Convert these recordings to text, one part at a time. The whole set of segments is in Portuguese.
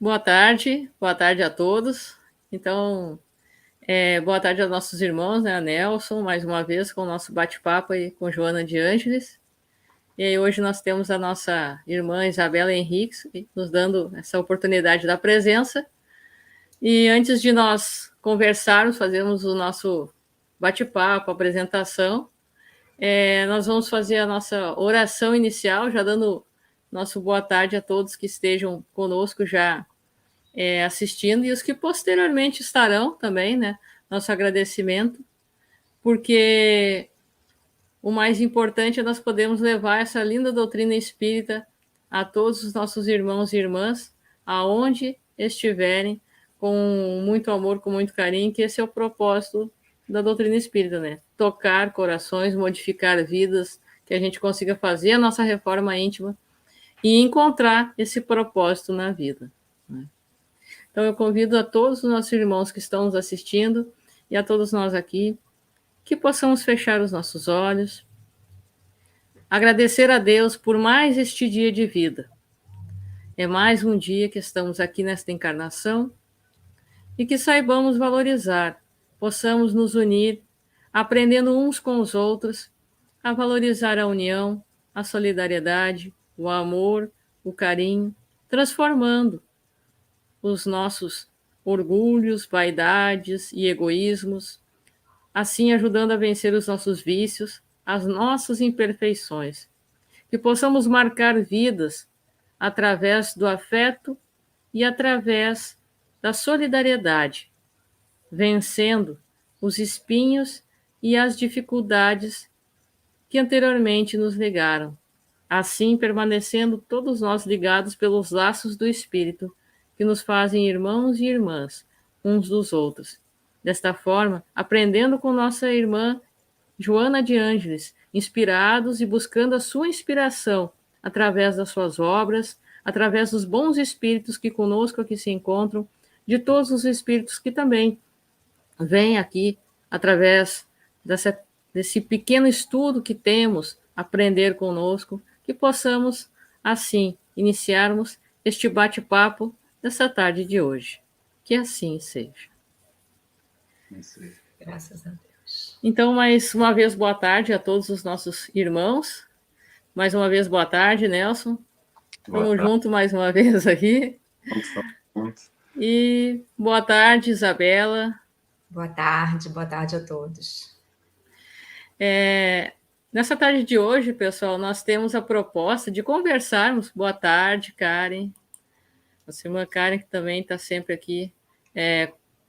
Boa tarde a todos. Então, boa tarde aos nossos irmãos, né, a Nelson, mais uma vez com o nosso bate-papo aí com Joana de Ângeles. E aí hoje nós temos a nossa irmã Isabela Henriques nos dando essa oportunidade da presença. E antes de nós conversarmos, fazermos o nosso bate-papo, apresentação, nós vamos fazer a nossa oração inicial, já dando nosso boa tarde a todos que estejam conosco já assistindo e os que posteriormente estarão também, né? Nosso agradecimento, porque o mais importante é nós podermos levar essa linda doutrina espírita a todos os nossos irmãos e irmãs, aonde estiverem, com muito amor, com muito carinho, que esse é o propósito da doutrina espírita, né? Tocar corações, modificar vidas, que a gente consiga fazer a nossa reforma íntima e encontrar esse propósito na vida, né? Então, eu convido a todos os nossos irmãos que estão nos assistindo e a todos nós aqui que possamos fechar os nossos olhos, agradecer a Deus por mais este dia de vida. É mais um dia que estamos aqui nesta encarnação e que saibamos valorizar, possamos nos unir, aprendendo uns com os outros, a valorizar a união, a solidariedade, o amor, o carinho, transformando os nossos orgulhos, vaidades e egoísmos, assim ajudando a vencer os nossos vícios, as nossas imperfeições. Que possamos marcar vidas através do afeto e através da solidariedade, vencendo os espinhos e as dificuldades que anteriormente nos ligaram, assim permanecendo todos nós ligados pelos laços do Espírito, que nos fazem irmãos e irmãs uns dos outros. Desta forma, aprendendo com nossa irmã Joana de Ângeles, inspirados e buscando a sua inspiração através das suas obras, através dos bons espíritos que conosco aqui se encontram, de todos os espíritos que também vêm aqui através desse pequeno estudo que temos, aprender conosco, que possamos, assim, iniciarmos este bate-papo dessa tarde de hoje. Que assim seja. Graças a Deus. Então, mais uma vez, boa tarde a todos os nossos irmãos. Mais uma vez, boa tarde, Nelson. Vamos junto mais uma vez aqui. E boa tarde, Isabela. Boa tarde a todos. Nessa tarde de hoje, pessoal, nós temos a proposta de conversarmos. Boa tarde, Karen. Nossa irmã Karen, que também está sempre aqui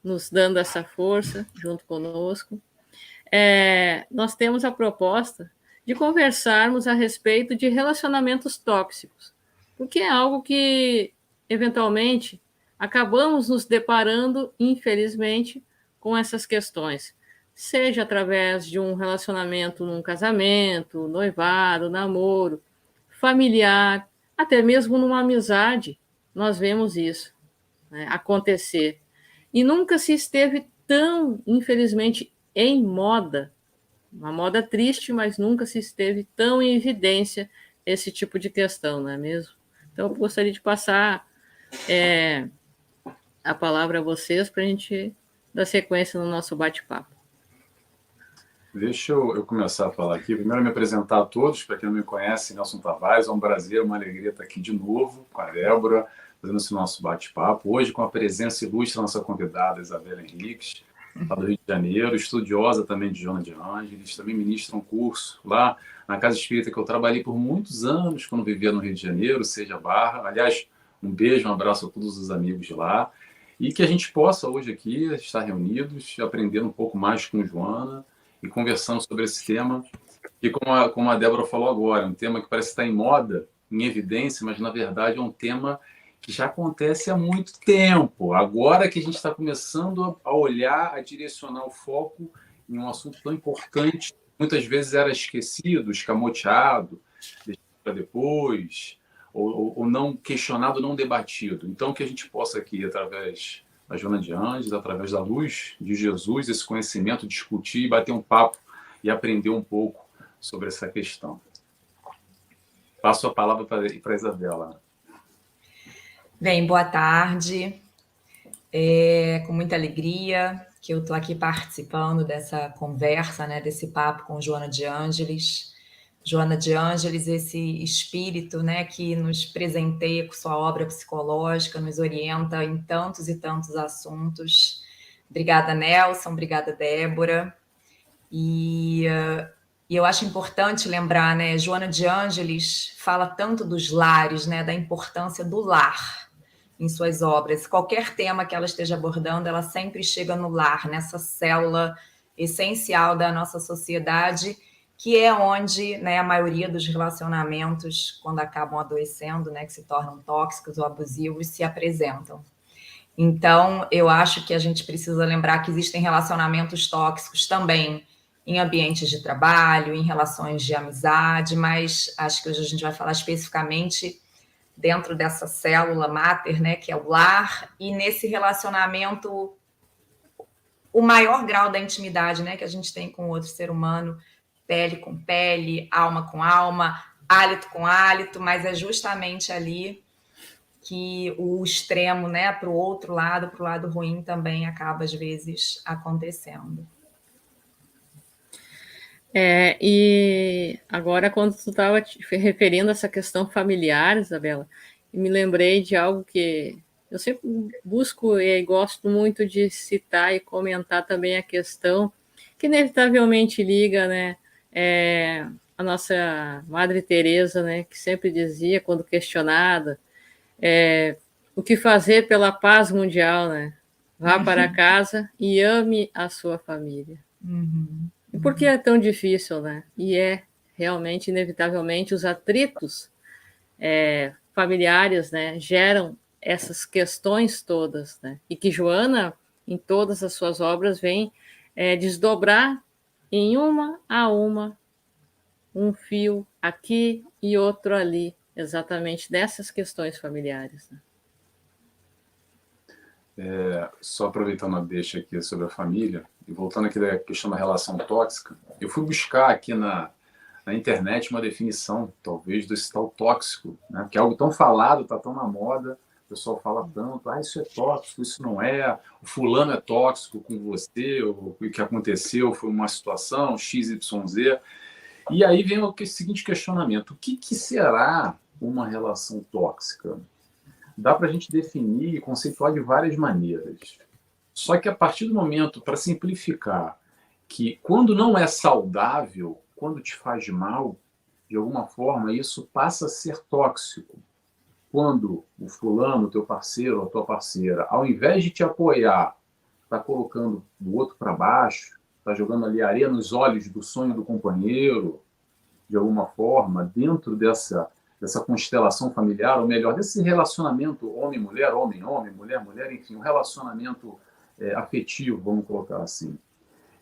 nos dando essa força junto conosco. Nós temos a proposta de conversarmos a respeito de relacionamentos tóxicos, porque é algo que, eventualmente, acabamos nos deparando, infelizmente, com essas questões, seja através de um relacionamento num casamento, noivado, namoro, familiar, até mesmo numa amizade, nós vemos isso, né, acontecer. E nunca se esteve tão, infelizmente, em moda, uma moda triste, mas nunca se esteve tão em evidência esse tipo de questão, não é mesmo? Então, eu gostaria de passar a palavra a vocês para a gente dar sequência no nosso bate-papo. Deixa eu começar a falar aqui. Primeiro, me apresentar a todos. Para quem não me conhece, Nelson Tavares. É um prazer, uma alegria estar aqui de novo com a Débora, fazendo esse nosso bate-papo. Hoje, com a presença ilustre da nossa convidada, Isabela Henriques, lá do Rio de Janeiro, estudiosa também de Joana de Ângeles, também ministra um curso lá na Casa Espírita que eu trabalhei por muitos anos quando vivia no Rio de Janeiro, seja Barra. Aliás, um beijo, um abraço a todos os amigos de lá. E que a gente possa hoje aqui estar reunidos, aprendendo um pouco mais com Joana e conversando sobre esse tema, que como a Débora falou agora, é um tema que parece estar em moda, em evidência, mas na verdade é um tema que já acontece há muito tempo. Agora que a gente está começando a olhar, a direcionar o foco em um assunto tão importante, muitas vezes era esquecido, escamoteado, deixado para depois, ou não questionado, não debatido. Então, que a gente possa aqui, através da Joana de Ângeles, através da luz de Jesus, esse conhecimento, discutir, bater um papo e aprender um pouco sobre essa questão. Passo a palavra para a Isabela. Bem, boa tarde. Com muita alegria que eu estou aqui participando dessa conversa, né, desse papo com Joana de Ângelis. Joana de Ângelis, esse espírito, né, que nos presenteia com sua obra psicológica, nos orienta em tantos e tantos assuntos. Obrigada, Nelson, obrigada, Débora. E eu acho importante lembrar, né, Joana de Ângelis fala tanto dos lares, né, da importância do lar em suas obras. Qualquer tema que ela esteja abordando, ela sempre chega no lar, nessa célula essencial da nossa sociedade, que é onde, né, a maioria dos relacionamentos, quando acabam adoecendo, né, que se tornam tóxicos ou abusivos, se apresentam. Então, eu acho que a gente precisa lembrar que existem relacionamentos tóxicos também em ambientes de trabalho, em relações de amizade, mas acho que hoje a gente vai falar especificamente dentro dessa célula máter, né, que é o lar, e nesse relacionamento, o maior grau da intimidade, né, que a gente tem com o outro ser humano, pele com pele, alma com alma, hálito com hálito, mas é justamente ali que o extremo, né, para o outro lado, para o lado ruim, também acaba, às vezes, acontecendo. E agora, quando tu estava te referindo a essa questão familiar, Isabela, me lembrei de algo que eu sempre busco e gosto muito de citar e comentar também a questão que inevitavelmente liga, né, a nossa Madre Teresa, né, que sempre dizia, quando questionada, o que fazer pela paz mundial, né? Vá para casa e ame a sua família. E por que é tão difícil, né? E realmente, inevitavelmente, os atritos familiares, né, geram essas questões todas, né? E que Joana, em todas as suas obras, vem desdobrar em uma a uma, um fio aqui e outro ali, exatamente dessas questões familiares, né? Só aproveitando a deixa aqui sobre a família, e voltando aqui da questão da relação tóxica, eu fui buscar aqui na internet uma definição, talvez, desse tal tóxico, né? Que é algo tão falado, está tão na moda, o pessoal fala tanto, isso é tóxico, isso não é, o fulano é tóxico com você, o que aconteceu foi uma situação, XYZ. E aí vem o seguinte questionamento, o que será uma relação tóxica? Dá para a gente definir e conceituar de várias maneiras. Só que a partir do momento, para simplificar, que quando não é saudável, quando te faz mal, de alguma forma, isso passa a ser tóxico. Quando o fulano, o teu parceiro ou a tua parceira, ao invés de te apoiar, está colocando o outro para baixo, está jogando ali areia nos olhos do sonho do companheiro, de alguma forma, dentro dessa constelação familiar, ou melhor, desse relacionamento homem-mulher, homem-homem, mulher-mulher, enfim, um relacionamento afetivo, vamos colocar assim.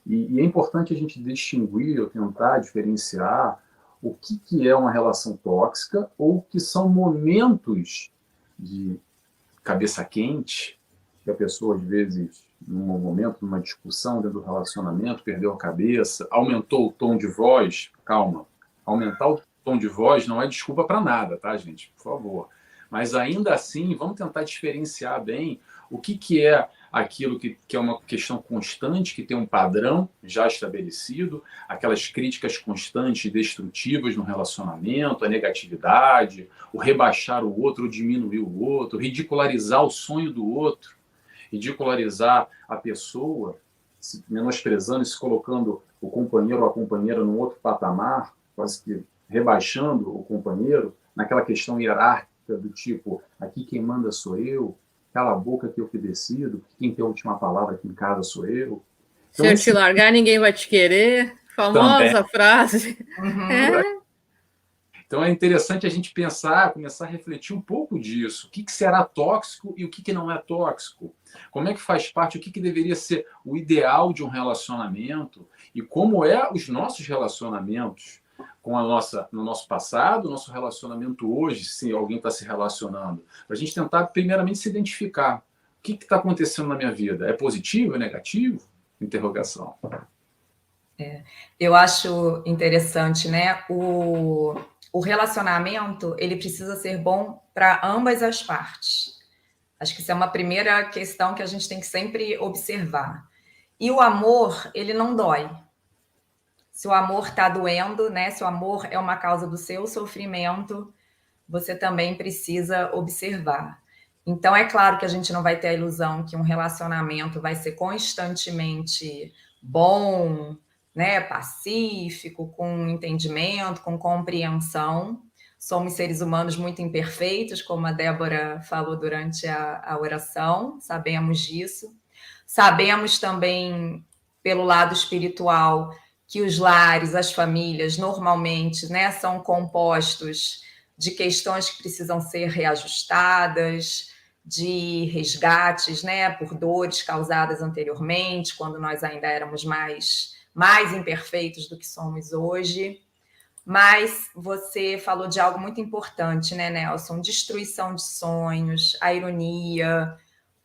E é importante a gente distinguir ou tentar diferenciar o que é uma relação tóxica ou que são momentos de cabeça quente, que a pessoa, às vezes, num momento, numa discussão dentro do relacionamento, perdeu a cabeça, aumentou o tom de voz, calma, aumentar o tom de voz não é desculpa para nada, tá, gente? Por favor. Mas ainda assim, vamos tentar diferenciar bem o que é aquilo que é uma questão constante, que tem um padrão já estabelecido, aquelas críticas constantes e destrutivas no relacionamento, a negatividade, o rebaixar o outro, o diminuir o outro, ridicularizar o sonho do outro, ridicularizar a pessoa, se menosprezando e se colocando o companheiro ou a companheira num outro patamar, quase que rebaixando o companheiro, naquela questão hierárquica do tipo, aqui quem manda sou eu, cala a boca que eu que decido, quem tem a última palavra aqui em casa sou eu. Então, se eu te largar, ninguém vai te querer. Famosa frase. Então é interessante a gente pensar, começar a refletir um pouco disso. O que será tóxico e o que não é tóxico? Como é que faz parte, o que deveria ser o ideal de um relacionamento e como é os nossos relacionamentos com no nosso passado, nosso relacionamento hoje, se alguém está se relacionando. Para a gente tentar, primeiramente, se identificar. O que está acontecendo na minha vida? É positivo? É negativo? Interrogação. Eu acho interessante, né? O relacionamento, ele precisa ser bom para ambas as partes. Acho que isso é uma primeira questão que a gente tem que sempre observar. E o amor, ele não dói. Se o amor está doendo, né? Se o amor é uma causa do seu sofrimento, você também precisa observar. Então, é claro que a gente não vai ter a ilusão que um relacionamento vai ser constantemente bom, né, pacífico, com entendimento, com compreensão. Somos seres humanos muito imperfeitos, como a Débora falou durante a oração, sabemos disso. Sabemos também, pelo lado espiritual, que os lares, as famílias, normalmente, né, são compostos de questões que precisam ser reajustadas, de resgates, né, por dores causadas anteriormente, quando nós ainda éramos mais imperfeitos do que somos hoje. Mas você falou de algo muito importante, né, Nelson? Destruição de sonhos, a ironia,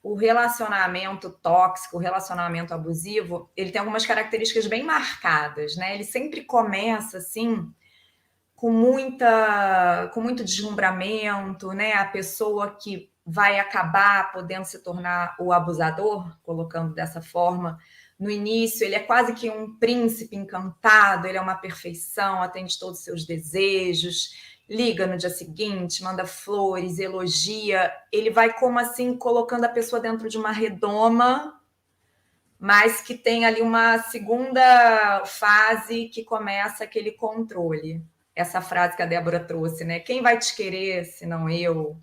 o relacionamento tóxico, o relacionamento abusivo, ele tem algumas características bem marcadas, né? Ele sempre começa assim com muito deslumbramento, né? A pessoa que vai acabar podendo se tornar o abusador, colocando dessa forma. No início, ele é quase que um príncipe encantado, ele é uma perfeição, atende todos os seus desejos, liga no dia seguinte, manda flores, elogia. Ele vai como assim, colocando a pessoa dentro de uma redoma, mas que tem ali uma segunda fase que começa aquele controle. Essa frase que a Débora trouxe, né? Quem vai te querer se não eu?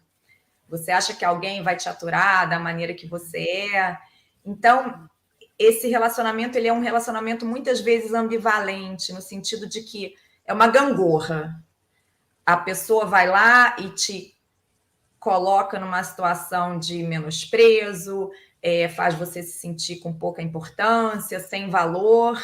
Você acha que alguém vai te aturar da maneira que você é? Então, esse relacionamento, ele é um relacionamento muitas vezes ambivalente, no sentido de que é uma gangorra. A pessoa vai lá e te coloca numa situação de menosprezo, faz você se sentir com pouca importância, sem valor,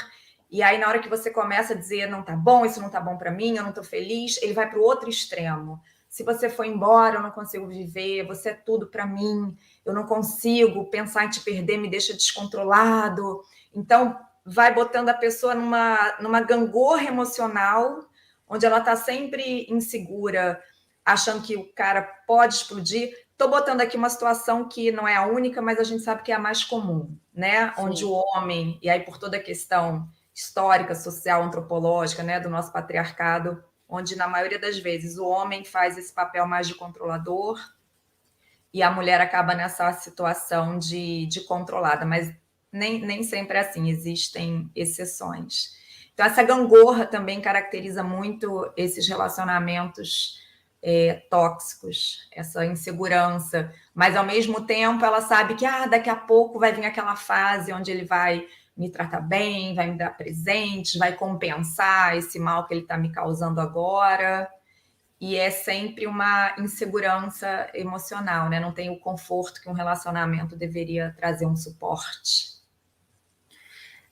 e aí na hora que você começa a dizer não tá bom, isso não tá bom para mim, eu não tô feliz, ele vai para o outro extremo. Se você for embora, eu não consigo viver, você é tudo para mim, eu não consigo, pensar em te perder me deixa descontrolado. Então, vai botando a pessoa numa gangorra emocional, onde ela está sempre insegura, achando que o cara pode explodir. Estou botando aqui uma situação que não é a única, mas a gente sabe que é a mais comum, né? Sim. Onde o homem, e aí por toda a questão histórica, social, antropológica, né, do nosso patriarcado, onde na maioria das vezes o homem faz esse papel mais de controlador e a mulher acaba nessa situação de controlada, mas nem sempre é assim, existem exceções. Então, essa gangorra também caracteriza muito esses relacionamentos tóxicos, essa insegurança, mas ao mesmo tempo ela sabe que daqui a pouco vai vir aquela fase onde ele vai me tratar bem, vai me dar presentes, vai compensar esse mal que ele está me causando agora, e é sempre uma insegurança emocional, né? Não tem o conforto que um relacionamento deveria trazer, um suporte.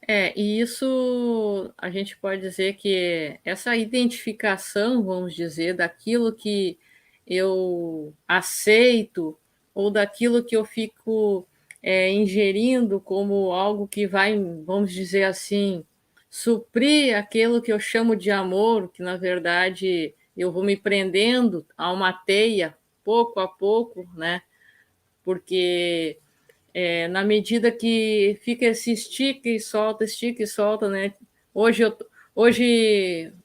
E isso a gente pode dizer que essa identificação, vamos dizer, daquilo que eu aceito ou daquilo que eu fico ingerindo como algo que vai, vamos dizer assim, suprir aquilo que eu chamo de amor, que na verdade eu vou me prendendo a uma teia pouco a pouco, né? Porque na medida que fica esse estica e solta, né? Hoje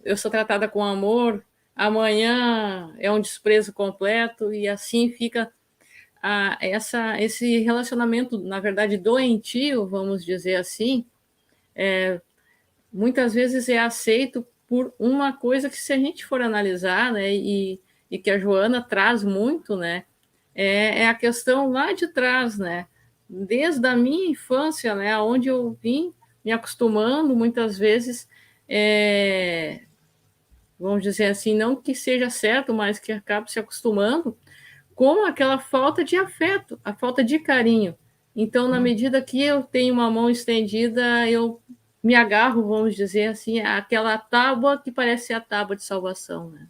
eu sou tratada com amor, amanhã é um desprezo completo, e assim fica esse relacionamento, na verdade, doentio, vamos dizer assim, muitas vezes é aceito por uma coisa que, se a gente for analisar, né, e que a Joana traz muito, né, é a questão lá de trás, né, desde a minha infância, né, onde eu vim me acostumando, muitas vezes, vamos dizer assim, não que seja certo, mas que acabo se acostumando com aquela falta de afeto, a falta de carinho. Então, na medida que eu tenho uma mão estendida, eu me agarro, vamos dizer assim, àquela tábua que parece a tábua de salvação, né?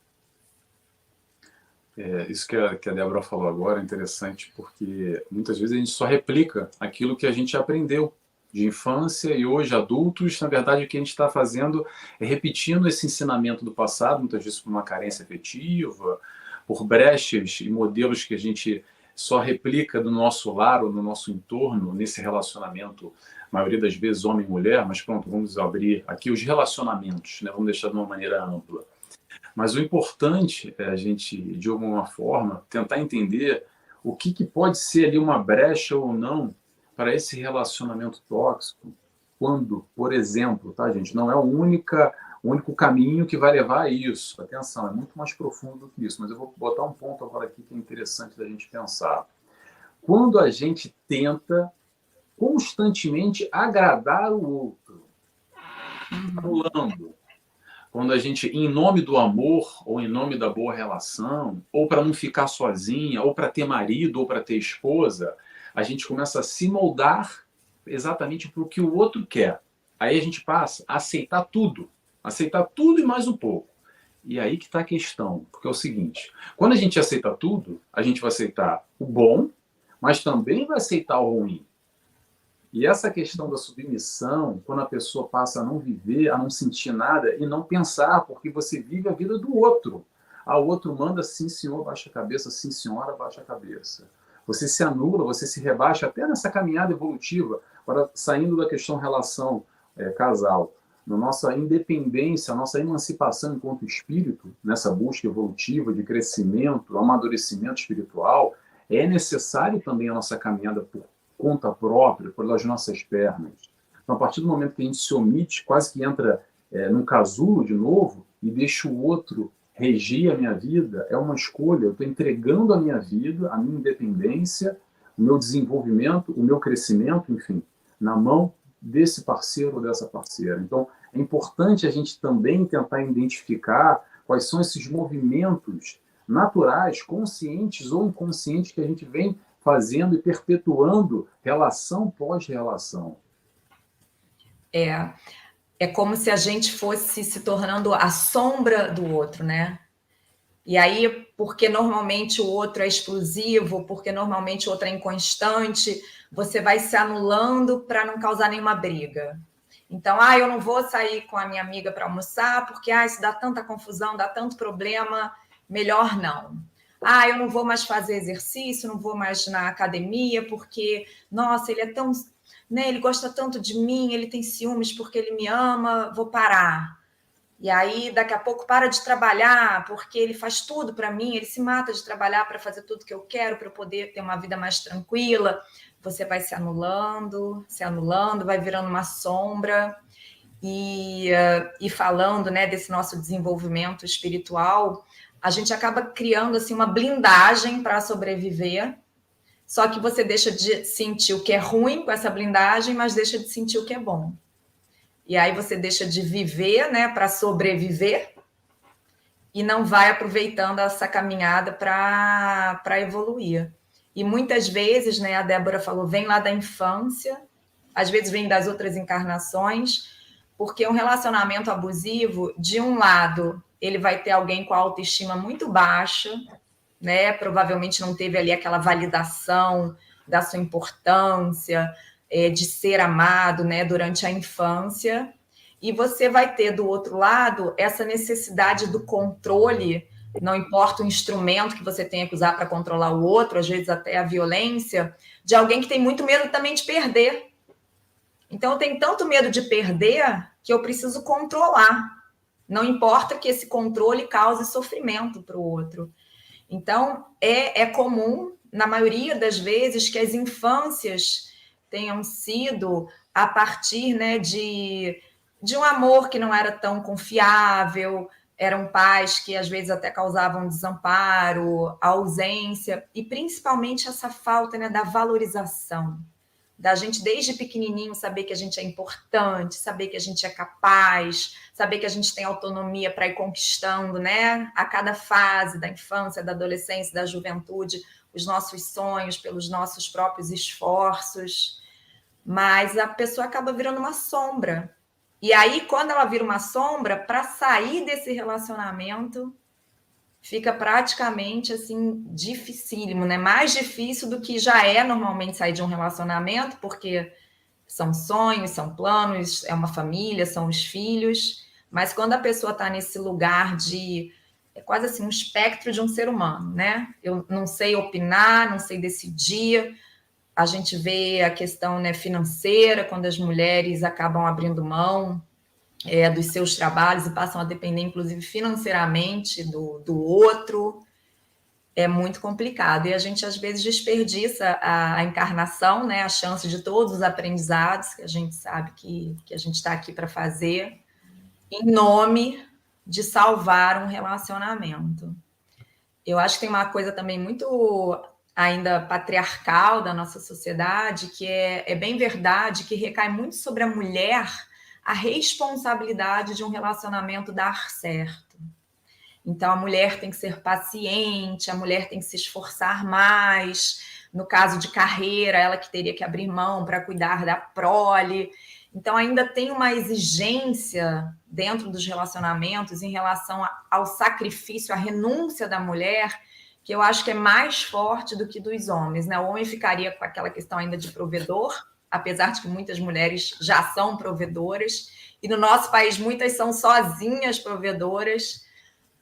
Isso que a Débora falou agora é interessante, porque muitas vezes a gente só replica aquilo que a gente aprendeu de infância, e hoje adultos, na verdade, o que a gente está fazendo é repetindo esse ensinamento do passado, muitas vezes por uma carência afetiva, por brechas e modelos que a gente só replica do nosso lar ou no nosso entorno, nesse relacionamento, a maioria das vezes homem e mulher, mas pronto, vamos abrir aqui os relacionamentos, né? Vamos deixar de uma maneira ampla. Mas o importante é a gente, de alguma forma, tentar entender o que pode ser ali uma brecha ou não para esse relacionamento tóxico, quando, por exemplo, tá, gente, não é o único caminho que vai levar a isso. Atenção, é muito mais profundo do que isso, mas eu vou botar um ponto agora aqui que é interessante da gente pensar. Quando a gente tenta constantemente agradar o outro, anulando, quando a gente, em nome do amor, ou em nome da boa relação, ou para não ficar sozinha, ou para ter marido, ou para ter esposa, a gente começa a se moldar exatamente para o que o outro quer. Aí a gente passa a aceitar tudo e mais um pouco. E aí que está a questão, porque é o seguinte, quando a gente aceita tudo, a gente vai aceitar o bom, mas também vai aceitar o ruim. E essa questão da submissão, quando a pessoa passa a não viver, a não sentir nada e não pensar, porque você vive a vida do outro. O outro manda, sim, senhor, baixa a cabeça, sim, senhora, baixa a cabeça. Você se anula, você se rebaixa, até nessa caminhada evolutiva, agora saindo da questão relação casal, na nossa independência, a nossa emancipação enquanto espírito, nessa busca evolutiva de crescimento, amadurecimento espiritual, é necessário também a nossa caminhada por conta própria, pelas nossas pernas. Então, a partir do momento que a gente se omite, quase que entra num casulo de novo e deixa o outro regir a minha vida, é uma escolha. Eu estou entregando a minha vida, a minha independência, o meu desenvolvimento, o meu crescimento, enfim, na mão desse parceiro ou dessa parceira. Então, é importante a gente também tentar identificar quais são esses movimentos naturais, conscientes ou inconscientes que a gente vem fazendo e perpetuando relação pós-relação. É como se a gente fosse se tornando a sombra do outro, né? E aí, porque normalmente o outro é explosivo, porque normalmente o outro é inconstante, você vai se anulando para não causar nenhuma briga. Então, eu não vou sair com a minha amiga para almoçar, porque isso dá tanta confusão, dá tanto problema, melhor não. Eu não vou mais fazer exercício, não vou mais na academia, porque, nossa, ele é tão, né, ele gosta tanto de mim, ele tem ciúmes porque ele me ama, vou parar. E aí, daqui a pouco, para de trabalhar, porque ele faz tudo para mim, ele se mata de trabalhar para fazer tudo que eu quero, para eu poder ter uma vida mais tranquila. Você vai se anulando, vai virando uma sombra. E falando, né, desse nosso desenvolvimento espiritual, a gente acaba criando assim, uma blindagem para sobreviver, só que você deixa de sentir o que é ruim com essa blindagem, mas deixa de sentir o que é bom. E aí você deixa de viver, né, para sobreviver e não vai aproveitando essa caminhada para evoluir. E muitas vezes, né, a Débora falou, vem lá da infância, às vezes vem das outras encarnações, porque um relacionamento abusivo, de um lado, ele vai ter alguém com a autoestima muito baixa, né? Provavelmente não teve ali aquela validação da sua importância, de ser amado, né, durante a infância. E você vai ter, do outro lado, essa necessidade do controle, não importa o instrumento que você tenha que usar para controlar o outro, às vezes até a violência, de alguém que tem muito medo também de perder. Então, eu tenho tanto medo de perder que eu preciso controlar. Não importa que esse controle cause sofrimento para o outro. Então, é comum, na maioria das vezes, que as infâncias tenham sido a partir, né, de um amor que não era tão confiável, eram pais que às vezes até causavam desamparo, ausência, e principalmente essa falta, né, da valorização. Da gente desde pequenininho saber que a gente é importante, saber que a gente é capaz, saber que a gente tem autonomia para ir conquistando, né, a cada fase da infância, da adolescência, da juventude, os nossos sonhos pelos nossos próprios esforços, mas a pessoa acaba virando uma sombra. E aí, quando ela vira uma sombra, para sair desse relacionamento, fica praticamente assim dificílimo, né? Mais difícil do que já é normalmente sair de um relacionamento, porque são sonhos, são planos, é uma família, são os filhos. Mas quando a pessoa está nesse lugar de é quase assim um espectro de um ser humano, né? Eu não sei opinar, não sei decidir. A gente vê a questão, né, financeira, quando as mulheres acabam abrindo mão dos seus trabalhos e passam a depender, inclusive, financeiramente do outro. É muito complicado. E a gente, às vezes, desperdiça a encarnação, né, a chance de todos os aprendizados que a gente sabe que a gente está aqui para fazer, em nome de salvar um relacionamento. Eu acho que tem uma coisa também muito ainda patriarcal da nossa sociedade, que é bem verdade, que recai muito sobre a mulher a responsabilidade de um relacionamento dar certo. Então, a mulher tem que ser paciente, a mulher tem que se esforçar mais. No caso de carreira, ela que teria que abrir mão para cuidar da prole. Então, ainda tem uma exigência dentro dos relacionamentos em relação ao sacrifício, à renúncia da mulher, que eu acho que é mais forte do que dos homens, né? O homem ficaria com aquela questão ainda de provedor, apesar de que muitas mulheres já são provedoras, e no nosso país muitas são sozinhas provedoras,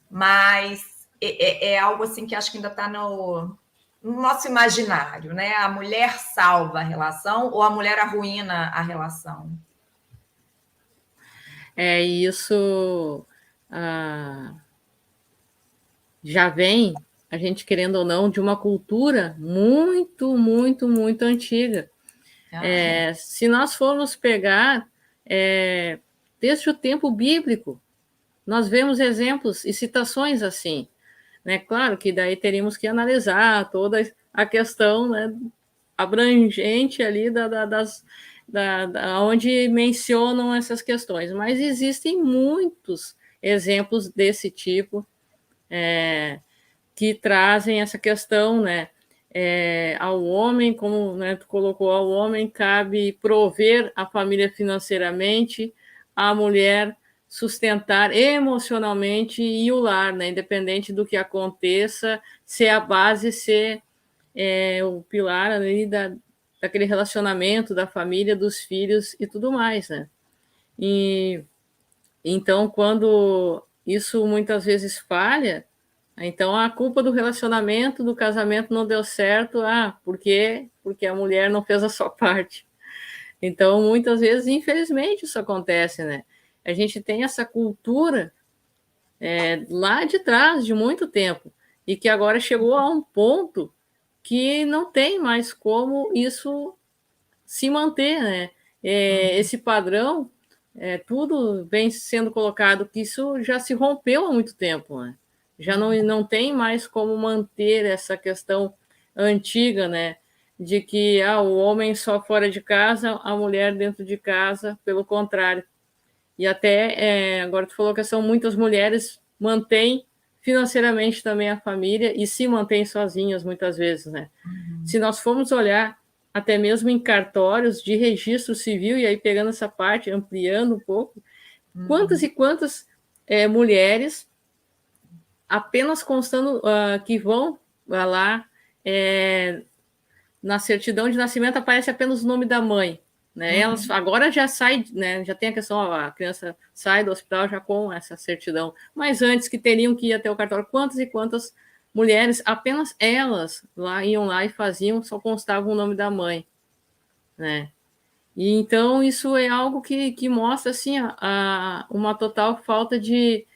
mas é algo assim que acho que ainda está no nosso imaginário, né? A mulher salva a relação ou a mulher arruína a relação? Isso já vem, a gente querendo ou não, de uma cultura muito, muito, muito antiga. Se nós formos pegar desde o tempo bíblico, nós vemos exemplos e citações assim, né? Claro que daí teríamos que analisar toda a questão, né, abrangente ali onde mencionam essas questões, mas existem muitos exemplos desse tipo que trazem essa questão, né? Ao homem, como, né, tu colocou, ao homem cabe prover a família financeiramente, à mulher sustentar emocionalmente e o lar, né? Independente do que aconteça, ser a base, ser o pilar ali daquele relacionamento, da família, dos filhos e tudo mais, né? E então, quando isso muitas vezes falha, então a culpa do relacionamento, do casamento não deu certo, por quê? Porque a mulher não fez a sua parte. Então, muitas vezes, infelizmente, isso acontece, né? A gente tem essa cultura lá de trás, de muito tempo, e que agora chegou a um ponto que não tem mais como isso se manter, né? Esse padrão, tudo vem sendo colocado, que isso já se rompeu há muito tempo, né? Já não tem mais como manter essa questão antiga, né? De que o homem só fora de casa, a mulher dentro de casa, pelo contrário. E até, agora tu falou que são muitas mulheres mantêm financeiramente também a família e se mantêm sozinhas muitas vezes, né? Se nós formos olhar até mesmo em cartórios de registro civil, e aí pegando essa parte, ampliando um pouco, quantas e quantas mulheres apenas constando que vão lá na certidão de nascimento aparece apenas o nome da mãe, né? Elas agora já sai, né? Já tem a questão, a criança sai do hospital já com essa certidão, mas antes que teriam que ir até o cartório, quantas e quantas mulheres, apenas elas iam lá e faziam, só constava o nome da mãe, né? E então isso é algo que mostra assim uma total falta de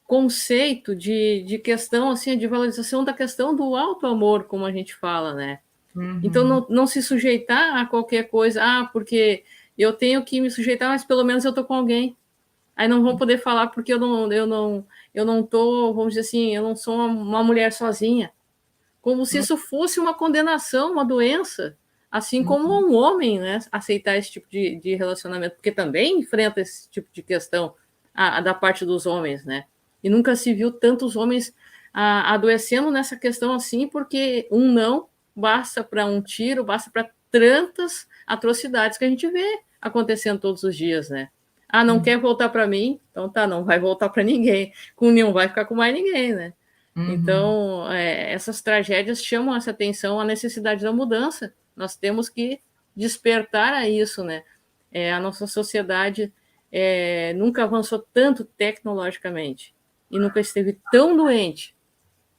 conceito, de questão assim, de valorização da questão do alto amor, como a gente fala, né? Então não se sujeitar a qualquer coisa, porque eu tenho que me sujeitar, mas pelo menos eu tô com alguém. Aí não vão poder falar porque eu não tô, vamos dizer assim, eu não sou uma mulher sozinha. Como se isso fosse uma condenação, uma doença, assim como um homem, né, aceitar esse tipo de relacionamento, porque também enfrenta esse tipo de questão da parte dos homens, né? E nunca se viu tantos homens adoecendo nessa questão assim, porque um não basta para um tiro, basta para tantas atrocidades que a gente vê acontecendo todos os dias, né? Não quer voltar para mim? Então tá, não vai voltar para ninguém. Com nenhum vai ficar com mais ninguém, né? Então, essas tragédias chamam essa atenção, a necessidade da mudança. Nós temos que despertar a isso, né? A nossa sociedade nunca avançou tanto tecnologicamente e nunca esteve tão doente,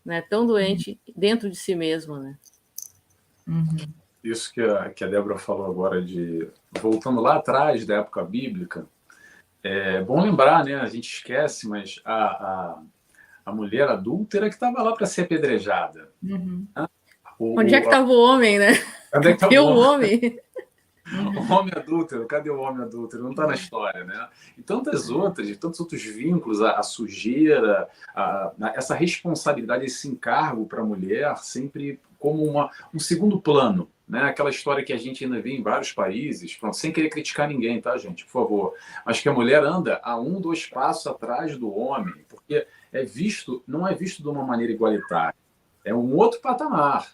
né? Tão doente dentro de si mesmo, né? Isso que a Débora falou agora, voltando lá atrás da época bíblica, é bom lembrar, né? A gente esquece, mas a mulher adúltera que estava lá para ser apedrejada. Onde é que estava o homem, né? Onde é que Cadê estava o homem? O homem adúltero, cadê o homem adúltero? Não está na história, né? E tantas outras, e tantos outros vínculos, a sujeira, essa responsabilidade, esse encargo para a mulher, sempre como um segundo plano, né? Aquela história que a gente ainda vê em vários países, pronto, sem querer criticar ninguém, tá, gente? Por favor. Mas que a mulher anda a 1, 2 passos atrás do homem, porque não é visto de uma maneira igualitária, é um outro patamar.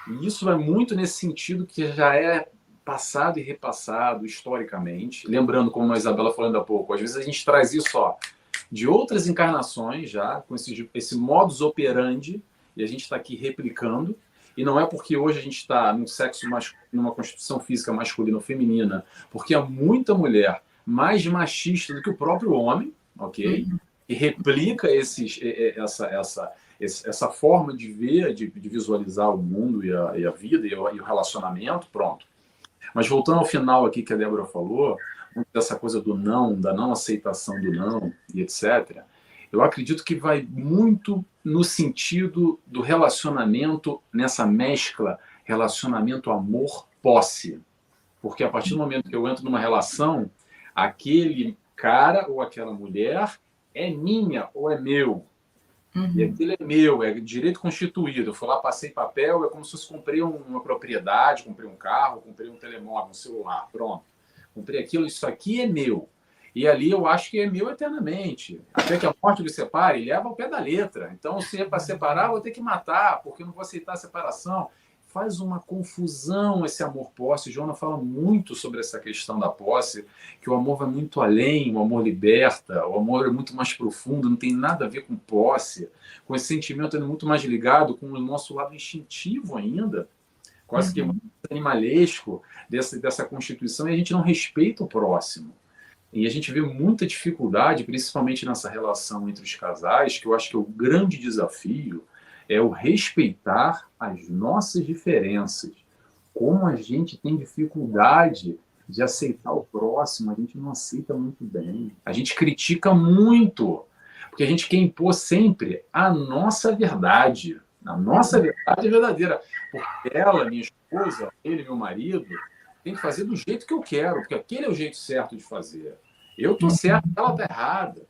E isso vai muito nesse sentido que já é passado e repassado historicamente. Lembrando, como a Isabela falou ainda há pouco, às vezes a gente traz isso de outras encarnações já, com esse modus operandi, e a gente está aqui replicando. E não é porque hoje a gente está num sexo numa constituição física masculina ou feminina, porque há muita mulher mais machista do que o próprio homem, ok? E replica essa forma de ver, de visualizar o mundo e a vida e o relacionamento, pronto. Mas voltando ao final aqui que a Débora falou, dessa coisa do não, da não aceitação do não e etc., eu acredito que vai muito no sentido do relacionamento, nessa mescla relacionamento amor-posse. Porque a partir do momento que eu entro numa relação, aquele cara ou aquela mulher é minha ou é meu. E aquilo é meu, é direito constituído. Eu fui lá, passei papel, é como se eu comprei uma propriedade, comprei um carro, comprei um telemóvel, um celular, pronto. Comprei aquilo, isso aqui é meu. E ali eu acho que é meu eternamente. Até que a morte me separe, leva ao pé da letra. Então, se é para separar, eu vou ter que matar, porque eu não vou aceitar a separação. Faz uma confusão esse amor-posse. Joana fala muito sobre essa questão da posse, que o amor vai muito além, o amor liberta, o amor é muito mais profundo, não tem nada a ver com posse, com esse sentimento é muito mais ligado com o nosso lado instintivo ainda, quase que animalesco dessa constituição, e a gente não respeita o próximo. E a gente vê muita dificuldade, principalmente nessa relação entre os casais, que eu acho que é o grande desafio, é o respeitar as nossas diferenças. Como a gente tem dificuldade de aceitar o próximo, a gente não aceita muito bem. A gente critica muito, porque a gente quer impor sempre a nossa verdade. A nossa verdade é verdadeira. Porque ela, minha esposa, ele, meu marido, tem que fazer do jeito que eu quero, porque aquele é o jeito certo de fazer. Eu estou certo, ela está errada.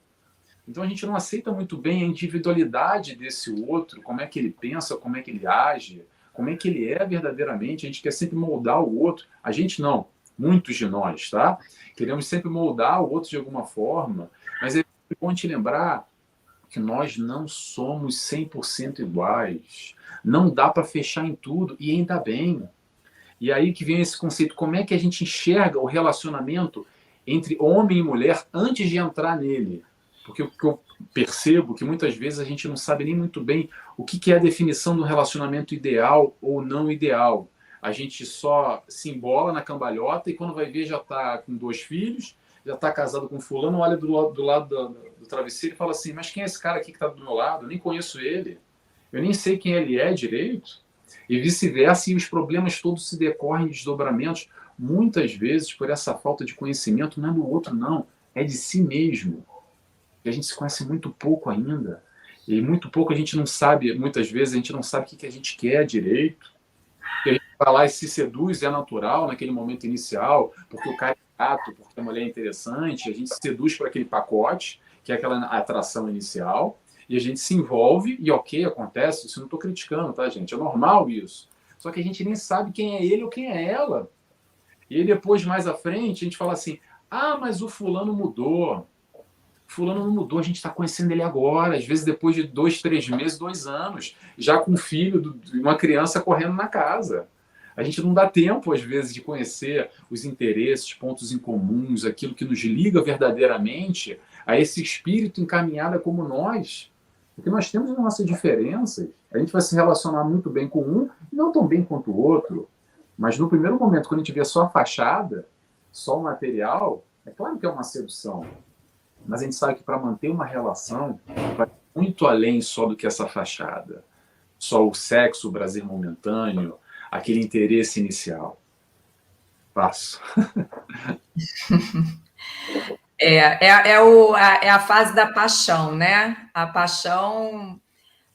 Então a gente não aceita muito bem a individualidade desse outro, como é que ele pensa, como é que ele age, como é que ele é verdadeiramente. A gente quer sempre moldar o outro. A gente não, muitos de nós, tá? Queremos sempre moldar o outro de alguma forma, mas é bom te lembrar que nós não somos 100% iguais. Não dá para fechar em tudo, e ainda bem. E aí que vem esse conceito, como é que a gente enxerga o relacionamento entre homem e mulher antes de entrar nele? Porque o que eu percebo que muitas vezes a gente não sabe nem muito bem o que é a definição do relacionamento ideal ou não ideal. A gente só se embola na cambalhota e quando vai ver já está com 2 filhos, já está casado com fulano, olha do lado do travesseiro e fala assim, mas quem é esse cara aqui que está do meu lado? Eu nem conheço ele. Eu nem sei quem ele é direito. E vice-versa, e os problemas todos se decorrem de desdobramentos, muitas vezes por essa falta de conhecimento, não é do outro não, é de si mesmo. A gente se conhece muito pouco ainda. E muito pouco a gente não sabe, muitas vezes a gente não sabe o que a gente quer direito. Porque a gente vai lá e se seduz, é natural naquele momento inicial, porque o cara é gato, porque a mulher é interessante, a gente se seduz para aquele pacote, que é aquela atração inicial, e a gente se envolve, e ok, acontece, isso eu não estou criticando, tá, gente? É normal isso. Só que a gente nem sabe quem é ele ou quem é ela. E aí depois, mais à frente, a gente fala assim, mas o fulano mudou. Fulano não mudou, a gente está conhecendo ele agora, às vezes depois de 2, 3 meses, 2 anos, já com um filho de uma criança correndo na casa. A gente não dá tempo, às vezes, de conhecer os interesses, pontos em comuns, aquilo que nos liga verdadeiramente a esse espírito encaminhado como nós. Porque nós temos as nossas diferenças. A gente vai se relacionar muito bem com um e não tão bem quanto o outro. Mas no primeiro momento, quando a gente vê só a fachada, só o material, É claro que é uma sedução, mas a gente sabe que para manter uma relação vai muito além só do que essa fachada, só o sexo, o prazer momentâneo, aquele interesse inicial. Passo. É a fase da paixão, né? A paixão,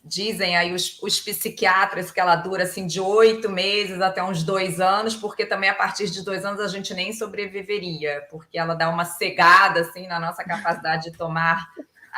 dizem aí os psiquiatras que ela dura assim de 8 meses até uns 2 anos, porque também a partir de 2 anos a gente nem sobreviveria, porque ela dá uma cegada assim na nossa capacidade de tomar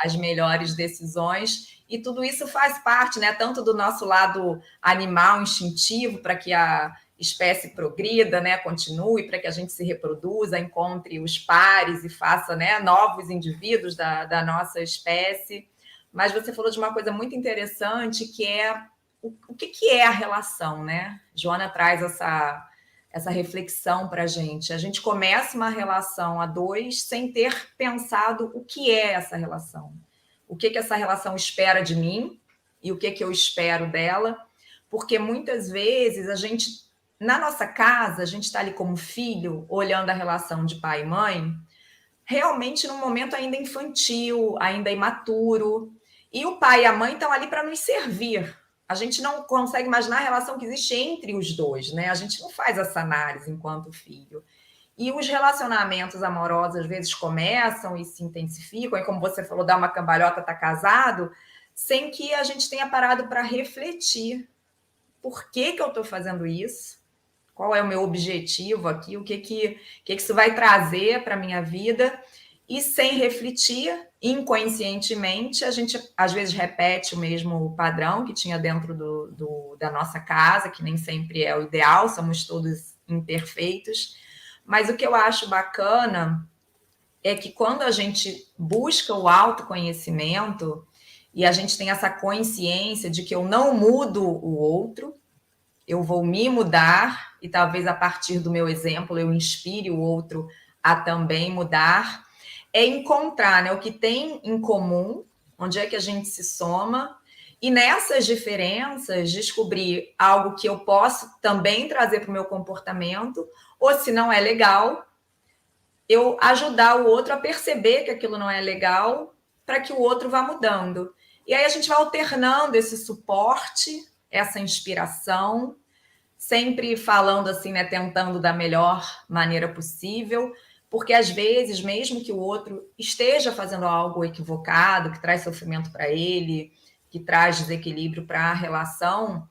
as melhores decisões. E tudo isso faz parte, né? Tanto do nosso lado animal, instintivo, para que a espécie progrida, né? Continue, para que a gente se reproduza, encontre os pares e faça, né, novos indivíduos da nossa espécie. Mas você falou de uma coisa muito interessante, que é o que é a relação, né? Joana traz essa reflexão para a gente. A gente começa uma relação a dois sem ter pensado o que é essa relação. O que essa relação espera de mim e o que eu espero dela. Porque muitas vezes a gente, na nossa casa, a gente está ali como filho, olhando a relação de pai e mãe, realmente num momento ainda infantil, ainda imaturo. E o pai e a mãe estão ali para nos servir. A gente não consegue imaginar a relação que existe entre os dois, né? A gente não faz essa análise enquanto filho. E os relacionamentos amorosos às vezes começam e se intensificam, e como você falou, dá uma cambalhota, tá casado, sem que a gente tenha parado para refletir. Por que eu estou fazendo isso? Qual é o meu objetivo aqui? O que isso vai trazer para a minha vida? E sem refletir, inconscientemente, a gente às vezes repete o mesmo padrão que tinha dentro da nossa casa, que nem sempre é o ideal, somos todos imperfeitos. Mas o que eu acho bacana é que quando a gente busca o autoconhecimento e a gente tem essa consciência de que eu não mudo o outro, eu vou me mudar e talvez a partir do meu exemplo eu inspire o outro a também mudar, é encontrar, né, o que tem em comum, onde é que a gente se soma, e nessas diferenças descobrir algo que eu posso também trazer para o meu comportamento, ou se não é legal, eu ajudar o outro a perceber que aquilo não é legal, para que o outro vá mudando. E aí a gente vai alternando esse suporte, essa inspiração, sempre falando assim, né, tentando da melhor maneira possível, porque às vezes, mesmo que o outro esteja fazendo algo equivocado, que traz sofrimento para ele, que traz desequilíbrio para a relação,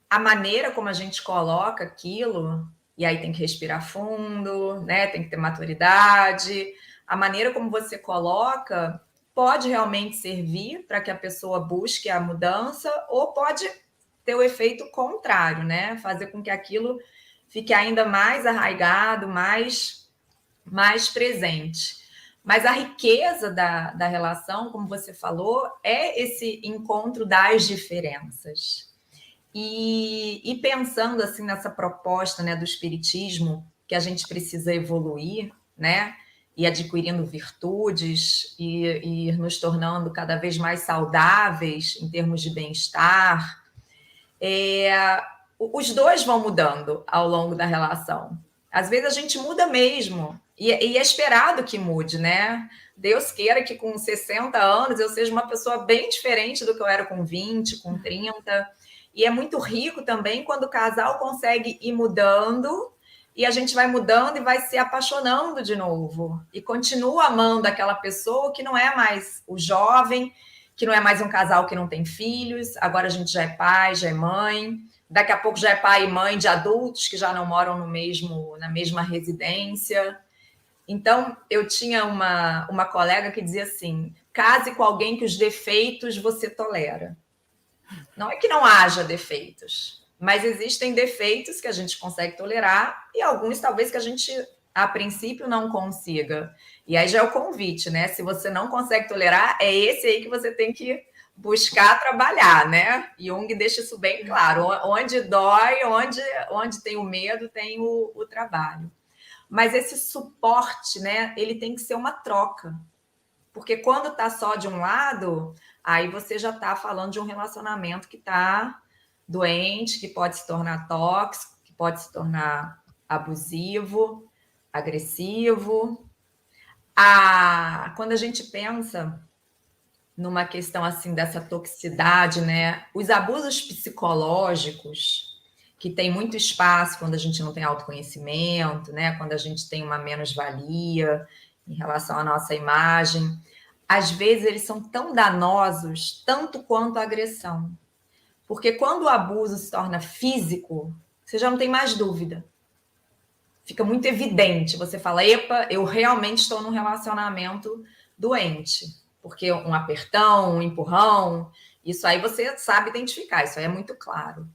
a maneira como a gente coloca aquilo, e aí tem que respirar fundo, né, tem que ter maturidade, a maneira como você coloca pode realmente servir para que a pessoa busque a mudança, ou pode ter o efeito contrário, né? Fazer com que aquilo fique ainda mais arraigado, mais presente. Mas a riqueza da relação, como você falou, é esse encontro das diferenças. E pensando assim nessa proposta, né, do espiritismo, que a gente precisa evoluir, né? E adquirindo virtudes e nos tornando cada vez mais saudáveis em termos de bem-estar, os dois vão mudando ao longo da relação. Às vezes a gente muda mesmo, e é esperado que mude, né? Deus queira que com 60 anos eu seja uma pessoa bem diferente do que eu era com 20, com 30. E é muito rico também quando o casal consegue ir mudando, e a gente vai mudando e vai se apaixonando de novo. E continua amando aquela pessoa que não é mais o jovem, que não é mais um casal que não tem filhos, agora a gente já é pai, já é mãe, daqui a pouco já é pai e mãe de adultos que já não moram na mesma residência. Então, eu tinha uma colega que dizia assim: case com alguém que os defeitos você tolera. Não é que não haja defeitos, mas existem defeitos que a gente consegue tolerar e alguns talvez que a gente, a princípio, não consiga. E aí já é o convite, né? Se você não consegue tolerar, é esse aí que você tem que buscar trabalhar, né? Jung deixa isso bem claro. Onde dói, onde tem o medo, tem o trabalho. Mas esse suporte, né? Ele tem que ser uma troca. Porque quando está só de um lado, aí você já está falando de um relacionamento que está doente, que pode se tornar tóxico, que pode se tornar abusivo, agressivo. Quando a gente pensa numa questão assim dessa toxicidade, né? Os abusos psicológicos, que tem muito espaço quando a gente não tem autoconhecimento, né? Quando a gente tem uma menos-valia em relação à nossa imagem, às vezes eles são tão danosos tanto quanto a agressão. Porque quando o abuso se torna físico, você já não tem mais dúvida. Fica muito evidente. Você fala, epa, eu realmente estou num relacionamento doente. Porque um apertão, um empurrão, isso aí você sabe identificar, isso aí é muito claro.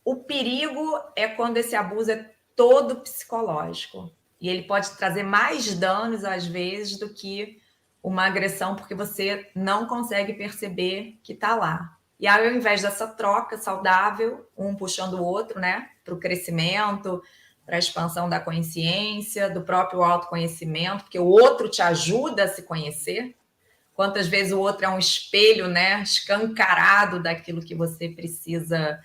O perigo é quando esse abuso é todo psicológico. E ele pode trazer mais danos, às vezes, do que uma agressão, porque você não consegue perceber que está lá. E aí, ao invés dessa troca saudável, um puxando o outro, né, para o crescimento, para a expansão da consciência, do próprio autoconhecimento, porque o outro te ajuda a se conhecer. Quantas vezes o outro é um espelho, né, escancarado daquilo que você precisa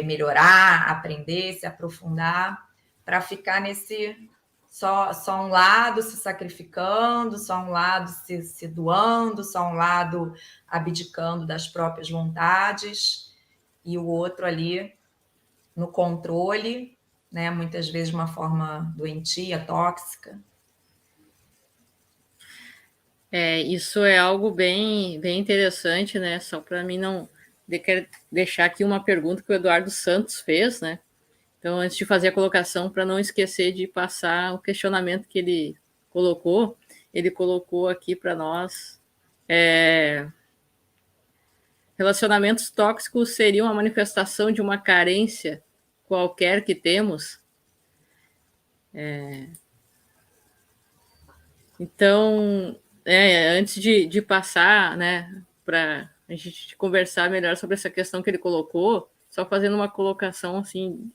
melhorar, aprender, se aprofundar, para ficar nesse só um lado se sacrificando, só um lado se doando, só um lado abdicando das próprias vontades e o outro ali no controle, né? Muitas vezes de uma forma doentia, tóxica. Isso é algo bem, bem interessante, né? Só para mim não quero deixar aqui uma pergunta que o Eduardo Santos fez, né? Então, antes de fazer a colocação, para não esquecer de passar o questionamento que ele colocou aqui para nós. Relacionamentos tóxicos seriam a manifestação de uma carência qualquer que temos? Então, antes de passar, né, para a gente conversar melhor sobre essa questão que ele colocou, só fazendo uma colocação assim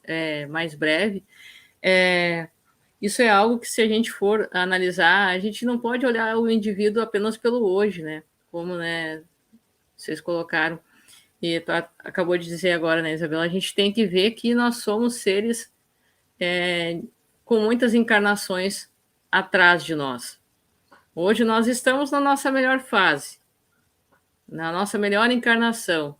mais breve, isso é algo que, se a gente for analisar, a gente não pode olhar o indivíduo apenas pelo hoje, né? Como, né, vocês colocaram e tu acabou de dizer agora, né, Isabela? A gente tem que ver que nós somos seres com muitas encarnações atrás de nós. Hoje nós estamos na nossa melhor fase, na nossa melhor encarnação,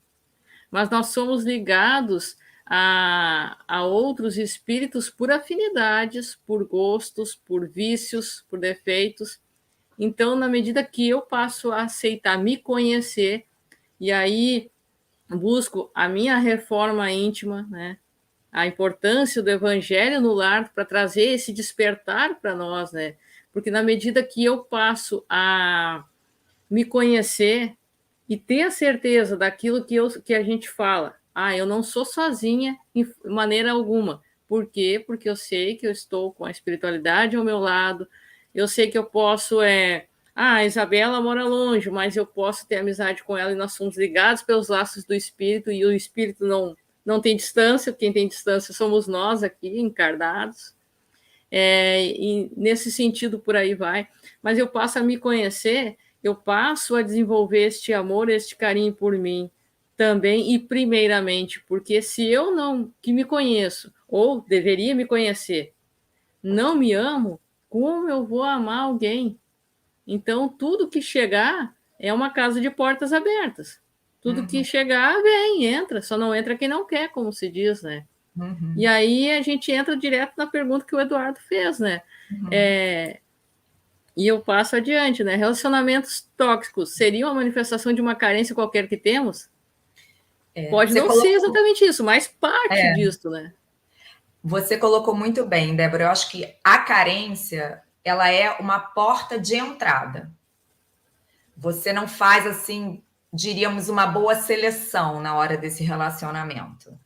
mas nós somos ligados a outros espíritos por afinidades, por gostos, por vícios, por defeitos. Então, na medida que eu passo a aceitar, me conhecer, e aí busco a minha reforma íntima, né? A importância do evangelho no lar para trazer esse despertar para nós, né? Porque na medida que eu passo a me conhecer e ter a certeza daquilo que a gente fala, eu não sou sozinha em maneira alguma. Por quê? Porque eu sei que eu estou com a espiritualidade ao meu lado, eu sei que eu posso a Isabela mora longe, mas eu posso ter amizade com ela e nós somos ligados pelos laços do espírito e o espírito não tem distância, quem tem distância somos nós aqui, encarnados. E nesse sentido, por aí vai. Mas eu passo a me conhecer, eu passo a desenvolver este amor, este carinho por mim também, e primeiramente, porque se eu não, que me conheço, ou deveria me conhecer, não me amo, como eu vou amar alguém? Então, tudo que chegar é uma casa de portas abertas. Tudo que chegar, vem, entra. Só não entra quem não quer, como se diz, né? Uhum. E aí a gente entra direto na pergunta que o Eduardo fez, né? Uhum. E eu passo adiante, né? Relacionamentos tóxicos seriam a manifestação de uma carência qualquer que temos? Pode não ser exatamente isso, mas parte disso, né? Você colocou muito bem, Débora. Eu acho que a carência, ela é uma porta de entrada. Você não faz, assim, diríamos, uma boa seleção na hora desse relacionamento.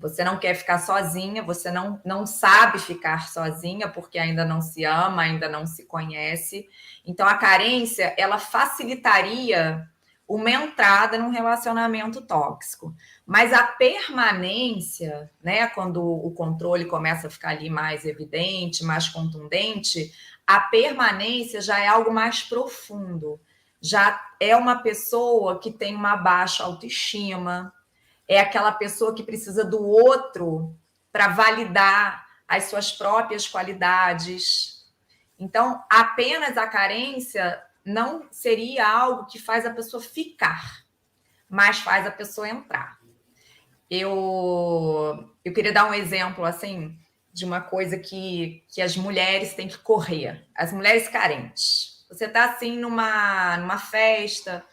Você não quer ficar sozinha, você não sabe ficar sozinha porque ainda não se ama, ainda não se conhece. Então, a carência, ela facilitaria uma entrada num relacionamento tóxico. Mas a permanência, né, quando o controle começa a ficar ali mais evidente, mais contundente, a permanência já é algo mais profundo. Já é uma pessoa que tem uma baixa autoestima, é aquela pessoa que precisa do outro para validar as suas próprias qualidades. Então, apenas a carência não seria algo que faz a pessoa ficar, mas faz a pessoa entrar. Eu queria dar um exemplo, assim, de uma coisa que as mulheres têm que correr. As mulheres carentes. Você está, assim, numa festa,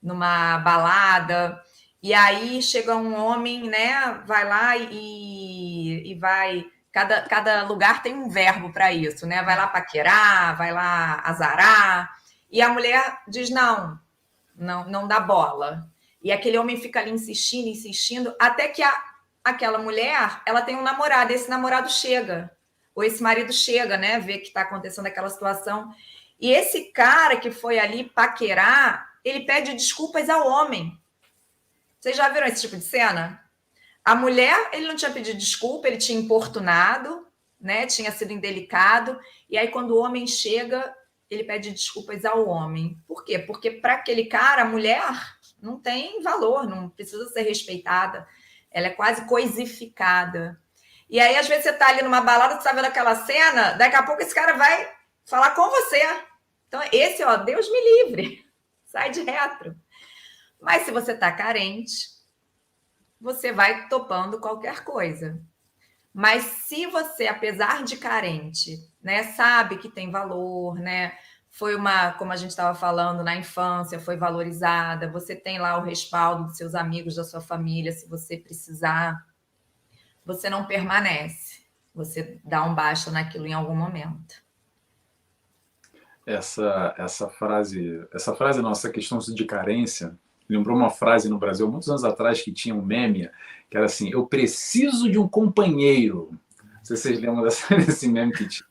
numa balada, e aí chega um homem, né? Vai lá e vai... Cada lugar tem um verbo para isso, né? Vai lá paquerar, vai lá azarar. E a mulher diz, não dá bola. E aquele homem fica ali insistindo, insistindo, até que aquela mulher, ela tem um namorado, esse namorado chega, ou esse marido chega, né, vê que está acontecendo aquela situação, e esse cara que foi ali paquerar, ele pede desculpas ao homem. Vocês já viram esse tipo de cena? A mulher, ele não tinha pedido desculpa, ele tinha importunado, né, tinha sido indelicado, e aí quando o homem chega, ele pede desculpas ao homem. Por quê? Porque para aquele cara, a mulher não tem valor, não precisa ser respeitada. Ela é quase coisificada. E aí, às vezes, você está ali numa balada, você está vendo aquela cena, daqui a pouco esse cara vai falar com você. Então, esse, ó, Deus me livre. Sai de retro. Mas se você está carente, você vai topando qualquer coisa. Mas se você, apesar de carente, né, sabe que tem valor, né? Foi como a gente estava falando, na infância, foi valorizada, você tem lá o respaldo dos seus amigos, da sua família, se você precisar, você não permanece. Você dá um basta naquilo em algum momento. Essa frase nossa, questão de carência, lembrou uma frase no Brasil, muitos anos atrás, que tinha um meme, que era assim, eu preciso de um companheiro. Não sei se vocês lembram desse meme que tinha.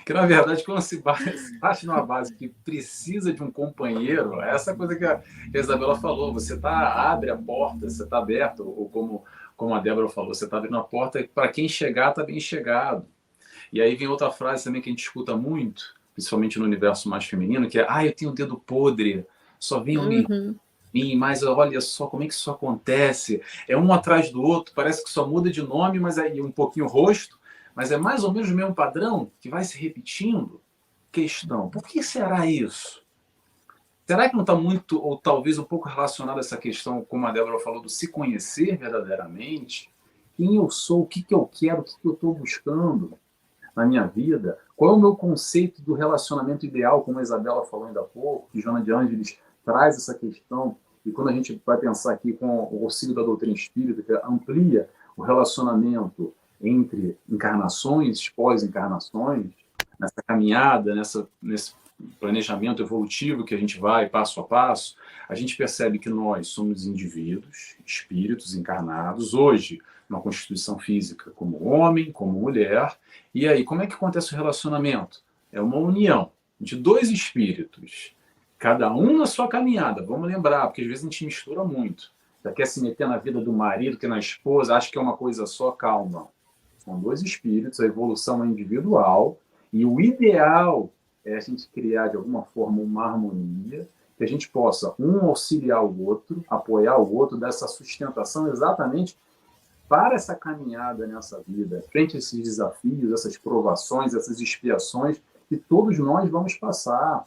Que, na verdade, quando se bate numa base que precisa de um companheiro, é essa coisa que a Isabela falou, você abre a porta, você está aberto, ou como a Débora falou, você está abrindo a porta, para quem chegar, está bem chegado. E aí vem outra frase também que a gente escuta muito, principalmente no universo mais feminino, que é, eu tenho o dedo podre, só venham mim, mas olha só como é que isso acontece, é um atrás do outro, parece que só muda de nome, mas aí um pouquinho o rosto, mas é mais ou menos o mesmo padrão que vai se repetindo. Questão, por que será isso? Será que não está muito, ou talvez um pouco relacionado a essa questão, como a Débora falou, do se conhecer verdadeiramente? Quem eu sou, o que eu quero, o que eu estou buscando na minha vida? Qual é o meu conceito do relacionamento ideal, como a Isabela falou ainda há pouco, que Joana de Ângeles traz essa questão, e quando a gente vai pensar aqui com o auxílio da doutrina espírita, que amplia o relacionamento entre encarnações, pós-encarnações, nessa caminhada, nesse planejamento evolutivo que a gente vai passo a passo, a gente percebe que nós somos indivíduos, espíritos encarnados, hoje, uma constituição física como homem, como mulher, e aí, como é que acontece o relacionamento? É uma união de dois espíritos, cada um na sua caminhada, vamos lembrar, porque às vezes a gente mistura muito, já quer se meter na vida do marido, que na esposa, acha que é uma coisa só, calma. São dois espíritos, a evolução é individual, e o ideal é a gente criar, de alguma forma, uma harmonia, que a gente possa, um auxiliar o outro, apoiar o outro, dessa sustentação exatamente para essa caminhada nessa vida, frente a esses desafios, essas provações, essas expiações que todos nós vamos passar.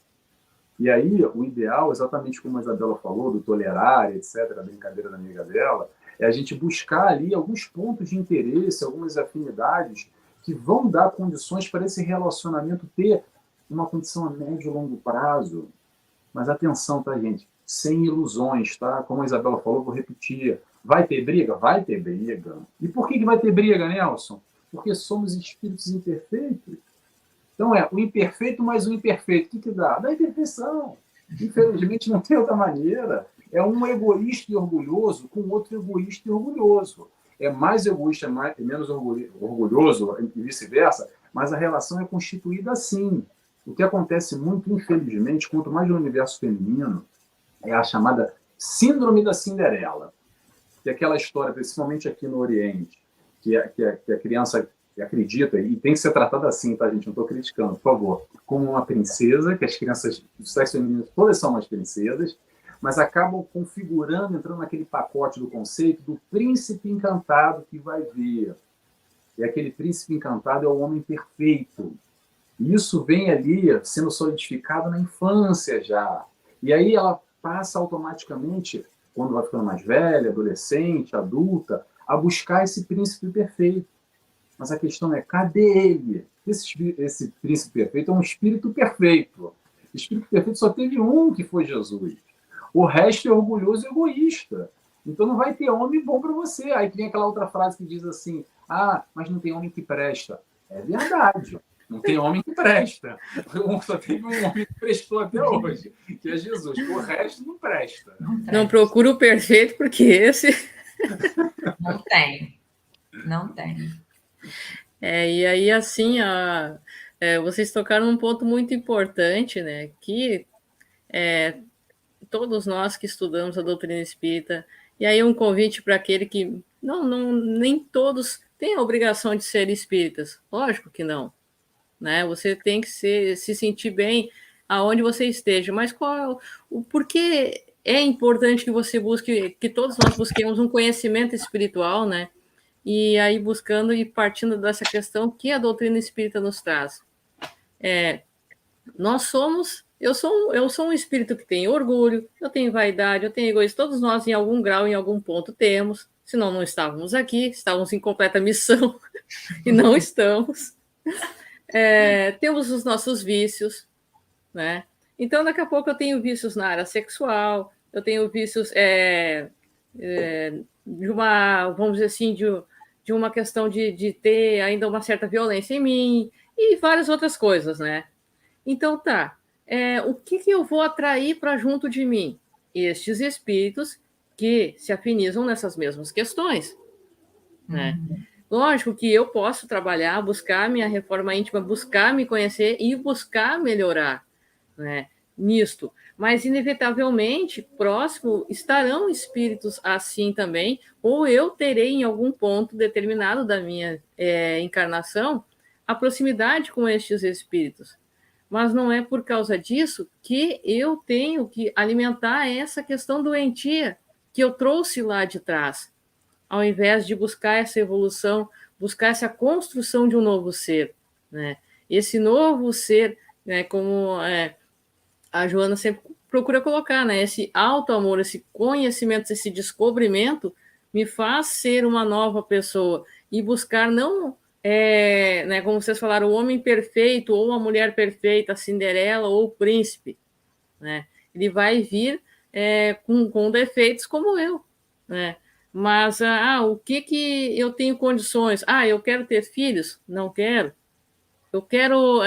E aí, o ideal, exatamente como a Isabela falou, do tolerar, etc., a brincadeira da amiga dela, é a gente buscar ali alguns pontos de interesse, algumas afinidades que vão dar condições para esse relacionamento ter uma condição a médio e longo prazo. Mas atenção, tá, gente? Sem ilusões, tá? Como a Isabela falou, vou repetir. Vai ter briga? Vai ter briga. E por que vai ter briga, Nelson? Porque somos espíritos imperfeitos. Então o imperfeito mais o imperfeito. O que dá? Dá imperfeição. Infelizmente não tem outra maneira. É um egoísta e orgulhoso com outro egoísta e orgulhoso. É mais egoísta e menos orgulhoso e vice-versa, mas a relação é constituída assim. O que acontece muito, infelizmente, quanto mais no universo feminino, é a chamada síndrome da Cinderela. Que é aquela história, principalmente aqui no Oriente, que a criança acredita, e tem que ser tratada assim, tá, gente? Não estou criticando, por favor. Como uma princesa, que as crianças do sexo feminino todas são umas princesas, mas acabam configurando, entrando naquele pacote do conceito do príncipe encantado que vai vir. E aquele príncipe encantado é o homem perfeito. Isso vem ali sendo solidificado na infância já. E aí ela passa automaticamente, quando vai ficando mais velha, adolescente, adulta, a buscar esse príncipe perfeito. Mas a questão é, cadê ele? Esse príncipe perfeito é um espírito perfeito. O espírito perfeito só teve um, que foi Jesus. O resto é orgulhoso e egoísta. Então não vai ter homem bom para você. Aí tem aquela outra frase que diz assim, mas não tem homem que presta. É verdade. Não tem homem que presta. Só teve um homem que prestou até hoje, que é Jesus. O resto não presta. Não procura o perfeito, porque esse... Não tem. Não tem. E aí, assim, vocês tocaram num ponto muito importante, né? Que todos nós que estudamos a doutrina espírita, e aí um convite para aquele que nem todos têm a obrigação de ser espíritas. Lógico que não. Né? Você tem que se sentir bem aonde você esteja, mas por que é importante que você busque, que todos nós busquemos um conhecimento espiritual, né? E aí buscando e partindo dessa questão que a doutrina espírita nos traz. Eu sou um espírito que tem orgulho, eu tenho vaidade, eu tenho egoísmo, todos nós em algum grau, em algum ponto temos, senão não estávamos aqui, estávamos em completa missão e não estamos. Temos os nossos vícios, né? Então, daqui a pouco eu tenho vícios na área sexual, eu tenho vícios de uma, vamos dizer assim, de uma questão de ter ainda uma certa violência em mim e várias outras coisas, né? Então, o que eu vou atrair para junto de mim? Estes espíritos que se afinizam nessas mesmas questões, né? Lógico que eu posso trabalhar, buscar minha reforma íntima, buscar me conhecer e buscar melhorar, né, nisto. Mas, inevitavelmente, próximo estarão espíritos assim também, ou eu terei em algum ponto determinado da minha encarnação a proximidade com estes espíritos. Mas não é por causa disso que eu tenho que alimentar essa questão doentia que eu trouxe lá de trás, ao invés de buscar essa evolução, buscar essa construção de um novo ser, né? Esse novo ser, né, como a Joana sempre procura colocar, né? Esse auto-amor, esse conhecimento, esse descobrimento me faz ser uma nova pessoa e buscar não, né, como vocês falaram, o homem perfeito ou a mulher perfeita, a Cinderela ou o príncipe, né? Ele vai vir com defeitos como eu, né? Mas, o que eu tenho condições? Eu quero ter filhos? Não quero. Eu quero,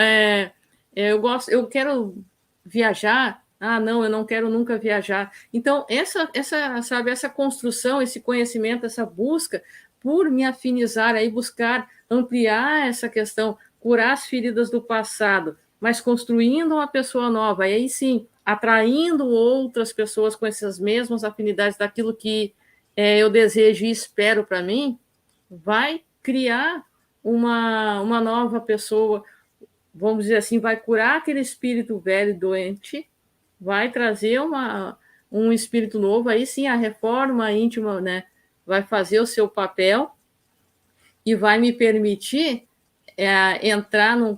eu quero viajar? Não, eu não quero nunca viajar. Então, essa construção, esse conhecimento, essa busca por me afinizar, aí buscar ampliar essa questão, curar as feridas do passado, mas construindo uma pessoa nova, e aí sim, atraindo outras pessoas com essas mesmas afinidades daquilo que eu desejo e espero para mim, vai criar uma nova pessoa, vamos dizer assim, vai curar aquele espírito velho doente, vai trazer um espírito novo, aí sim a reforma íntima, né, vai fazer o seu papel e vai me permitir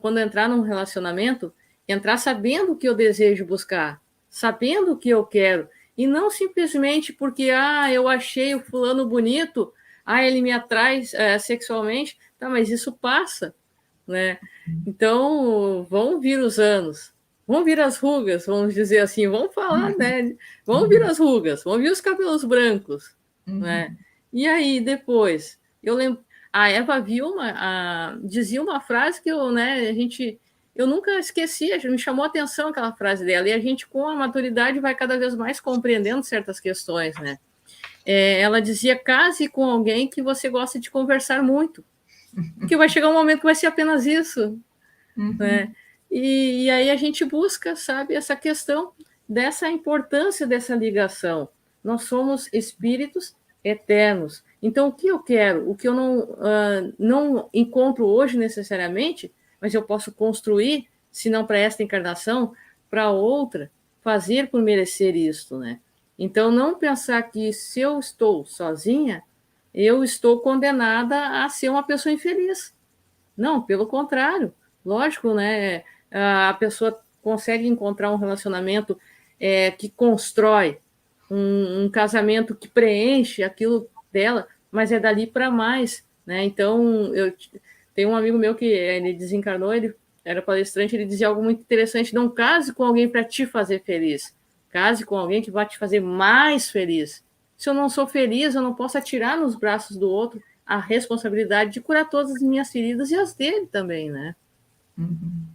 quando entrar num relacionamento, entrar sabendo o que eu desejo buscar, sabendo o que eu quero, e não simplesmente porque eu achei o fulano bonito, ele me atrai sexualmente, mas isso passa, né? Então, vão vir os anos, vão vir as rugas, vamos dizer assim, vamos falar, né? Vão vir as rugas, vão vir os cabelos brancos, né? E aí, depois, eu lembro, a Eva Vilma dizia uma frase que eu nunca esqueci, me chamou a atenção aquela frase dela, e a gente, com a maturidade, vai cada vez mais compreendendo certas questões, né? Ela dizia, case com alguém que você gosta de conversar muito, porque vai chegar um momento que vai ser apenas isso, né? E aí a gente busca, sabe, essa questão dessa importância dessa ligação. Nós somos espíritos eternos. Então, o que eu quero, o que eu não encontro hoje necessariamente, mas eu posso construir, se não para esta encarnação, para outra, fazer por merecer isto, né? Então, não pensar que se eu estou sozinha, eu estou condenada a ser uma pessoa infeliz. Não, pelo contrário. Lógico, né? A pessoa consegue encontrar um relacionamento que constrói um casamento que preenche aquilo dela, mas é dali para mais, né? Então, eu tenho um amigo meu que ele desencarnou, ele era palestrante, ele dizia algo muito interessante: não case com alguém para te fazer feliz, case com alguém que vai te fazer mais feliz. Se eu não sou feliz, eu não posso atirar nos braços do outro a responsabilidade de curar todas as minhas feridas e as dele também, né? Uhum.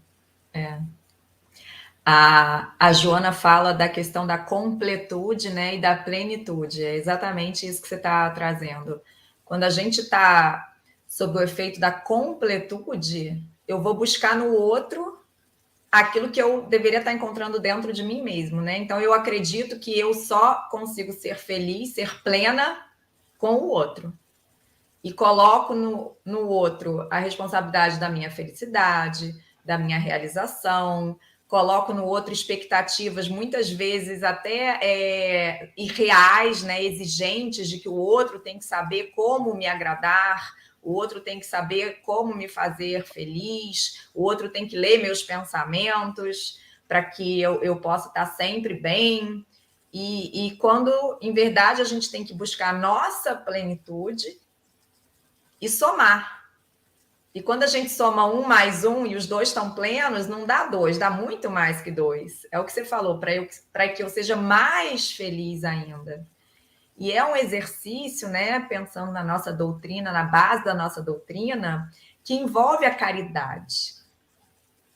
A Joana fala da questão da completude, né, e da plenitude. É exatamente isso que você está trazendo. Quando a gente está sob o efeito da completude, eu vou buscar no outro aquilo que eu deveria estar encontrando dentro de mim mesmo, né? Então eu acredito que eu só consigo ser feliz, ser plena com o outro. E coloco no outro a responsabilidade da minha felicidade, da minha realização, coloco no outro expectativas muitas vezes até irreais, né? Exigentes de que o outro tem que saber como me agradar, o outro tem que saber como me fazer feliz, o outro tem que ler meus pensamentos para que eu possa estar sempre bem. E quando, em verdade, a gente tem que buscar a nossa plenitude e somar. E quando a gente soma 1 mais 1 e os dois estão plenos, não dá 2, dá muito mais que 2. É o que você falou, para que eu seja mais feliz ainda. E é um exercício, né, pensando na nossa doutrina, na base da nossa doutrina, que envolve a caridade.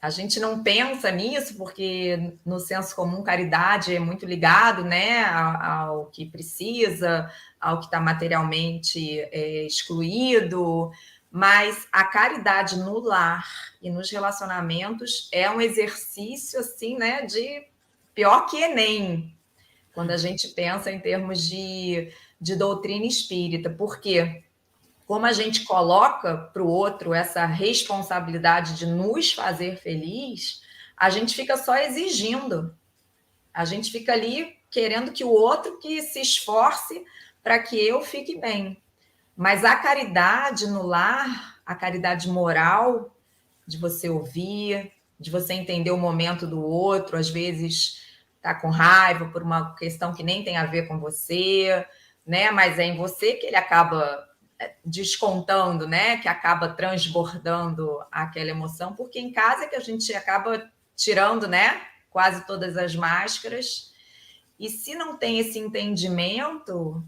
A gente não pensa nisso porque no senso comum caridade é muito ligado, né, ao que precisa, ao que está materialmente excluído, mas a caridade no lar e nos relacionamentos é um exercício assim, né, de pior que Enem, quando a gente pensa em termos de doutrina espírita, porque como a gente coloca para o outro essa responsabilidade de nos fazer feliz, a gente fica só exigindo. A gente fica ali querendo que o outro que se esforce para que eu fique bem. Mas a caridade no lar, a caridade moral, de você ouvir, de você entender o momento do outro, às vezes tá com raiva por uma questão que nem tem a ver com você, né? Mas é em você que ele acaba descontando, né? Que acaba transbordando aquela emoção, porque em casa é que a gente acaba tirando, né? Quase todas as máscaras. E se não tem esse entendimento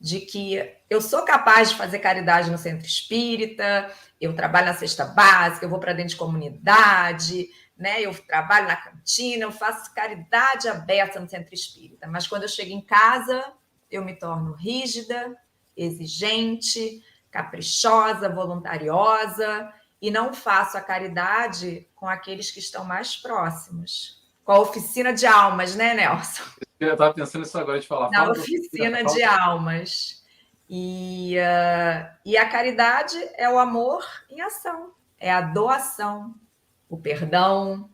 de que eu sou capaz de fazer caridade no centro espírita, eu trabalho na cesta básica, eu vou para dentro de comunidade, né? Eu trabalho na cantina, eu faço caridade aberta no centro espírita. Mas quando eu chego em casa, eu me torno rígida, exigente, caprichosa, voluntariosa e não faço a caridade com aqueles que estão mais próximos. Com a oficina de almas, né, Nelson? Eu estava pensando nisso agora de falar. Na oficina de almas. E a caridade é o amor em ação, é a doação, o perdão,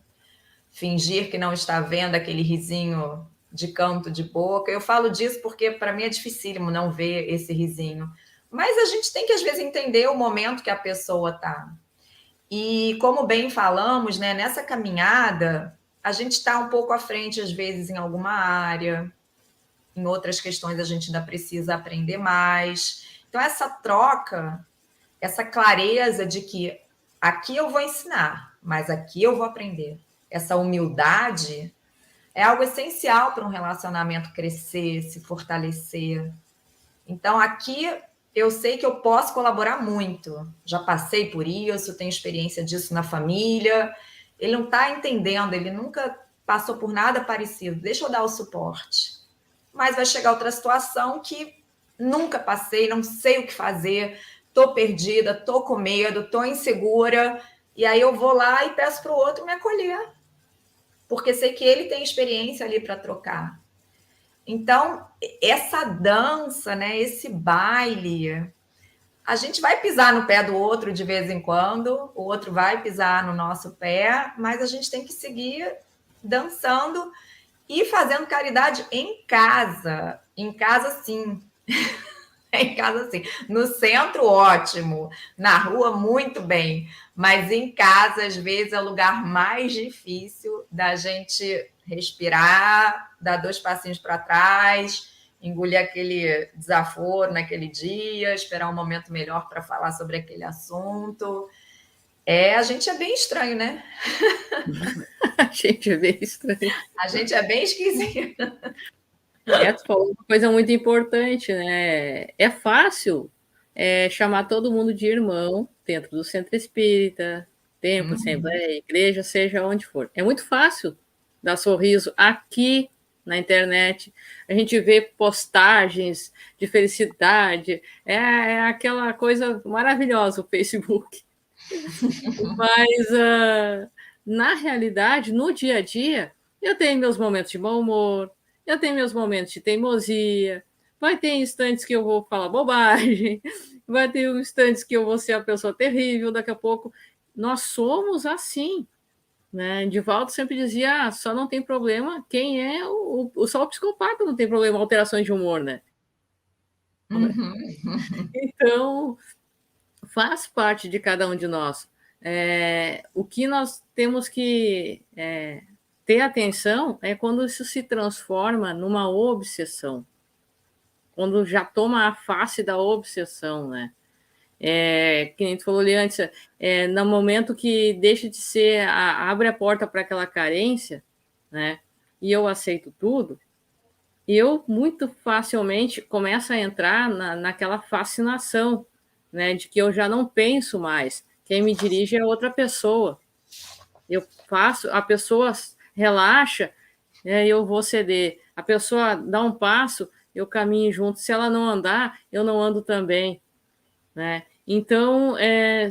fingir que não está vendo aquele risinho de canto de boca. Eu falo disso porque para mim é dificílimo não ver esse risinho. Mas a gente tem que, às vezes, entender o momento que a pessoa está. E como bem falamos, né, nessa caminhada, a gente está um pouco à frente, às vezes, em alguma área. Em outras questões a gente ainda precisa aprender mais. Então, essa troca, essa clareza de que aqui eu vou ensinar, mas aqui eu vou aprender. Essa humildade é algo essencial para um relacionamento crescer, se fortalecer. Então, aqui eu sei que eu posso colaborar muito. Já passei por isso, tenho experiência disso na família. Ele não está entendendo, ele nunca passou por nada parecido. Deixa eu dar o suporte. Mas vai chegar outra situação que nunca passei, não sei o que fazer, estou perdida, estou com medo, estou insegura, e aí eu vou lá e peço para o outro me acolher, porque sei que ele tem experiência ali para trocar. Então, essa dança, né, esse baile, a gente vai pisar no pé do outro de vez em quando, o outro vai pisar no nosso pé, mas a gente tem que seguir dançando e fazendo caridade em casa, sim. Em casa, assim. No centro, ótimo. Na rua, muito bem. Mas em casa, às vezes, é o lugar mais difícil da gente respirar, dar 2 passinhos para trás, engolir aquele desaforo naquele dia, esperar um momento melhor para falar sobre aquele assunto. A gente é bem estranho, né? A gente é bem estranho. A gente é bem esquisito. Tu falou uma coisa muito importante, né? É fácil chamar todo mundo de irmão dentro do centro espírita, templo, assembleia, igreja, seja onde for. É muito fácil dar sorriso aqui na internet. A gente vê postagens de felicidade, é aquela coisa maravilhosa o Facebook. Mas na realidade, no dia a dia, eu tenho meus momentos de mau humor, eu tenho meus momentos de teimosia, vai ter instantes que eu vou falar bobagem, vai ter instantes que eu vou ser a pessoa terrível, daqui a pouco. Nós somos assim, né? Divaldo sempre dizia, só não tem problema quem é só o psicopata não tem problema, alterações de humor, né? Uhum. Então, faz parte de cada um de nós. O que nós temos que ter atenção é quando isso se transforma numa obsessão, quando já toma a face da obsessão, né? Que nem tu falou ali antes, no momento que deixa de ser, abre a porta para aquela carência, né? E eu aceito tudo, eu muito facilmente começo a entrar naquela fascinação, né? De que eu já não penso mais. Quem me dirige é outra pessoa. Eu faço, a pessoa relaxa, eu vou ceder. A pessoa dá um passo, eu caminho junto. Se ela não andar, eu não ando também, né? Então,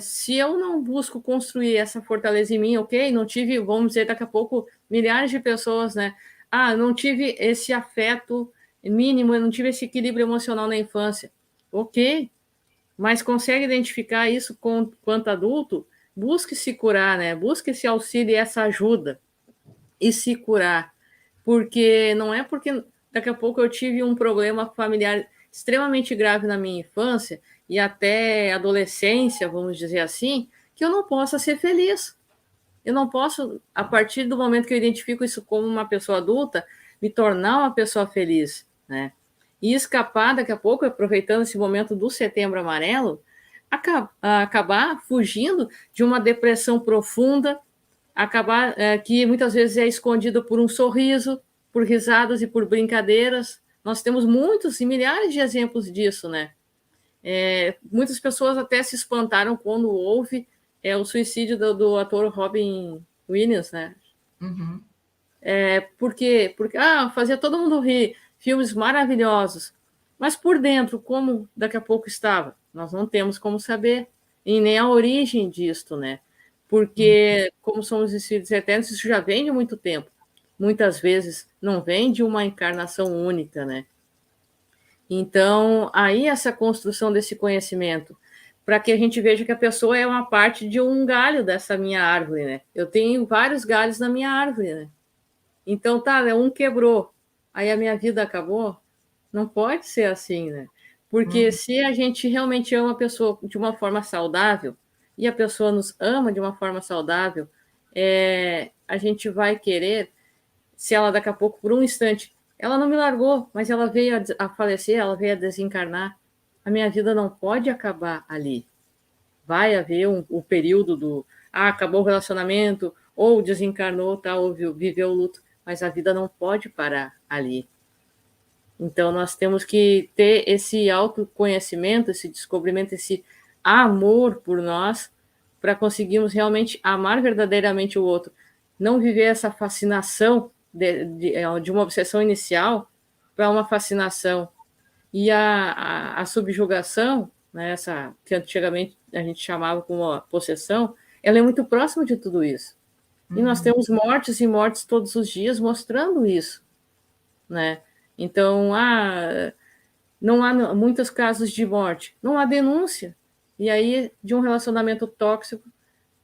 se eu não busco construir essa fortaleza em mim, ok? Não tive, vamos dizer, daqui a pouco, milhares de pessoas, né? Não tive esse afeto mínimo, eu não tive esse equilíbrio emocional na infância. Ok, mas consegue identificar isso quanto adulto, busque se curar, né? Busque esse auxílio e essa ajuda e se curar. Porque não é porque daqui a pouco eu tive um problema familiar extremamente grave na minha infância e até adolescência, vamos dizer assim, que eu não possa ser feliz. Eu não posso, a partir do momento que eu identifico isso como uma pessoa adulta, me tornar uma pessoa feliz, né? E escapar, daqui a pouco, aproveitando esse momento do Setembro Amarelo, acabar fugindo de uma depressão profunda, acabar que muitas vezes é escondido por um sorriso, por risadas e por brincadeiras. Nós temos muitos e milhares de exemplos disso, né? Muitas pessoas até se espantaram quando houve o suicídio do ator Robin Williams, né? Uhum. Por quê? Porque fazia todo mundo rir, filmes maravilhosos. Mas por dentro, como daqui a pouco estava? Nós não temos como saber, e nem a origem disto, né? Porque, como somos espíritos eternos, isso já vem de muito tempo. Muitas vezes não vem de uma encarnação única, né? Então, aí essa construção desse conhecimento, para que a gente veja que a pessoa é uma parte de um galho dessa minha árvore, né? Eu tenho vários galhos na minha árvore, né? Então, um quebrou, aí a minha vida acabou? Não pode ser assim, né? Porque se a gente realmente ama a pessoa de uma forma saudável, e a pessoa nos ama de uma forma saudável, a gente vai querer, se ela daqui a pouco, por um instante, ela não me largou, mas ela veio a falecer, ela veio a desencarnar, a minha vida não pode acabar ali. Vai haver o período do, acabou o relacionamento, ou desencarnou, ou viveu o luto, mas a vida não pode parar ali. Então, nós temos que ter esse autoconhecimento, esse descobrimento, esse amor por nós, para conseguirmos realmente amar verdadeiramente o outro. Não viver essa fascinação de uma obsessão inicial para uma fascinação. E a subjugação, né, essa que antigamente a gente chamava como a possessão, ela é muito próxima de tudo isso. E nós temos mortes e mortes todos os dias mostrando isso, né? Então, não há muitos casos de morte, não há denúncia. E aí, de um relacionamento tóxico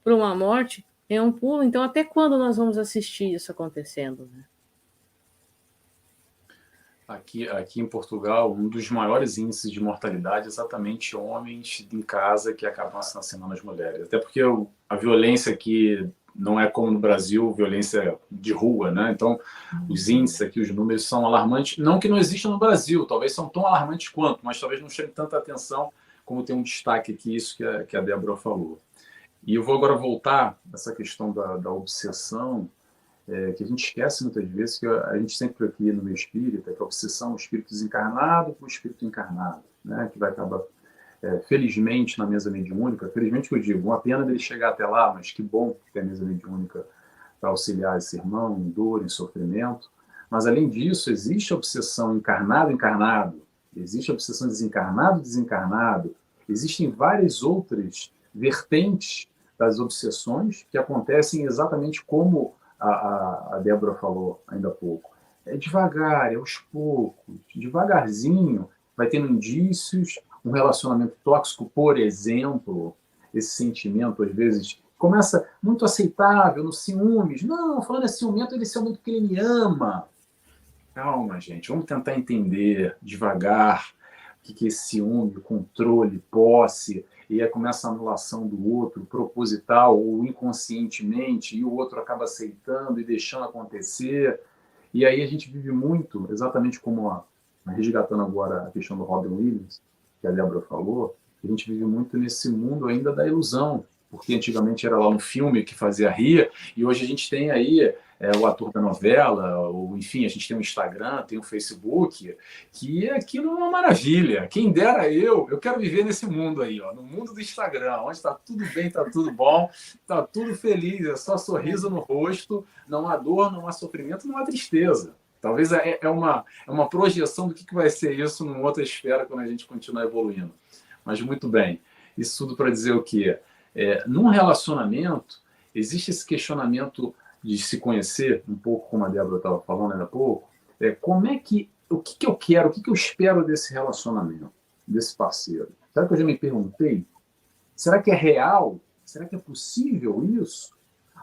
para uma morte, é um pulo. Então, até quando nós vamos assistir isso acontecendo, né? Aqui em Portugal, um dos maiores índices de mortalidade é exatamente homens em casa que acabam assassinando as mulheres. Até porque a violência aqui não é como no Brasil, violência de rua, né? Então, os índices aqui, os números são alarmantes. Não que não existam no Brasil, talvez são tão alarmantes quanto, mas talvez não chame tanta atenção como tem um destaque aqui, isso que a Débora falou. E eu vou agora voltar nessa questão da obsessão, que a gente esquece muitas vezes, que a gente sempre aqui no meio espírita, que a obsessão é o espírito desencarnado para o espírito encarnado, né? Que vai acabar, felizmente, na mesa mediúnica, felizmente que eu digo, uma pena dele chegar até lá, mas que bom que tem a mesa mediúnica para auxiliar esse irmão em dor, em sofrimento. Mas, além disso, existe a obsessão encarnado-encarnado, existe a obsessão desencarnado-desencarnado, existem várias outras vertentes das obsessões que acontecem exatamente como a Débora falou ainda há pouco. É devagar, é aos poucos, devagarzinho, vai tendo indícios, um relacionamento tóxico, por exemplo, esse sentimento, às vezes, começa muito aceitável, no ciúmes. Não, falando é ciumento, ele é ciumento porque ele me ama. Calma, gente, vamos tentar entender devagar o que é esse ciúme, controle, posse, e aí começa a anulação do outro, proposital ou inconscientemente, e o outro acaba aceitando e deixando acontecer. E aí a gente vive muito, exatamente como resgatando agora a questão do Robin Williams, que a Débora falou, a gente vive muito nesse mundo ainda da ilusão, porque antigamente era lá um filme que fazia rir, e hoje a gente tem aí o ator da novela, ou enfim, a gente tem o Instagram, tem o Facebook, que aquilo é uma maravilha. Quem dera eu quero viver nesse mundo aí, ó, no mundo do Instagram, onde está tudo bem, está tudo bom, está tudo feliz, é só sorriso no rosto, não há dor, não há sofrimento, não há tristeza. Talvez é uma projeção do que vai ser isso numa outra esfera quando a gente continuar evoluindo. Mas muito bem, isso tudo para dizer o quê? Num relacionamento, existe esse questionamento de se conhecer, um pouco como a Débora estava falando ainda há pouco, o que eu quero, o que eu espero desse relacionamento, desse parceiro? Será que eu já me perguntei? Será que é real? Será que é possível isso?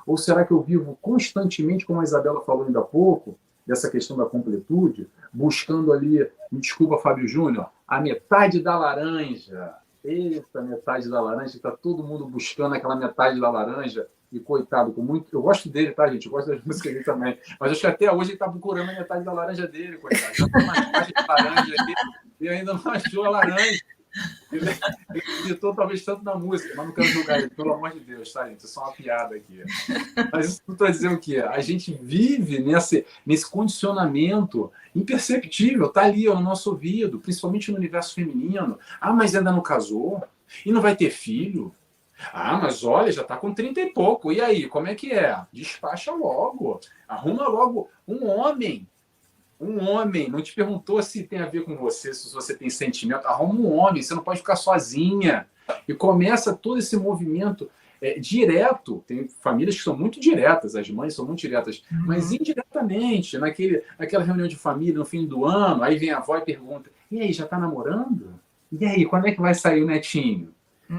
Ou será que eu vivo constantemente, como a Isabela falou ainda há pouco, dessa questão da completude, buscando ali, me desculpa, Fábio Júnior, a metade da laranja. Eita, metade da laranja, está todo mundo buscando aquela metade da laranja, e coitado, com muito. Eu gosto dele, tá, gente? Eu gosto das músicas dele também. Mas acho que até hoje ele está procurando a metade da laranja dele, coitado. Já tem uma metade de laranja ali e ainda não achou a laranja. Ele acreditou talvez tanto na música, mas não quero julgar ele, pelo amor de Deus, tá, gente? É só uma piada aqui. Mas isso tudo para dizer o quê? A gente vive nesse condicionamento imperceptível, tá ali ó, no nosso ouvido, principalmente no universo feminino. Ah, mas ainda não casou? E não vai ter filho? Ah, mas olha, já tá com 30 e pouco. E aí, como é que é? Despacha logo. Arruma logo um homem. Um homem, não te perguntou se tem a ver com você, se você tem sentimento. Arruma um homem, você não pode ficar sozinha. E começa todo esse movimento direto. Tem famílias que são muito diretas, as mães são muito diretas, mas indiretamente, naquela reunião de família no fim do ano, aí vem a avó e pergunta: e aí, já está namorando? E aí, quando é que vai sair o netinho?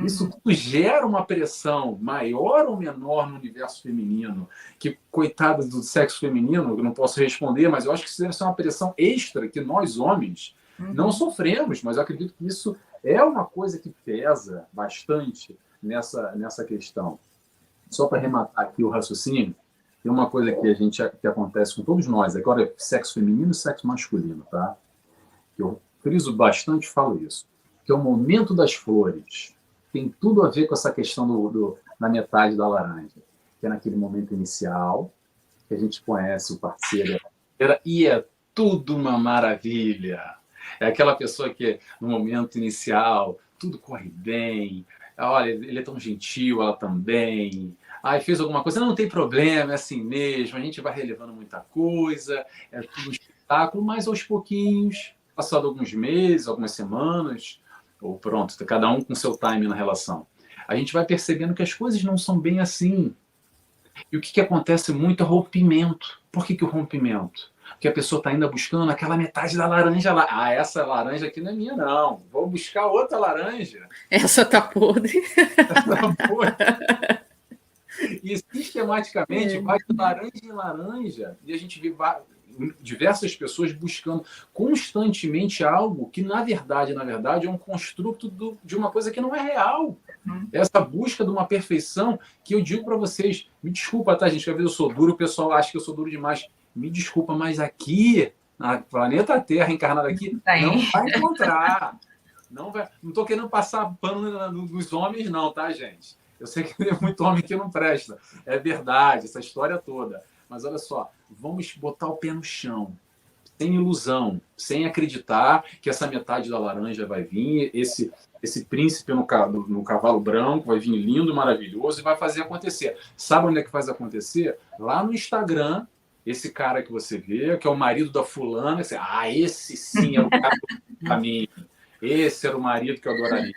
Isso tudo gera uma pressão maior ou menor no universo feminino, que, coitada do sexo feminino, eu não posso responder, mas eu acho que isso deve ser uma pressão extra que nós, homens, não sofremos, mas eu acredito que isso é uma coisa que pesa bastante nessa questão. Só para arrematar aqui o raciocínio, tem uma coisa que acontece com todos nós, agora é sexo feminino e sexo masculino, tá? Eu friso bastante e falo isso, que é o momento das flores. Tem tudo a ver com essa questão da metade da laranja, que é naquele momento inicial, que a gente conhece o parceiro, e é tudo uma maravilha. É aquela pessoa que, no momento inicial, tudo corre bem, olha, ele é tão gentil, ela também, fez alguma coisa, não tem problema, é assim mesmo, a gente vai relevando muita coisa, é tudo um espetáculo, mas aos pouquinhos, passado alguns meses, algumas semanas, ou pronto, cada um com seu time na relação, a gente vai percebendo que as coisas não são bem assim. E o que acontece muito é rompimento. Por que o rompimento? Porque a pessoa está ainda buscando aquela metade da laranja lá. Essa laranja aqui não é minha, não. Vou buscar outra laranja. Essa tá podre. Tá podre. E sistematicamente vai de laranja em laranja. E a gente vê diversas pessoas buscando constantemente algo que, na verdade, é um construto de uma coisa que não é real. Essa busca de uma perfeição que eu digo para vocês, me desculpa, tá, gente? Às vezes eu sou duro, o pessoal acha que eu sou duro demais. Me desculpa, mas aqui, na planeta Terra, encarnado aqui, não vai encontrar. Não estou querendo passar pano nos homens, não, tá, gente? Eu sei que tem muito homem que não presta. É verdade, essa história toda. Mas olha só, vamos botar o pé no chão. Sem ilusão, sem acreditar que essa metade da laranja vai vir, esse príncipe no cavalo branco vai vir lindo, maravilhoso e vai fazer acontecer. Sabe onde é que faz acontecer? Lá no Instagram, esse cara que você vê, que é o marido da fulana, você, esse sim é o cara para mim. Esse era o marido que eu adoraria.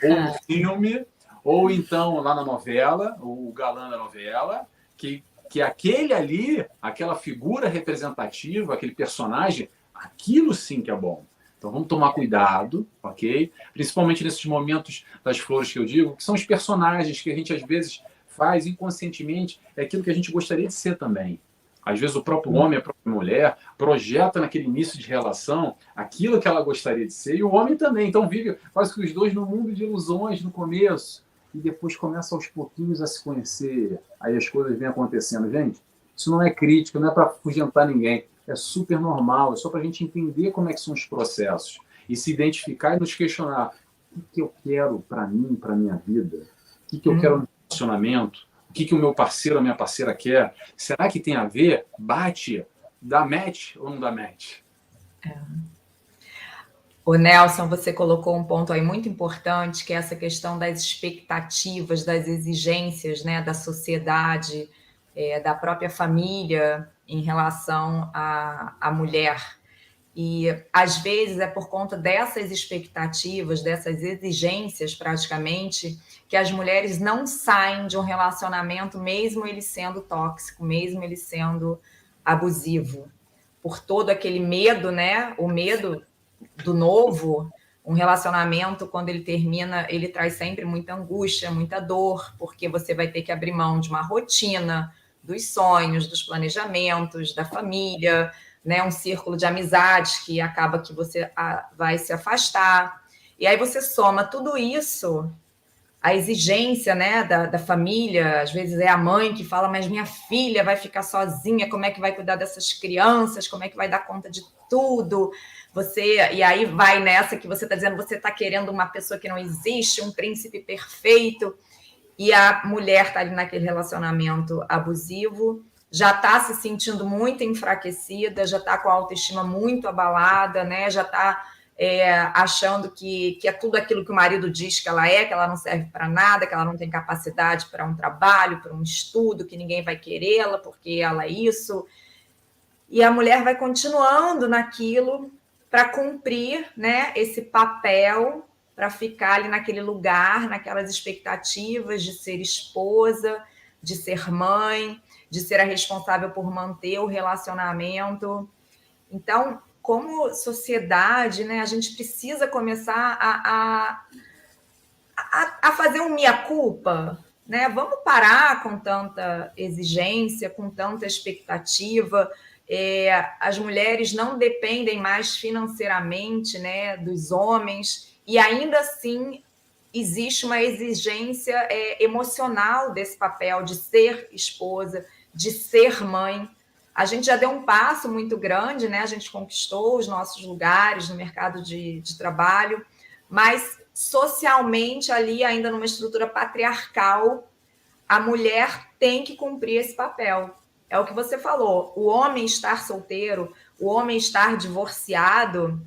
Ou no filme, ou então lá na novela, o galã da novela, que aquele ali, aquela figura representativa, aquele personagem, aquilo sim que é bom. Então vamos tomar cuidado, ok? Principalmente nesses momentos das flores que eu digo, que são os personagens que a gente às vezes faz inconscientemente, é aquilo que a gente gostaria de ser também. Às vezes o próprio homem, a própria mulher, projeta naquele início de relação aquilo que ela gostaria de ser, e o homem também. Então vive quase que os dois num mundo de ilusões no começo, e depois começa aos pouquinhos a se conhecer. Aí as coisas vêm acontecendo. Gente, isso não é crítica, não é para afugentar ninguém. É super normal, é só para a gente entender como é que são os processos. E se identificar e nos questionar. O que eu quero para mim, para a minha vida? O que eu quero no relacionamento? O que o meu parceiro, a minha parceira quer? Será que tem a ver? Bate? Dá match ou não dá match? O Nelson, você colocou um ponto aí muito importante, que é essa questão das expectativas, das exigências, né, da sociedade, da própria família em relação à mulher. E, às vezes, é por conta dessas expectativas, dessas exigências, praticamente, que as mulheres não saem de um relacionamento, mesmo ele sendo tóxico, mesmo ele sendo abusivo. Por todo aquele medo, né? O medo do novo, um relacionamento, quando ele termina, ele traz sempre muita angústia, muita dor, porque você vai ter que abrir mão de uma rotina, dos sonhos, dos planejamentos, da família, né? Um círculo de amizades que acaba que você vai se afastar. E aí você soma tudo isso, a exigência, né, da família, às vezes é a mãe que fala, mas minha filha vai ficar sozinha, como é que vai cuidar dessas crianças, como é que vai dar conta de tudo? E aí vai nessa que você está dizendo, você está querendo uma pessoa que não existe, um príncipe perfeito, e a mulher está ali naquele relacionamento abusivo, já está se sentindo muito enfraquecida, já está com a autoestima muito abalada, né? Já está achando que é tudo aquilo que o marido diz que ela não serve para nada, que ela não tem capacidade para um trabalho, para um estudo, que ninguém vai querê-la porque ela é isso. E a mulher vai continuando naquilo para cumprir, né, esse papel, para ficar ali naquele lugar, naquelas expectativas de ser esposa, de ser mãe, de ser a responsável por manter o relacionamento. Então, como sociedade, né, a gente precisa começar a fazer um meia-culpa, né? Vamos parar com tanta exigência, com tanta expectativa. As mulheres não dependem mais financeiramente, né, dos homens, e ainda assim existe uma exigência emocional desse papel de ser esposa, de ser mãe. A gente já deu um passo muito grande, né? A gente conquistou os nossos lugares no mercado de trabalho, mas socialmente ali, ainda numa estrutura patriarcal, a mulher tem que cumprir esse papel. É o que você falou, o homem estar solteiro, o homem estar divorciado,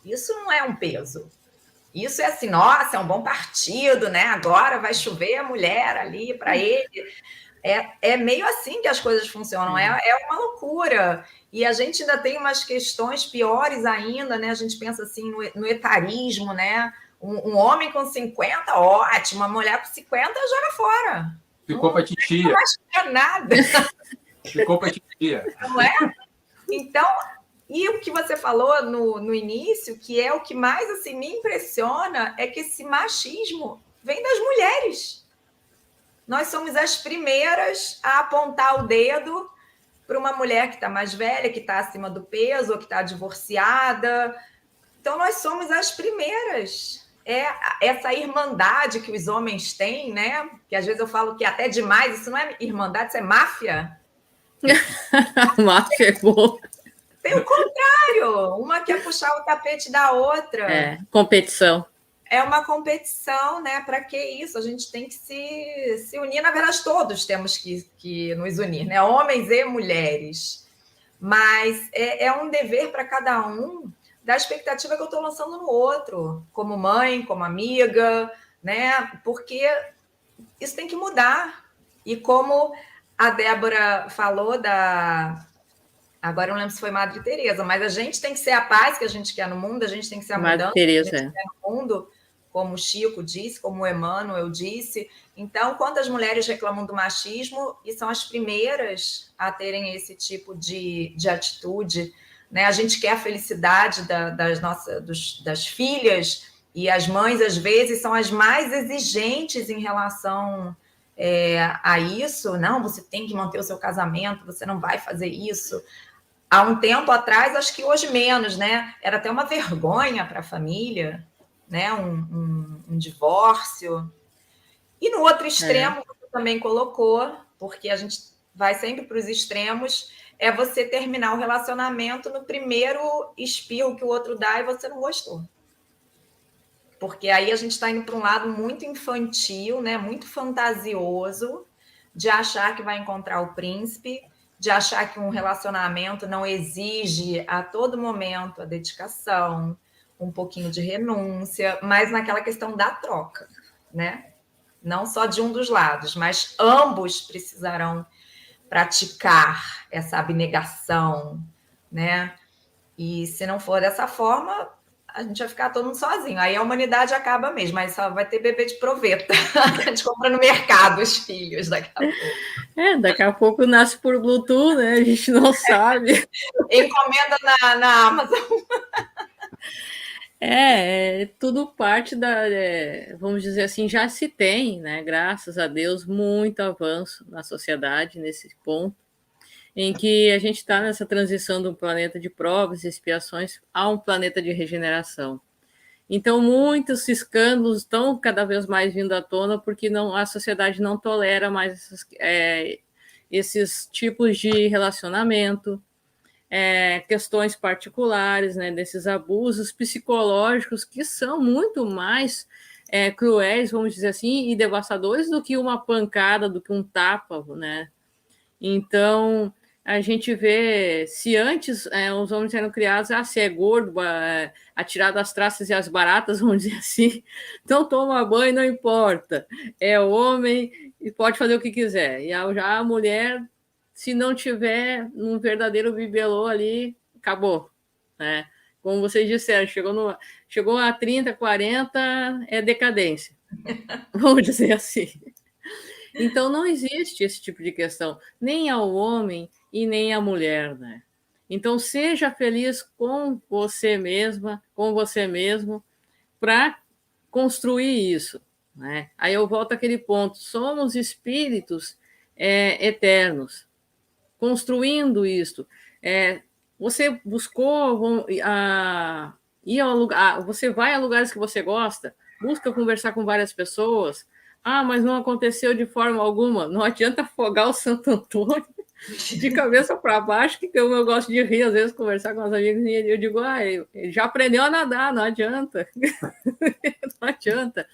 isso não é um peso. Isso é assim, nossa, é um bom partido, né? Agora vai chover a mulher ali para ele. É meio assim que as coisas funcionam, é uma loucura. E a gente ainda tem umas questões piores ainda, né? A gente pensa assim no etarismo, né? Um homem com 50, ótimo, uma mulher com 50 joga fora. Ficou para titia. Não acha nada. Ficou para titia. Não é? Então, e o que você falou no início, que é o que mais assim, me impressiona, é que esse machismo vem das mulheres. Nós somos as primeiras a apontar o dedo para uma mulher que está mais velha, que está acima do peso, ou que está divorciada. Então, nós somos as primeiras. É essa irmandade que os homens têm, né? Que às vezes eu falo que até demais, isso não é irmandade, isso é máfia. Máfia é boa. Tem o contrário, uma quer puxar o tapete da outra. É, competição. É uma competição, né? Para que isso? A gente tem que se unir. Na verdade, todos temos que nos unir, né? Homens e mulheres. Mas é um dever para cada um da expectativa que eu estou lançando no outro, como mãe, como amiga, né? Porque isso tem que mudar. E como a Débora falou agora eu não lembro se foi Madre Teresa, mas a gente tem que ser a paz que a gente quer no mundo, a gente tem que ser a Madre mudança Teresa, que a gente quer no mundo, como o Chico disse, como o Emmanuel disse. Então, quantas mulheres reclamam do machismo e são as primeiras a terem esse tipo de atitude, né? A gente quer a felicidade das filhas, e as mães, às vezes, são as mais exigentes em relação a isso. Não, você tem que manter o seu casamento, você não vai fazer isso. Há um tempo atrás, acho que hoje menos, né? Era até uma vergonha para a família, né? Um divórcio. E no outro extremo, você também colocou, porque a gente vai sempre para os extremos, é você terminar o relacionamento no primeiro espirro que o outro dá e você não gostou. Porque aí a gente está indo para um lado muito infantil, né? Muito fantasioso, de achar que vai encontrar o príncipe, de achar que um relacionamento não exige a todo momento a dedicação, um pouquinho de renúncia, mas naquela questão da troca, né? Não só de um dos lados, mas ambos precisarão praticar essa abnegação, né? E se não for dessa forma, a gente vai ficar todo mundo sozinho. Aí a humanidade acaba mesmo, mas só vai ter bebê de proveta. A gente compra no mercado os filhos daqui a pouco. Daqui a pouco nasce por Bluetooth, né? A gente não sabe. Encomenda na Amazon. Tudo parte vamos dizer assim, já se tem, né? Graças a Deus, muito avanço na sociedade nesse ponto, em que a gente está nessa transição de um planeta de provas e expiações a um planeta de regeneração. Então, muitos escândalos estão cada vez mais vindo à tona porque a sociedade não tolera mais esses tipos de relacionamento, questões particulares, né, desses abusos psicológicos que são muito mais cruéis, vamos dizer assim, e devastadores do que uma pancada, do que um tapa, né? Então, a gente vê, se antes os homens eram criados, se é gordo, atirar das traças e as baratas, vamos dizer assim, então toma banho, não importa, é homem e pode fazer o que quiser. E já a mulher, se não tiver um verdadeiro bibelô ali, acabou, né? Como vocês disseram, chegou a 30, 40, é decadência, vamos dizer assim. Então, não existe esse tipo de questão, nem ao homem e nem à mulher, né? Então, seja feliz com você mesma, com você mesmo, para construir isso, né? Aí eu volto àquele ponto, somos espíritos eternos, construindo isso. Você buscou ir ao lugar, você vai a lugares que você gosta, busca conversar com várias pessoas. Mas não aconteceu de forma alguma. Não adianta afogar o Santo Antônio de cabeça para baixo, que eu gosto de rir, às vezes, conversar com os amigos, e eu digo, ele já aprendeu a nadar, não adianta. Não adianta.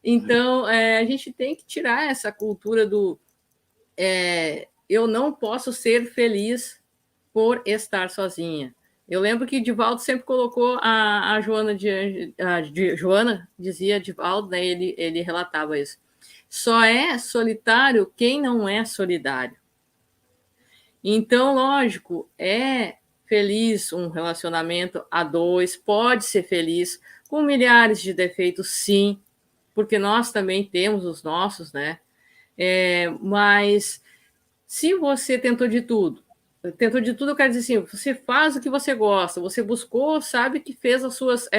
Então, a gente tem que tirar essa cultura do eu não posso ser feliz por estar sozinha. Eu lembro que Divaldo sempre colocou a Joana Joana dizia Divaldo, né, ele relatava isso. Só é solitário quem não é solidário. Então, lógico, é feliz um relacionamento a dois, pode ser feliz, com milhares de defeitos, sim, porque nós também temos os nossos, né? Mas se você tentou de tudo, eu quero dizer assim, você faz o que você gosta, você buscou, sabe que fez as suas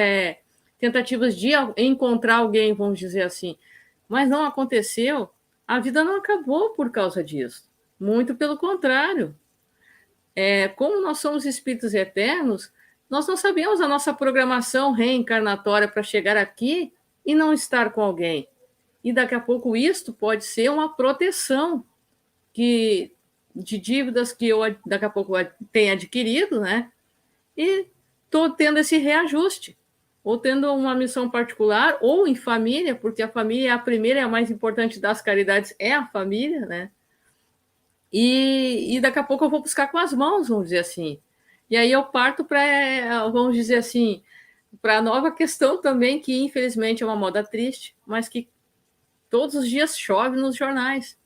tentativas de encontrar alguém, vamos dizer assim, mas não aconteceu, a vida não acabou por causa disso. Muito pelo contrário. como nós somos espíritos eternos, nós não sabemos a nossa programação reencarnatória para chegar aqui e não estar com alguém. E daqui a pouco isto pode ser uma proteção de dívidas que eu daqui a pouco tenho adquirido, né? E estou tendo esse reajuste, ou tendo uma missão particular, ou em família, porque a família é a primeira e a mais importante das caridades, é a família, né? E daqui a pouco eu vou buscar com as mãos, vamos dizer assim. E aí eu parto para, vamos dizer assim, para a nova questão também, que infelizmente é uma moda triste, mas que todos os dias chove nos jornais,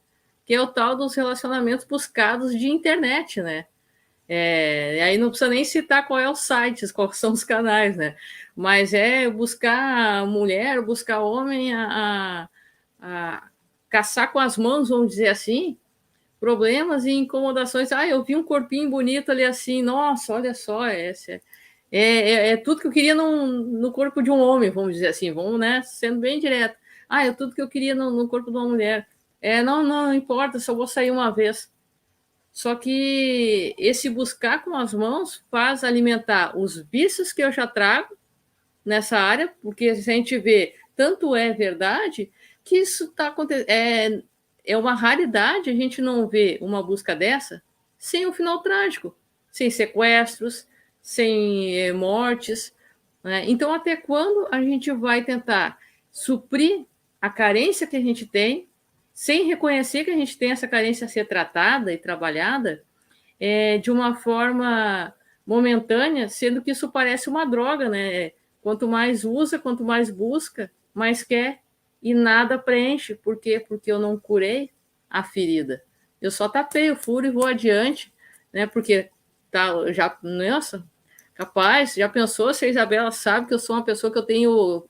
que é o tal dos relacionamentos buscados de internet, né? Aí não precisa nem citar qual é os sites, quais são os canais, né? Mas é buscar mulher, buscar homem, a caçar com as mãos, vamos dizer assim, problemas e incomodações. Eu vi um corpinho bonito ali assim, nossa, olha só, é tudo que eu queria no corpo de um homem, vamos dizer assim, vamos, né, sendo bem direto. É tudo que eu queria no corpo de uma mulher. Não importa, só vou sair uma vez. Só que esse buscar com as mãos faz alimentar os vícios que eu já trago nessa área, porque se a gente vê, tanto é verdade que isso está acontecendo. É uma raridade a gente não ver uma busca dessa sem um final trágico, sem sequestros, sem mortes, né? Então, até quando a gente vai tentar suprir a carência que a gente tem, sem reconhecer que a gente tem essa carência a ser tratada e trabalhada de uma forma momentânea, sendo que isso parece uma droga, né? Quanto mais usa, quanto mais busca, mais quer, e nada preenche. Por quê? Porque eu não curei a ferida. Eu só tapei o furo e vou adiante, né? Porque nossa, capaz, já pensou se a Isabela sabe que eu sou uma pessoa que eu tenho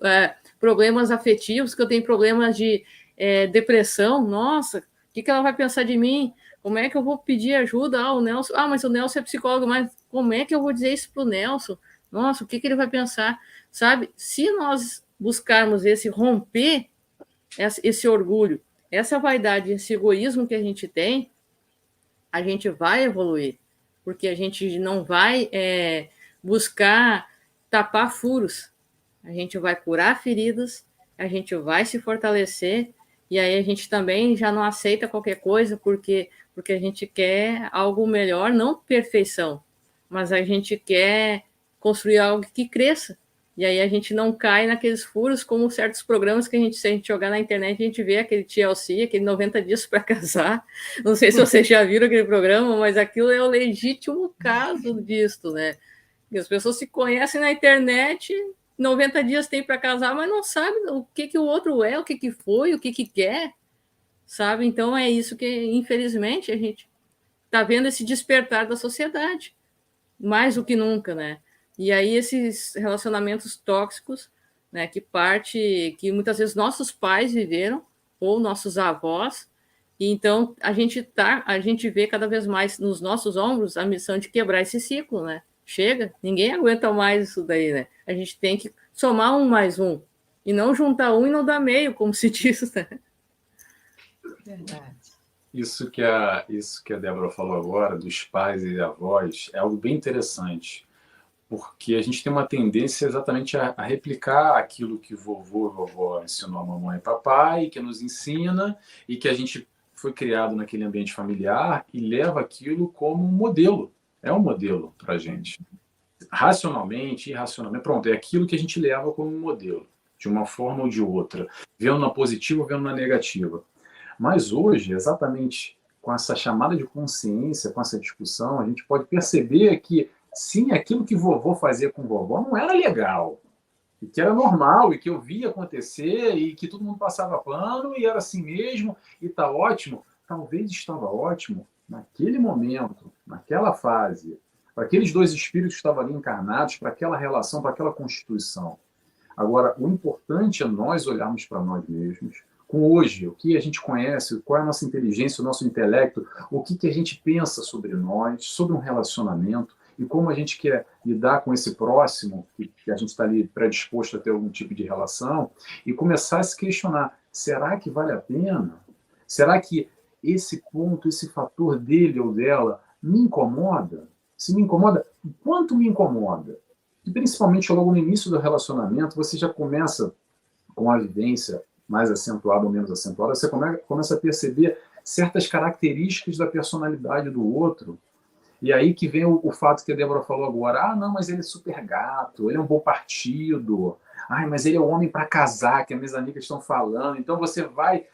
problemas afetivos, que eu tenho problemas de depressão? Nossa, o que ela vai pensar de mim? Como é que eu vou pedir ajuda? O Nelson. Mas o Nelson é psicólogo, mas como é que eu vou dizer isso para o Nelson? Nossa, o que ele vai pensar? Sabe? Se nós buscarmos romper esse orgulho, essa vaidade, esse egoísmo que a gente tem, a gente vai evoluir, porque a gente não vai buscar tapar furos, a gente vai curar feridas, a gente vai se fortalecer, e aí a gente também já não aceita qualquer coisa, porque a gente quer algo melhor, não perfeição, mas a gente quer construir algo que cresça. E aí a gente não cai naqueles furos, como certos programas que se a gente jogar na internet, a gente vê aquele TLC, aquele 90 dias para casar. Não sei se vocês já viram aquele programa, mas aquilo é o legítimo caso disso, né? E as pessoas se conhecem na internet, 90 dias tem para casar, mas não sabem o que o outro é, o que foi, o que quer, sabe? Então é isso que, infelizmente, a gente está vendo esse despertar da sociedade, mais do que nunca, né? E aí esses relacionamentos tóxicos, né, que muitas vezes nossos pais viveram, ou nossos avós, e então a gente vê cada vez mais nos nossos ombros a missão de quebrar esse ciclo, né? Chega, ninguém aguenta mais isso daí, né? A gente tem que somar 1 mais 1, e não juntar 1 e não dar meio, como se diz, né? Verdade. Isso que a Débora falou agora, dos pais e avós, é algo bem interessante, porque a gente tem uma tendência exatamente a replicar aquilo que vovô e vovó ensinou a mamãe e papai, que nos ensina, e que a gente foi criado naquele ambiente familiar e leva aquilo como um modelo. É um modelo para a gente. Racionalmente, irracionalmente, pronto, é aquilo que a gente leva como um modelo, de uma forma ou de outra, vendo na positiva ou vendo na negativa. Mas hoje, exatamente com essa chamada de consciência, com essa discussão, a gente pode perceber que, sim, aquilo que vovô fazia com vovó não era legal, e que era normal, e que eu via acontecer, e que todo mundo passava pano, e era assim mesmo, e está ótimo. Talvez estava ótimo naquele momento, naquela fase, para aqueles 2 espíritos que estavam ali encarnados, para aquela relação, para aquela constituição. Agora, o importante é nós olharmos para nós mesmos, com hoje, o que a gente conhece, qual é a nossa inteligência, o nosso intelecto, o que a gente pensa sobre nós, sobre um relacionamento, e como a gente quer lidar com esse próximo, que a gente está ali predisposto a ter algum tipo de relação, e começar a se questionar, será que vale a pena? Será que esse ponto, esse fator dele ou dela me incomoda? Se me incomoda, o quanto me incomoda? E principalmente logo no início do relacionamento, você já começa com a vivência mais acentuada ou menos acentuada, você começa a perceber certas características da personalidade do outro. E aí que vem o fato que a Débora falou agora. Ah, não, mas ele é super gato, ele é um bom partido. Ai, mas ele é o homem para casar, que as minhas amigas estão falando. Então você vai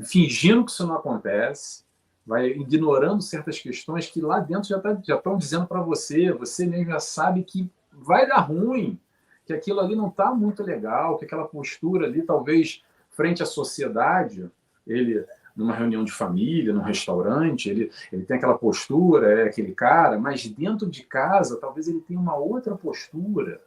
fingindo que isso não acontece, vai ignorando certas questões que lá dentro já estão dizendo para você, você mesmo já sabe que vai dar ruim, que aquilo ali não está muito legal, que aquela postura ali, talvez, frente à sociedade, ele, numa reunião de família, num restaurante, ele tem aquela postura, é aquele cara, mas dentro de casa, talvez ele tenha uma outra postura.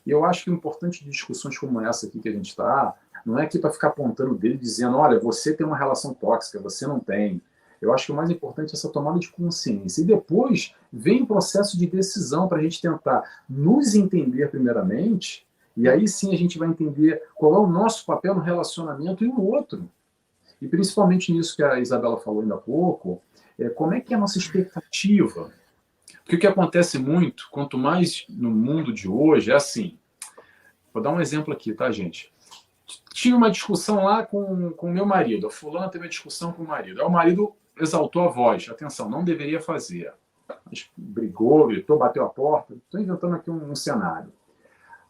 E eu acho que o importante de discussões como essa aqui que a gente está, não é aqui para ficar apontando o dedo e dizendo, olha, você tem uma relação tóxica, você não tem. Eu acho que o mais importante é essa tomada de consciência. E depois vem o processo de decisão para a gente tentar nos entender primeiramente, e aí sim a gente vai entender qual é o nosso papel no relacionamento e o outro. E principalmente nisso que a Isabela falou ainda há pouco, como é que é a nossa expectativa? Porque o que acontece muito, quanto mais no mundo de hoje, é assim. Vou dar um exemplo aqui, tá, gente? Tive uma discussão lá com o meu marido. A fulana teve uma discussão com o marido. Aí o marido exaltou a voz. Atenção, não deveria fazer. Mas brigou, gritou, bateu a porta. Estou inventando aqui um cenário.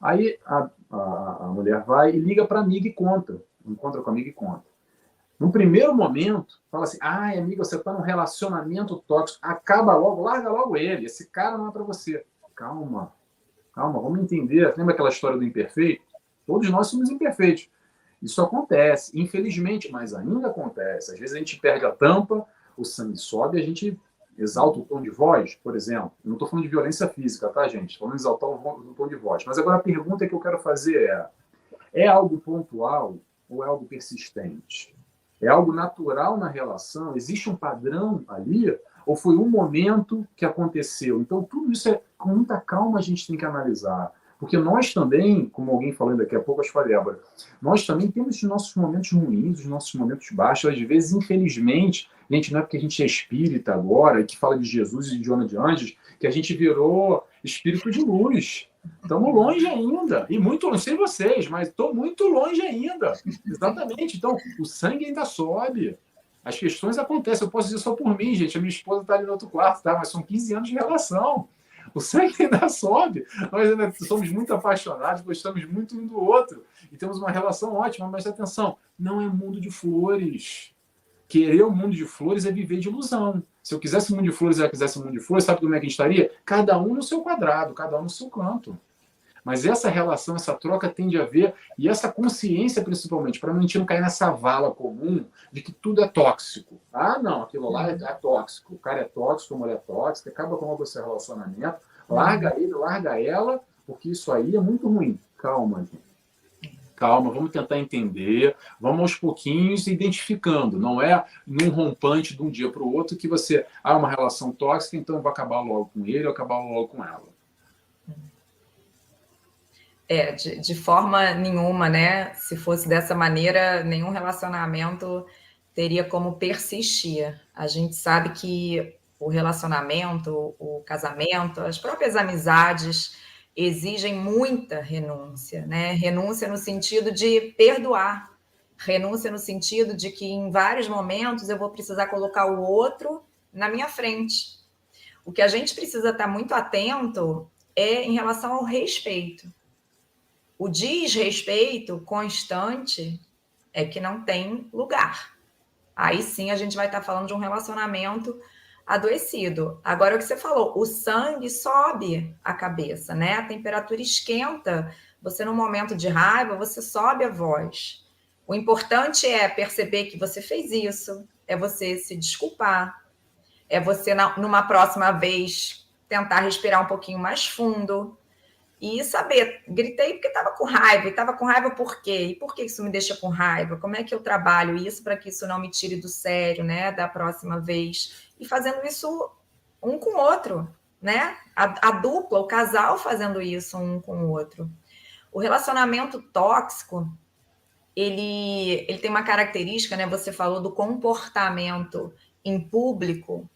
Aí a mulher vai e liga para a amiga e conta. Encontra com a amiga e conta. No primeiro momento, fala assim, ai, amiga, você está num relacionamento tóxico, acaba logo, larga logo ele, esse cara não é para você. Calma, vamos entender. Lembra aquela história do imperfeito? Todos nós somos imperfeitos. Isso acontece, infelizmente, mas ainda acontece. Às vezes a gente perde a tampa, o sangue sobe, a gente exalta o tom de voz, por exemplo. Eu não estou falando de violência física, tá, gente? Estou falando de exaltar o tom de voz. Mas agora a pergunta que eu quero fazer é algo pontual ou é algo persistente? É algo natural na relação? Existe um padrão ali? Ou foi um momento que aconteceu? Então, tudo isso com muita calma a gente tem que analisar. Porque nós também, como alguém falando daqui a pouco, acho que foi a Débora, nós também temos os nossos momentos ruins, os nossos momentos baixos. Às vezes, infelizmente, gente, não é porque a gente é espírita agora, que fala de Jesus e de Joana de Anjos, que a gente virou espírito de luz. Estamos longe ainda. E muito, não sei vocês, mas estou muito longe ainda. Exatamente. Então, o sangue ainda sobe. As questões acontecem. Eu posso dizer só por mim, gente. A minha esposa está ali no outro quarto, tá? Mas são 15 anos de relação. O sangue ainda sobe. Nós ainda somos muito apaixonados, gostamos muito um do outro. E temos uma relação ótima. Mas atenção, não é mundo de flores. Querer o mundo de flores é viver de ilusão. Se eu quisesse um mundo de flores e ela quisesse um mundo de flores, sabe como é que a gente estaria? Cada um no seu quadrado, cada um no seu canto. Mas essa relação, essa troca tende a haver, e essa consciência principalmente, para a gente não cair nessa vala comum de que tudo é tóxico. Ah, não, aquilo lá é tóxico. O cara é tóxico, a mulher é tóxica, acaba com o seu relacionamento, larga ele, larga ela, porque isso aí é muito ruim. Calma, gente. Calma, vamos tentar entender, vamos aos pouquinhos identificando. Não é num rompante de um dia para o outro que você uma relação tóxica, então eu vou acabar logo com ele ou acabar logo com ela. De forma nenhuma, né? Se fosse dessa maneira, nenhum relacionamento teria como persistir. A gente sabe que o relacionamento, o casamento, as próprias amizades exigem muita renúncia, né? Renúncia no sentido de perdoar, renúncia no sentido de que em vários momentos eu vou precisar colocar o outro na minha frente. O que a gente precisa estar muito atento é em relação ao respeito. O desrespeito constante é que não tem lugar. Aí sim a gente vai estar falando de um relacionamento adoecido. Agora, o que você falou, o sangue sobe a cabeça, né? A temperatura esquenta. Você, num momento de raiva, você sobe a voz. O importante é perceber que você fez isso, é você se desculpar, é você, numa próxima vez, tentar respirar um pouquinho mais fundo e saber, gritei porque estava com raiva, e estava com raiva por quê? E por que isso me deixa com raiva? Como é que eu trabalho isso para que isso não me tire do sério, né, da próxima vez? E fazendo isso um com o outro, né? A dupla, o casal fazendo isso um com o outro. O relacionamento tóxico, ele tem uma característica, né? Você falou do comportamento em público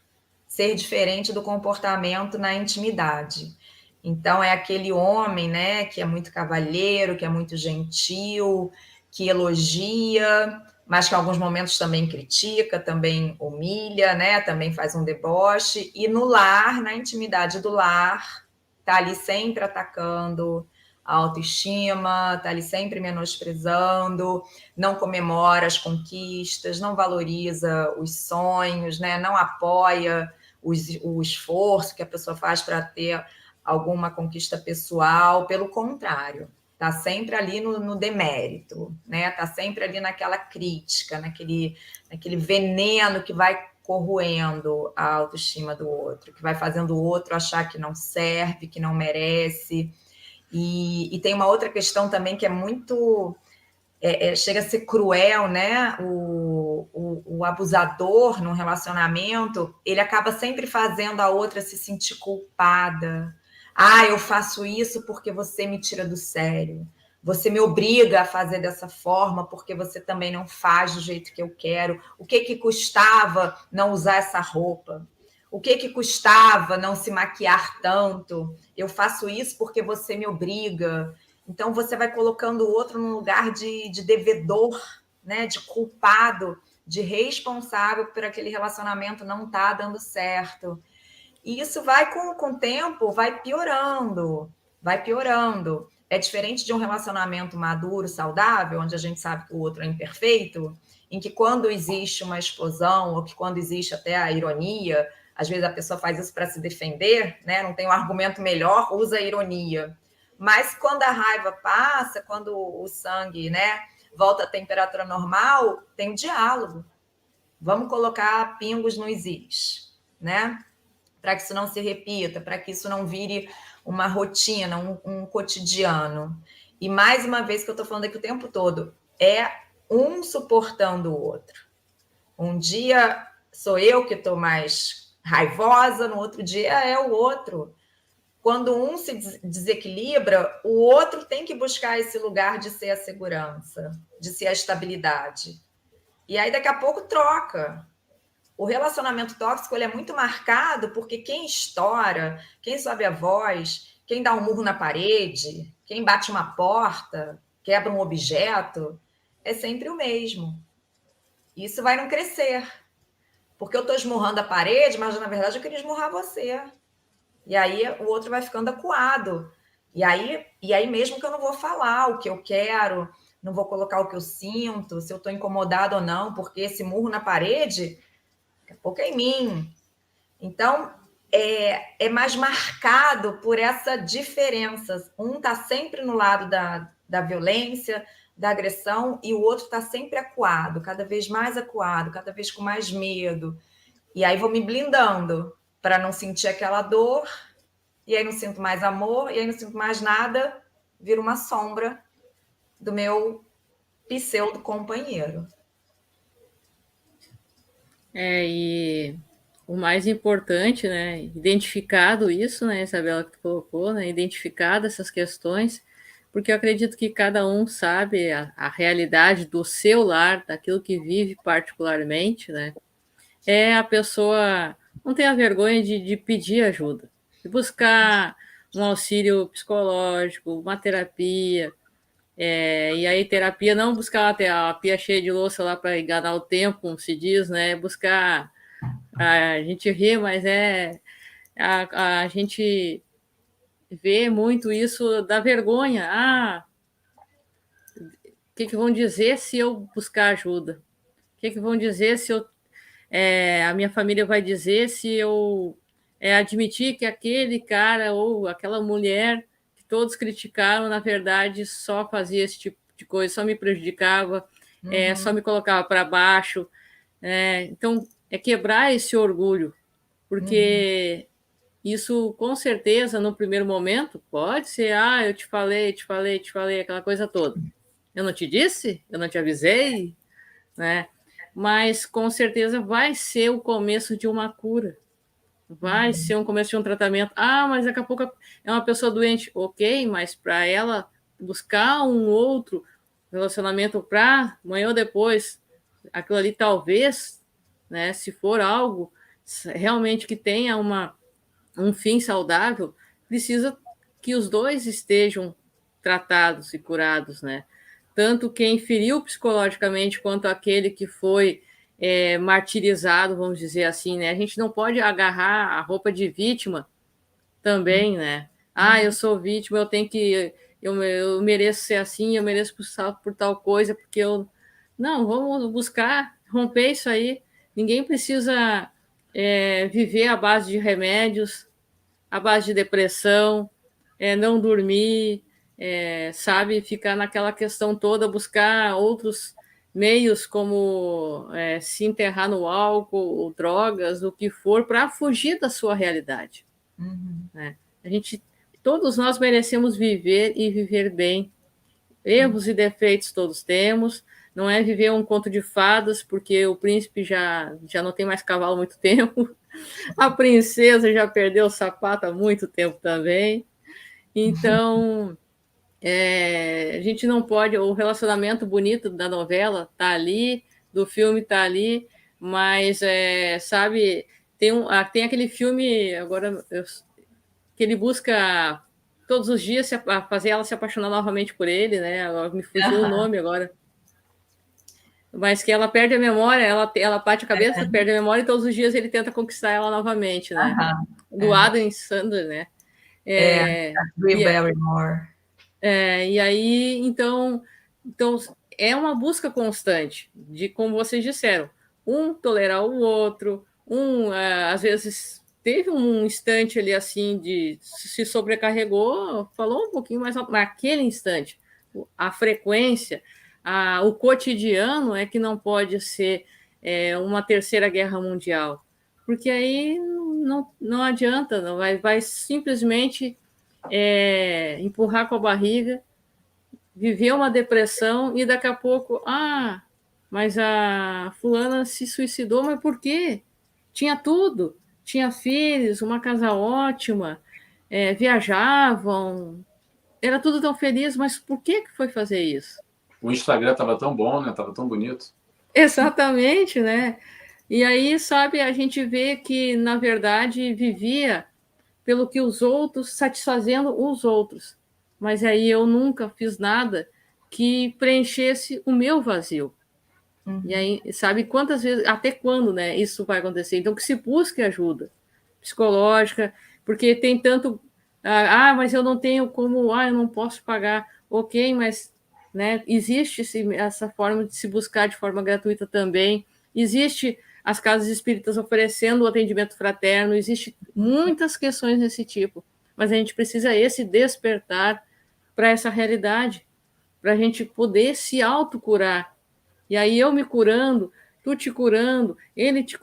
ser diferente do comportamento na intimidade. Então, é aquele homem, né, que é muito cavalheiro, que é muito gentil, que elogia, mas que em alguns momentos também critica, também humilha, né, também faz um deboche. E no lar, na intimidade do lar, tá ali sempre atacando a autoestima, tá ali sempre menosprezando, não comemora as conquistas, não valoriza os sonhos, né, não apoia o esforço que a pessoa faz para ter alguma conquista pessoal, pelo contrário, está sempre ali no demérito, né? Está sempre ali naquela crítica, naquele veneno que vai corroendo a autoestima do outro, que vai fazendo o outro achar que não serve, que não merece. E tem uma outra questão também que é muito... chega a ser cruel, né? O abusador num relacionamento, ele acaba sempre fazendo a outra se sentir culpada. Ah, eu faço isso porque você me tira do sério. Você me obriga a fazer dessa forma porque você também não faz do jeito que eu quero. O que custava não usar essa roupa? O que custava não se maquiar tanto? Eu faço isso porque você me obriga. Então, você vai colocando o outro num lugar de devedor, né? De culpado, de responsável por aquele relacionamento não estar dando certo. E isso vai, com o tempo, vai piorando, vai piorando. É diferente de um relacionamento maduro, saudável, onde a gente sabe que o outro é imperfeito, em que quando existe uma explosão, ou que quando existe até a ironia, às vezes a pessoa faz isso para se defender, né? Não tem um argumento melhor, usa a ironia. Mas quando a raiva passa, quando o sangue, né, volta à temperatura normal, tem o diálogo. Vamos colocar pingos nos is, né? Para que isso não se repita, para que isso não vire uma rotina, um cotidiano. E mais uma vez que eu estou falando aqui o tempo todo, é um suportando o outro. Um dia sou eu que estou mais raivosa, no outro dia é o outro. Quando um se desequilibra, o outro tem que buscar esse lugar de ser a segurança, de ser a estabilidade. E aí, daqui a pouco, troca. O relacionamento tóxico ele é muito marcado porque quem estoura, quem sobe a voz, quem dá um murro na parede, quem bate uma porta, quebra um objeto, é sempre o mesmo. Isso vai não crescer. Porque eu estou esmurrando a parede, mas na verdade eu queria esmurrar você. E aí o outro vai ficando acuado. E aí mesmo que eu não vou falar o que eu quero, não vou colocar o que eu sinto, se eu estou incomodado ou não, porque esse murro na parede, daqui a pouco é em mim. Então, é mais marcado por essa diferença. Um está sempre no lado da violência, da agressão, e o outro está sempre acuado, cada vez mais acuado, cada vez com mais medo. E aí vou me blindando para não sentir aquela dor, e aí não sinto mais amor, e aí não sinto mais nada, vira uma sombra do meu pseudo companheiro. E o mais importante, né, identificado isso, né, Isabela, que tu colocou, né, identificado essas questões, porque eu acredito que cada um sabe a realidade do seu lar, daquilo que vive particularmente, né, a pessoa não ter a vergonha de pedir ajuda, de buscar um auxílio psicológico, uma terapia, e aí terapia, não buscar a pia cheia de louça lá para enganar o tempo, como se diz, né, buscar, a gente ri, mas a gente vê muito isso da vergonha, o que vão dizer se eu buscar ajuda? O que vão dizer se eu a minha família vai dizer se eu admitir que aquele cara ou aquela mulher que todos criticaram, na verdade, só fazia esse tipo de coisa, só me prejudicava, só me colocava para baixo. Então, é quebrar esse orgulho, porque isso, com certeza, no primeiro momento, pode ser, eu te falei, aquela coisa toda. Eu não te disse? Eu não te avisei? Né? Mas com certeza vai ser o começo de uma cura, vai ser um começo de um tratamento. Mas daqui a pouco é uma pessoa doente, ok, mas para ela buscar um outro relacionamento para amanhã ou depois, aquilo ali talvez, né, se for algo realmente que tenha um fim saudável, precisa que os dois estejam tratados e curados, né? Tanto quem feriu psicologicamente quanto aquele que foi martirizado, vamos dizer assim, né? A gente não pode agarrar a roupa de vítima também, né? Eu sou vítima, eu tenho que... Eu mereço ser assim, eu mereço por tal coisa, porque eu... Não, vamos buscar romper isso aí. Ninguém precisa viver à base de remédios, à base de depressão, não dormir, sabe? Ficar naquela questão toda, buscar outros meios como se enterrar no álcool, ou drogas, o que for, para fugir da sua realidade. Né? Todos nós merecemos viver e viver bem. Erros e defeitos todos temos. Não é viver um conto de fadas, porque o príncipe já não tem mais cavalo há muito tempo. A princesa já perdeu o sapato há muito tempo também. Então, a gente não pode... O relacionamento bonito da novela está ali, do filme está ali, mas, sabe, tem aquele filme, agora, que ele busca todos os dias fazer ela se apaixonar novamente por ele, né? Agora me fugiu o nome agora. Mas que ela perde a memória, ela bate a cabeça, perde a memória, e todos os dias ele tenta conquistar ela novamente, né? Do Adam Sandler, né? Drew Barrymore. E aí, então, é uma busca constante de, como vocês disseram, um tolerar o outro, às vezes teve um instante ali assim de se sobrecarregou, falou um pouquinho mais naquele instante. A frequência, o cotidiano é que não pode ser uma terceira guerra mundial, porque aí não adianta, não vai simplesmente empurrar com a barriga, viver uma depressão e daqui a pouco, mas a fulana se suicidou, mas por quê? Tinha tudo, tinha filhos, uma casa ótima, viajavam, era tudo tão feliz, mas por que foi fazer isso? O Instagram estava tão bom, né? Estava tão bonito. Exatamente, né? E aí, sabe, a gente vê que, na verdade, vivia pelo que os outros, satisfazendo os outros. Mas aí eu nunca fiz nada que preenchesse o meu vazio. E aí, sabe quantas vezes, até quando, né, isso vai acontecer? Então, que se busque ajuda psicológica, porque tem tanto... mas eu não tenho como... eu não posso pagar. Ok, mas, né, existe essa forma de se buscar de forma gratuita também. Existe as casas espíritas oferecendo o atendimento fraterno, existe muitas questões desse tipo, mas a gente precisa esse despertar para essa realidade, para a gente poder se autocurar. E aí eu me curando, tu te curando, ele se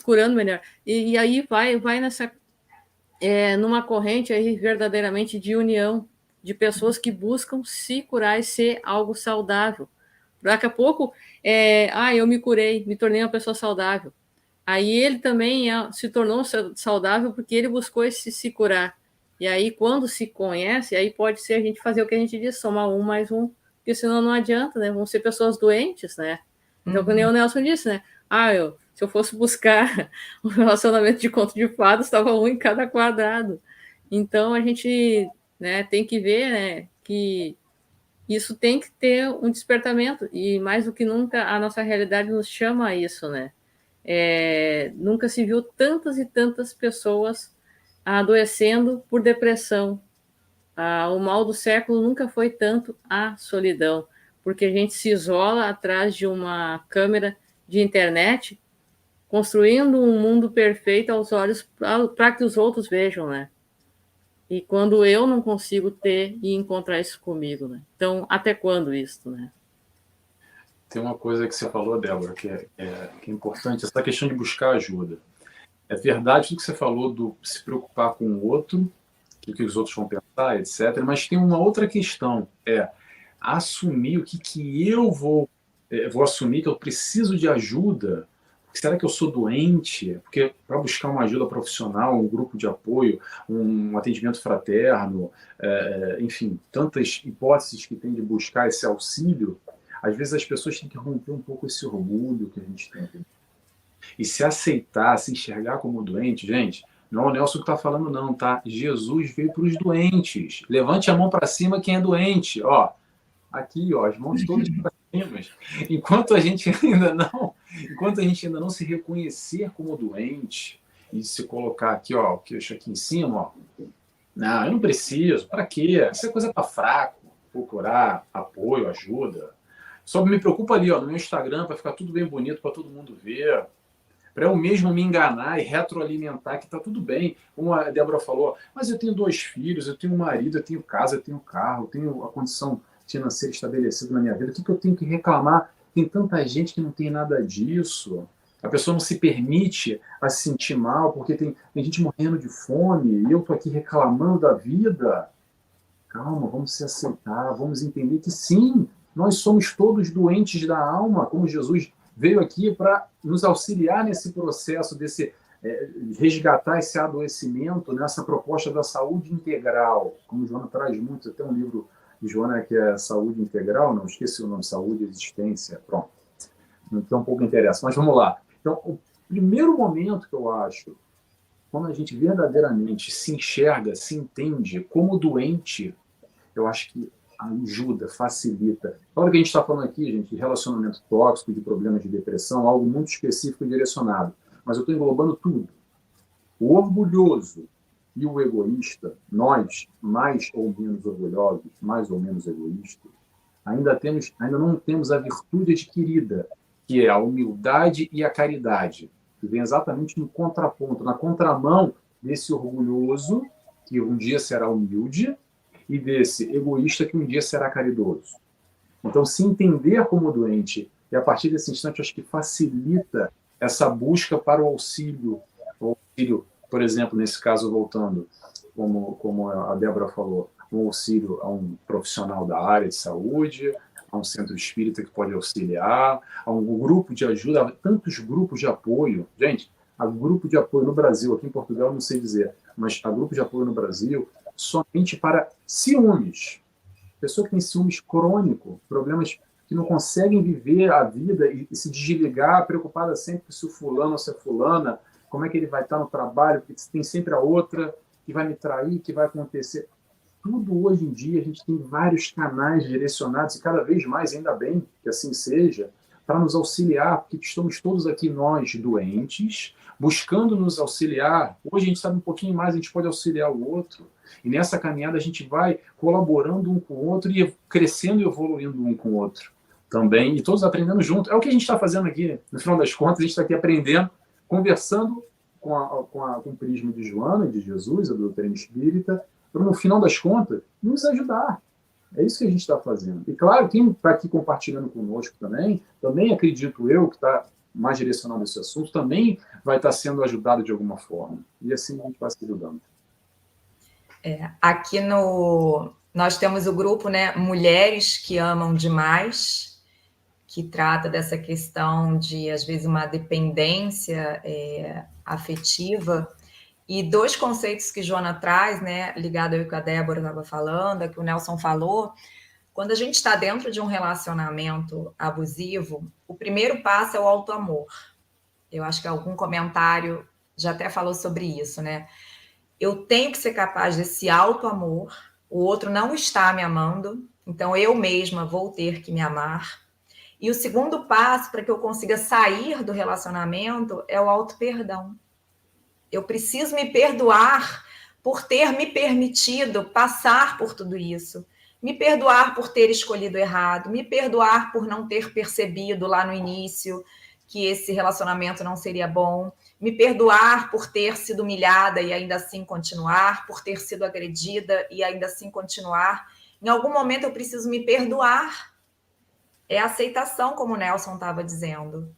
curando melhor. E aí vai nessa numa corrente aí verdadeiramente de união, de pessoas que buscam se curar e ser algo saudável. Daqui a pouco, eu me curei, me tornei uma pessoa saudável. Aí ele também se tornou saudável porque ele buscou se curar. E aí, quando se conhece, aí pode ser a gente fazer o que a gente diz, somar um mais um, porque senão não adianta, né? Vão ser pessoas doentes, né? Então, como o Nelson disse, né? Se eu fosse buscar um relacionamento de conto de fadas, estava um em cada quadrado. Então, a gente, né, tem que ver, né, que isso tem que ter um despertamento, e mais do que nunca a nossa realidade nos chama a isso, né? Nunca se viu tantas e tantas pessoas adoecendo por depressão. O mal do século nunca foi tanto a solidão, porque a gente se isola atrás de uma câmera de internet, construindo um mundo perfeito aos olhos para que os outros vejam, né? E quando eu não consigo ter e encontrar isso comigo, né? Então, até quando isso, né? Tem uma coisa que você falou, Débora, que é importante, essa questão de buscar ajuda. É verdade tudo que você falou do se preocupar com o outro, o que os outros vão pensar, etc. Mas tem uma outra questão, assumir o que eu vou assumir que eu preciso de ajuda. Será que eu sou doente? Porque para buscar uma ajuda profissional, um grupo de apoio, um atendimento fraterno, enfim, tantas hipóteses que tem de buscar esse auxílio, às vezes as pessoas têm que romper um pouco esse orgulho que a gente tem. E se aceitar, se enxergar como doente, gente, não é o Nelson que está falando, não, tá? Jesus veio para os doentes. Levante a mão para cima quem é doente. Ó, aqui, ó, as mãos todas para cima. Enquanto a gente ainda não se reconhecer como doente e se colocar aqui, ó, o queixo aqui em cima, ó. Não, eu não preciso. Para quê? Essa é coisa para fraco. Procurar apoio, ajuda. Só me preocupa ali, ó, no meu Instagram, para ficar tudo bem bonito, para todo mundo ver. Para eu mesmo me enganar e retroalimentar que está tudo bem. Como a Débora falou, mas eu tenho 2 filhos, eu tenho um marido, eu tenho casa, eu tenho carro, eu tenho a condição financeira estabelecida na minha vida. O que eu tenho que reclamar? Tem tanta gente que não tem nada disso. A pessoa não se permite a se sentir mal porque tem gente morrendo de fome e eu estou aqui reclamando da vida. Calma, vamos se aceitar, vamos entender que sim, nós somos todos doentes da alma, como Jesus veio aqui para nos auxiliar nesse processo, resgatar esse adoecimento, nessa proposta da saúde integral, como Joana traz muito, tem um livro de Joana que é Saúde Integral, não esqueci o nome, Saúde e Existência, pronto, então um pouco interessa, mas vamos lá. Então, o primeiro momento que eu acho, quando a gente verdadeiramente se enxerga, se entende como doente, eu acho que ajuda, facilita. Claro que a gente está falando aqui, gente, de relacionamento tóxico, de problemas de depressão, algo muito específico e direcionado. Mas eu estou englobando tudo. O orgulhoso e o egoísta, nós, mais ou menos orgulhosos, mais ou menos egoístas, ainda não temos a virtude adquirida, que é a humildade e a caridade, que vem exatamente no contraponto, na contramão desse orgulhoso, que um dia será humilde, e desse egoísta que um dia será caridoso. Então, se entender como doente, e a partir desse instante, acho que facilita essa busca para o auxílio, por exemplo, nesse caso, voltando, como a Débora falou, um auxílio a um profissional da área de saúde, a um centro espírita que pode auxiliar, a um grupo de ajuda, a tantos grupos de apoio. Gente, há grupo de apoio no Brasil, aqui em Portugal não sei dizer, mas há grupo de apoio no Brasil somente para ciúmes. Pessoa que tem ciúmes crônico, problemas que não conseguem viver a vida e se desligar, preocupada sempre se o fulano ou se a fulana, como é que ele vai estar no trabalho, porque tem sempre a outra que vai me trair, que vai acontecer. Tudo hoje em dia, a gente tem vários canais direcionados, e cada vez mais, ainda bem que assim seja, para nos auxiliar, porque estamos todos aqui, nós, doentes, buscando nos auxiliar. Hoje a gente sabe um pouquinho mais, a gente pode auxiliar o outro. E nessa caminhada a gente vai colaborando um com o outro e crescendo e evoluindo um com o outro também, e todos aprendendo junto. É o que a gente está fazendo aqui. No final das contas, a gente está aqui aprendendo, conversando com o prisma de Joana, de Jesus, a doutrina espírita, para, no final das contas, nos ajudar. É isso que a gente está fazendo. E, claro, quem está aqui compartilhando conosco também acredito eu, que está mais direcionado a esse assunto, também vai estar sendo ajudado de alguma forma. E assim a gente vai se ajudando. Aqui nós temos o grupo, né, Mulheres que Amam Demais, que trata dessa questão de, às vezes, uma dependência afetiva. E 2 conceitos que Joana traz, né, ligado ao que a Débora estava falando, que o Nelson falou, quando a gente está dentro de um relacionamento abusivo, o primeiro passo é o autoamor. Eu acho que algum comentário já até falou sobre isso, né? Eu tenho que ser capaz desse autoamor, o outro não está me amando, então eu mesma vou ter que me amar. E o segundo passo para que eu consiga sair do relacionamento é o auto-perdão. Eu preciso me perdoar por ter me permitido passar por tudo isso. Me perdoar por ter escolhido errado. Me perdoar por não ter percebido lá no início que esse relacionamento não seria bom. Me perdoar por ter sido humilhada e ainda assim continuar. Por ter sido agredida e ainda assim continuar. Em algum momento eu preciso me perdoar. É aceitação, como o Nelson estava dizendo.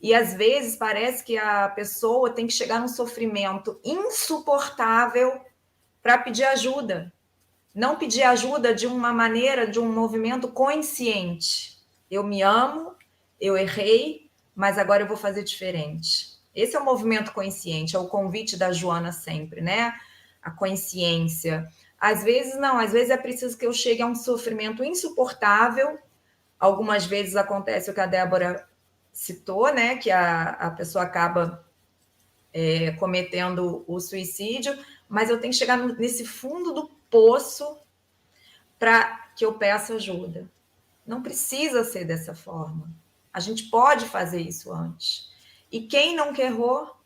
E, às vezes, parece que a pessoa tem que chegar num sofrimento insuportável para pedir ajuda. Não pedir ajuda de uma maneira, de um movimento consciente. Eu me amo, eu errei, mas agora eu vou fazer diferente. Esse é o movimento consciente, é o convite da Joana sempre, né? A consciência. Às vezes, não, às vezes é preciso que eu chegue a um sofrimento insuportável. Algumas vezes acontece o que a Débora citou, né, que a pessoa acaba cometendo o suicídio, mas eu tenho que chegar nesse fundo do poço para que eu peça ajuda. Não precisa ser dessa forma. A gente pode fazer isso antes. E quem não errou?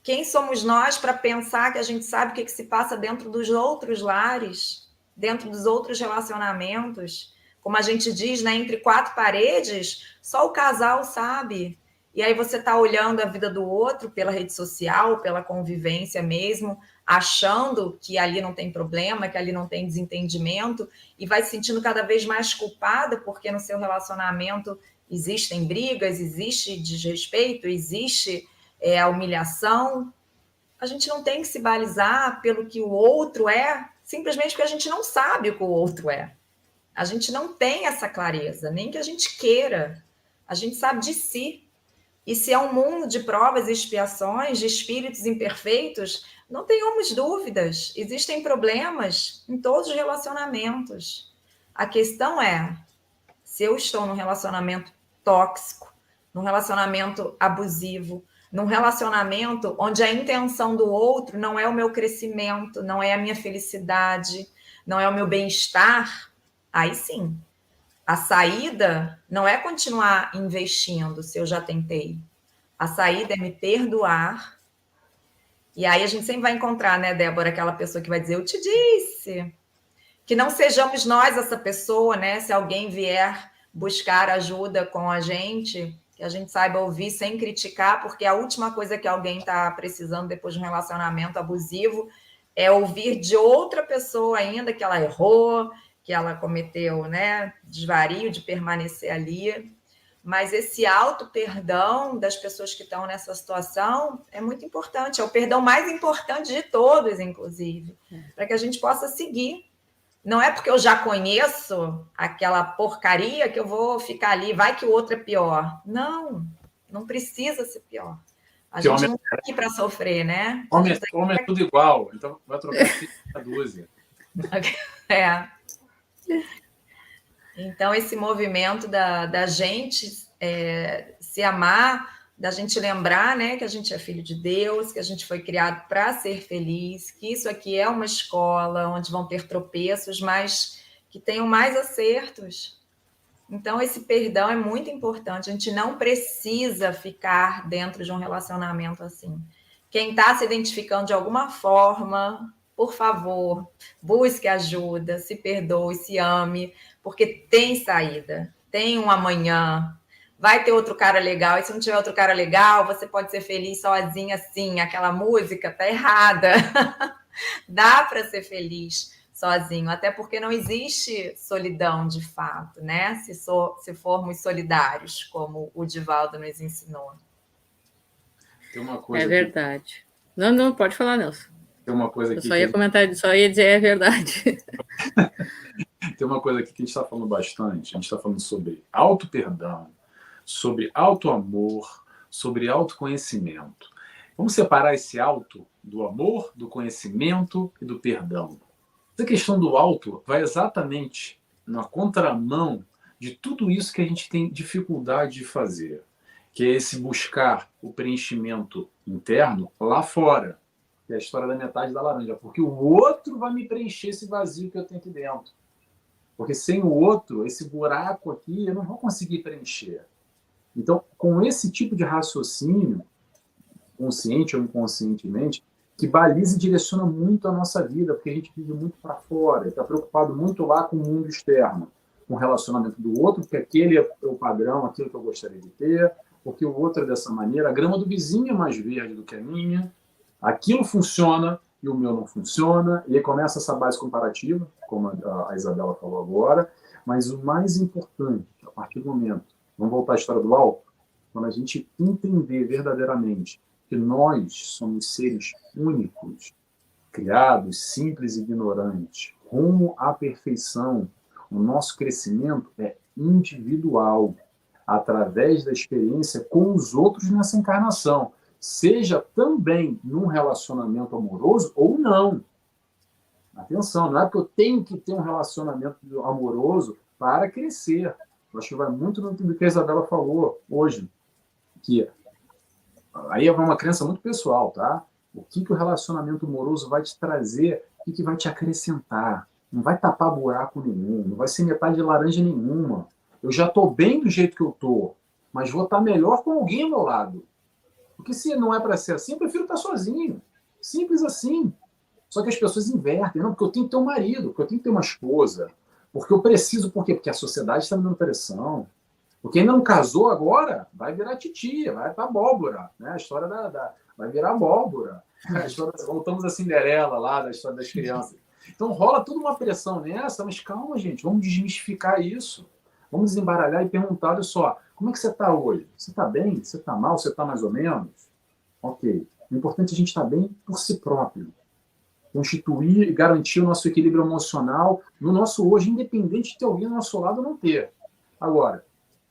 Quem somos nós para pensar que a gente sabe o que se passa dentro dos outros lares, dentro dos outros relacionamentos? Como a gente diz, né, entre quatro paredes, só o casal sabe. E aí você está olhando a vida do outro pela rede social, pela convivência mesmo, achando que ali não tem problema, que ali não tem desentendimento, e vai se sentindo cada vez mais culpada porque no seu relacionamento existem brigas, existe desrespeito, existe a humilhação. A gente não tem que se balizar pelo que o outro é, simplesmente porque a gente não sabe o que o outro é. A gente não tem essa clareza, nem que a gente queira. A gente sabe de si. E se é um mundo de provas e expiações, de espíritos imperfeitos, não tenhamos dúvidas. Existem problemas em todos os relacionamentos. A questão é, se eu estou num relacionamento tóxico, num relacionamento abusivo, num relacionamento onde a intenção do outro não é o meu crescimento, não é a minha felicidade, não é o meu bem-estar, aí sim. A saída não é continuar investindo se eu já tentei. A saída é me perdoar. E aí a gente sempre vai encontrar, né, Débora, aquela pessoa que vai dizer, eu te disse. Que não sejamos nós essa pessoa, né? Se alguém vier buscar ajuda com a gente, que a gente saiba ouvir sem criticar, porque a última coisa que alguém está precisando depois de um relacionamento abusivo é ouvir de outra pessoa ainda que ela errou, que ela cometeu, né, desvario de permanecer ali. Mas esse auto-perdão das pessoas que estão nessa situação é muito importante. É o perdão mais importante de todos, inclusive, para que a gente possa seguir. Não é porque eu já conheço aquela porcaria que eu vou ficar ali, vai que o outro é pior. Não, não precisa ser pior. A gente não está aqui para sofrer, né? Homem é tudo igual, então vai trocar 5 dúzia. É. Então, esse movimento da gente se amar, da gente lembrar, né, que a gente é filho de Deus, que a gente foi criado para ser feliz, que isso aqui é uma escola onde vão ter tropeços, mas que tenham mais acertos. Então, esse perdão é muito importante. A gente não precisa ficar dentro de um relacionamento assim. Quem está se identificando de alguma forma, por favor, busque ajuda, se perdoe, se ame, porque tem saída, tem um amanhã, vai ter outro cara legal, e se não tiver outro cara legal, você pode ser feliz sozinha, sim, aquela música tá errada. Dá para ser feliz sozinho, até porque não existe solidão de fato, né? Se formos solidários, como o Divaldo nos ensinou. Tem uma coisa é verdade. Aqui. Não, pode falar, Nelson. Tem uma coisa aqui. Eu só ia comentar, só ia dizer é verdade. Tem uma coisa aqui que a gente está falando bastante. A gente está falando sobre auto-perdão, sobre auto-amor, sobre autoconhecimento. Vamos separar esse auto do amor, do conhecimento e do perdão. Essa questão do auto vai exatamente na contramão de tudo isso que a gente tem dificuldade de fazer, que é esse buscar o preenchimento interno lá fora, que é a história da metade da laranja, porque o outro vai me preencher esse vazio que eu tenho aqui dentro. Porque sem o outro, esse buraco aqui, eu não vou conseguir preencher. Então, com esse tipo de raciocínio, consciente ou inconscientemente, que baliza e direciona muito a nossa vida, porque a gente vive muito para fora, está preocupado muito lá com o mundo externo, com o relacionamento do outro, porque aquele é o padrão, aquilo que eu gostaria de ter, porque o outro é dessa maneira, a grama do vizinho é mais verde do que a minha, aquilo funciona e o meu não funciona, e aí começa essa base comparativa, como a Isabela falou agora, mas o mais importante, a partir do momento, vamos voltar à história do alto, quando a gente entender verdadeiramente que nós somos seres únicos, criados, simples e ignorantes, rumo à perfeição, o nosso crescimento é individual, através da experiência com os outros nessa encarnação, seja também num relacionamento amoroso ou não. Atenção, não é que eu tenho que ter um relacionamento amoroso para crescer. Eu acho que vai muito no que a Isabela falou hoje. que aí é uma crença muito pessoal, tá? O que o relacionamento amoroso vai te trazer, o que vai te acrescentar. Não vai tapar buraco nenhum, não vai ser metade de laranja nenhuma. Eu já estou bem do jeito que eu estou, mas vou estar melhor com alguém ao meu lado. Porque se não é para ser assim, eu prefiro estar sozinho. Simples assim. Só que as pessoas invertem. Não, porque eu tenho que ter um marido, porque eu tenho que ter uma esposa. Porque eu preciso, por quê? Porque a sociedade está me dando pressão. Porque ainda não casou agora, vai virar titia, vai para abóbora. Né? A história vai virar abóbora. Voltamos a Cinderela lá, da história das crianças. Então rola toda uma pressão nessa, mas calma, gente, vamos desmistificar isso. Vamos desembaralhar e perguntar, olha só, como é que você está hoje? Você está bem? Você está mal? Você está mais ou menos? Ok. O importante é a gente estar bem por si próprio. Constituir e garantir o nosso equilíbrio emocional no nosso hoje, independente de ter alguém do nosso lado ou não ter. Agora,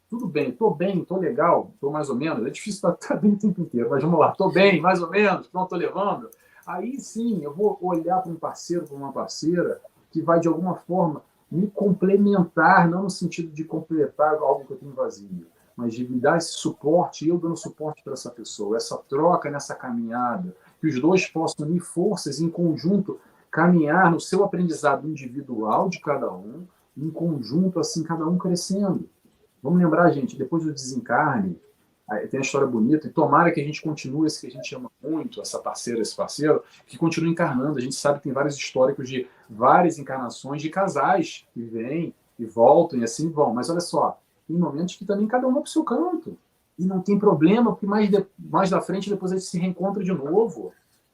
tudo bem, estou legal, estou mais ou menos. É difícil estar bem o tempo inteiro, mas vamos lá, estou bem, mais ou menos, pronto, estou levando. Aí sim, eu vou olhar para um parceiro, para uma parceira, que vai de alguma forma me complementar, não no sentido de completar algo que eu tenho vazio, mas de me dar esse suporte, eu dando suporte para essa pessoa, essa troca nessa caminhada, que os dois possam unir forças em conjunto, caminhar no seu aprendizado individual de cada um, em conjunto, assim, cada um crescendo. Vamos lembrar, gente, depois do desencarne, tem a história bonita, e tomara que a gente continue, esse que a gente ama muito, essa parceira, esse parceiro, que continue encarnando. A gente sabe que tem vários históricos de várias encarnações de casais que vêm e voltam e assim vão. Mas olha só, tem momentos que também cada um vai para o seu canto. E não tem problema, porque mais da frente depois a gente se reencontra de novo.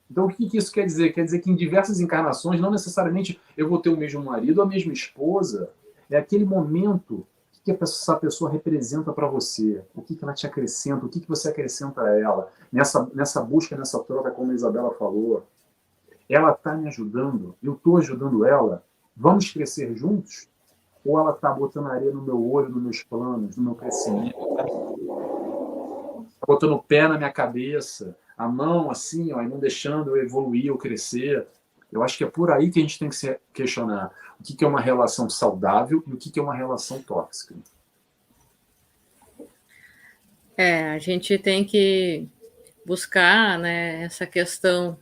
Então, o que isso quer dizer? Quer dizer que em diversas encarnações, não necessariamente eu vou ter o mesmo marido ou a mesma esposa. É aquele momento que essa pessoa representa para você, o que ela te acrescenta, o que você acrescenta a ela, nessa busca, nessa troca, como a Isabela falou. Ela está me ajudando, eu estou ajudando ela, vamos crescer juntos? Ou ela está botando areia no meu olho, nos meus planos, no meu crescimento? Está botando o pé na minha cabeça, a mão assim, ó, e não deixando eu evoluir ou crescer. Eu acho que é por aí que a gente tem que se questionar o que é uma relação saudável e o que é uma relação tóxica. A gente tem que buscar, né, essa questão.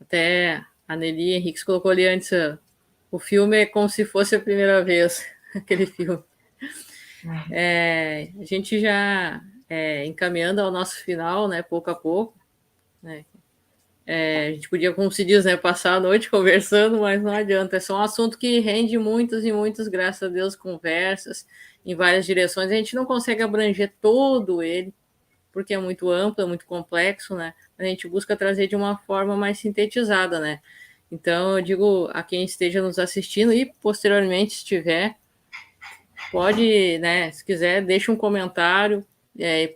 Até a Nelly Henriques colocou ali antes, o filme é como se fosse a primeira vez, aquele filme. A gente já encaminhando ao nosso final, né, pouco a pouco, né, a gente podia, como se diz, né, passar a noite conversando, mas não adianta. É só um assunto que rende muitas e muitas, graças a Deus, conversas em várias direções. A gente não consegue abranger todo ele, porque é muito amplo, é muito complexo, né? A gente busca trazer de uma forma mais sintetizada, né? Então, eu digo a quem esteja nos assistindo e posteriormente estiver, pode, né, se quiser, deixa um comentário,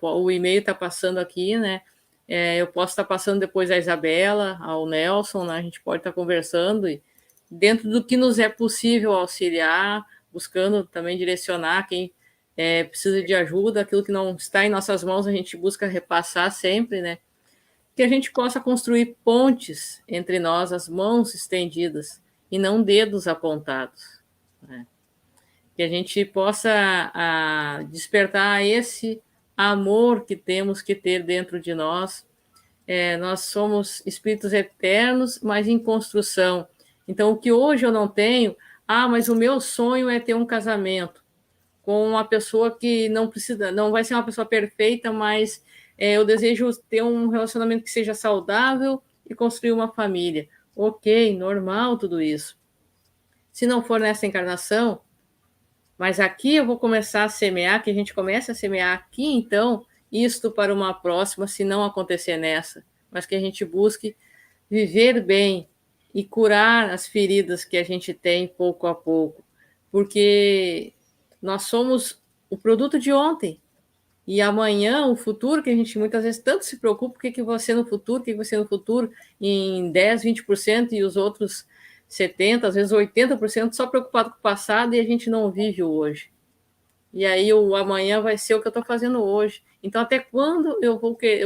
o e-mail está passando aqui, né? Eu posso estar passando depois a Isabela, ao Nelson, né? A gente pode estar conversando e dentro do que nos é possível auxiliar, buscando também direcionar quem precisa de ajuda, aquilo que não está em nossas mãos, a gente busca repassar sempre, né? Que a gente possa construir pontes entre nós, as mãos estendidas, e não dedos apontados, né? Que a gente possa despertar esse amor que temos que ter dentro de nós. Nós somos espíritos eternos, mas em construção. Então, o que hoje eu não tenho, mas o meu sonho é ter um casamento com uma pessoa que não precisa, não vai ser uma pessoa perfeita, mas eu desejo ter um relacionamento que seja saudável e construir uma família. Ok, normal tudo isso. Se não for nessa encarnação, mas aqui eu vou começar a semear, que a gente comece a semear aqui, então, isto para uma próxima, se não acontecer nessa, mas que a gente busque viver bem e curar as feridas que a gente tem pouco a pouco, porque nós somos o produto de ontem, e amanhã, o futuro, que a gente muitas vezes tanto se preocupa, o que vai ser no futuro, o que vai ser no futuro, em 10, 20%, e os outros 70%, às vezes 80%, só preocupado com o passado, e a gente não vive o hoje. E aí o amanhã vai ser o que eu estou fazendo hoje. Então, até quando eu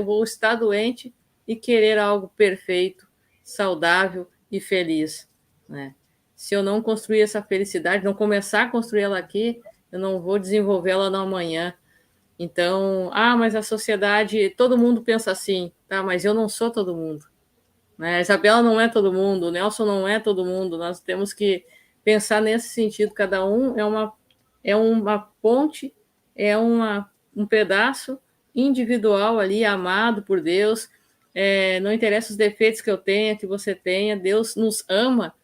vou estar doente e querer algo perfeito, saudável e feliz, né? Se eu não construir essa felicidade, não começar a construir ela aqui, eu não vou desenvolvê-la no amanhã. Então, mas a sociedade, todo mundo pensa assim, tá? Mas eu não sou todo mundo, né? A Isabela não é todo mundo, o Nelson não é todo mundo. Nós temos que pensar nesse sentido. Cada um é uma ponte, um pedaço individual ali, amado por Deus. Não interessa os defeitos que eu tenha, que você tenha. Deus nos ama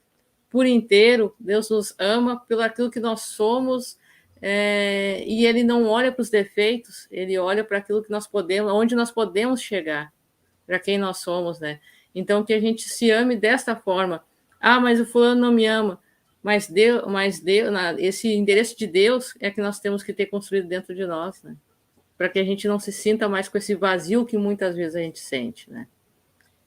por inteiro. Deus nos ama pelo aquilo que nós somos. E ele não olha para os defeitos, ele olha para aquilo que nós podemos, onde nós podemos chegar, para quem nós somos, né? Então, que a gente se ame desta forma. Mas o fulano não me ama. Mas Deus, esse endereço de Deus é que nós temos que ter construído dentro de nós, né? Para que a gente não se sinta mais com esse vazio que muitas vezes a gente sente, né?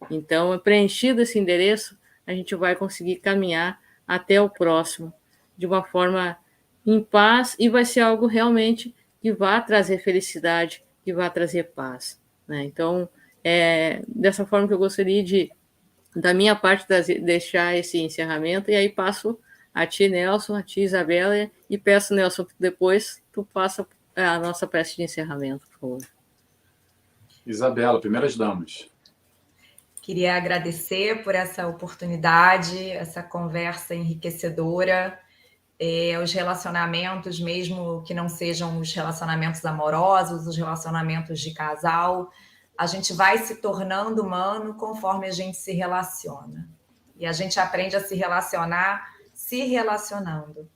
Então, preenchido esse endereço, a gente vai conseguir caminhar até o próximo de uma forma em paz, e vai ser algo realmente que vai trazer felicidade, que vai trazer paz, né? Então, dessa forma que eu gostaria de, da minha parte, deixar esse encerramento, e aí passo a ti, Nelson, a ti, Isabela, e peço, Nelson, que depois tu faça a nossa prece de encerramento, por favor. Isabela, primeiras damas. Queria agradecer por essa oportunidade, essa conversa enriquecedora. Os relacionamentos, mesmo que não sejam os relacionamentos amorosos, os relacionamentos de casal, a gente vai se tornando humano conforme a gente se relaciona. E a gente aprende a se relacionar se relacionando.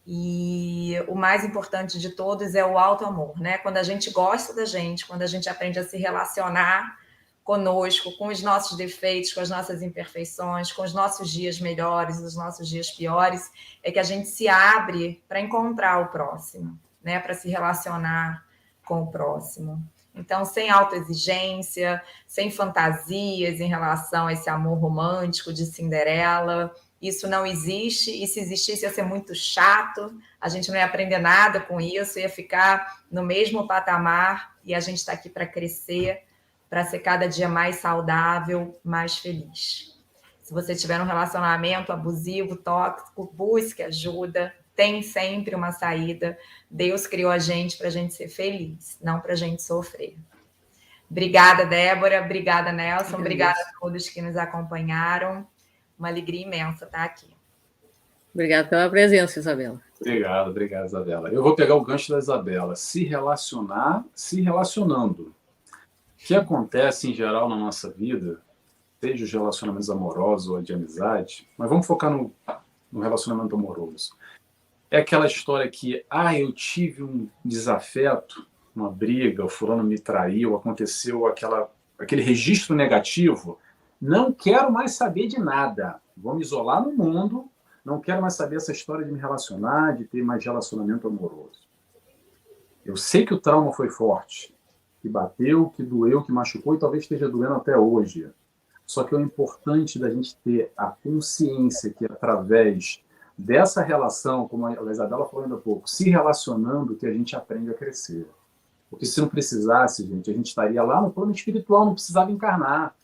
E o mais importante de todos é o auto-amor, né? Quando a gente gosta da gente, quando a gente aprende a se relacionar conosco, com os nossos defeitos, com as nossas imperfeições, com os nossos dias melhores, os nossos dias piores, é que a gente se abre para encontrar o próximo, né? Para se relacionar com o próximo. Então, sem autoexigência, sem fantasias em relação a esse amor romântico de Cinderela. Isso não existe, e se existisse ia ser muito chato, a gente não ia aprender nada com isso, ia ficar no mesmo patamar, e a gente está aqui para crescer, para ser cada dia mais saudável, mais feliz. Se você tiver um relacionamento abusivo, tóxico, busque ajuda, tem sempre uma saída. Deus criou a gente para a gente ser feliz, não para a gente sofrer. Obrigada, Débora, obrigada, Nelson, obrigada a todos que nos acompanharam. Uma alegria imensa estar aqui. Obrigada pela presença, Isabela. Obrigado, Isabela. Eu vou pegar o gancho da Isabela. Se relacionar, se relacionando. O que acontece, em geral, na nossa vida, seja os relacionamentos amorosos ou de amizade, mas vamos focar no relacionamento amoroso. É aquela história que, eu tive um desafeto, uma briga, o fulano me traiu, aconteceu aquele registro negativo, não quero mais saber de nada, vou me isolar no mundo, não quero mais saber essa história de me relacionar, de ter mais relacionamento amoroso. Eu sei que o trauma foi forte, que bateu, que doeu, que machucou e talvez esteja doendo até hoje. Só que é importante da gente ter a consciência que através dessa relação, como a Isabela falou ainda há pouco, se relacionando, que a gente aprende a crescer. Porque se não precisasse, gente, a gente estaria lá no plano espiritual, não precisava encarnar.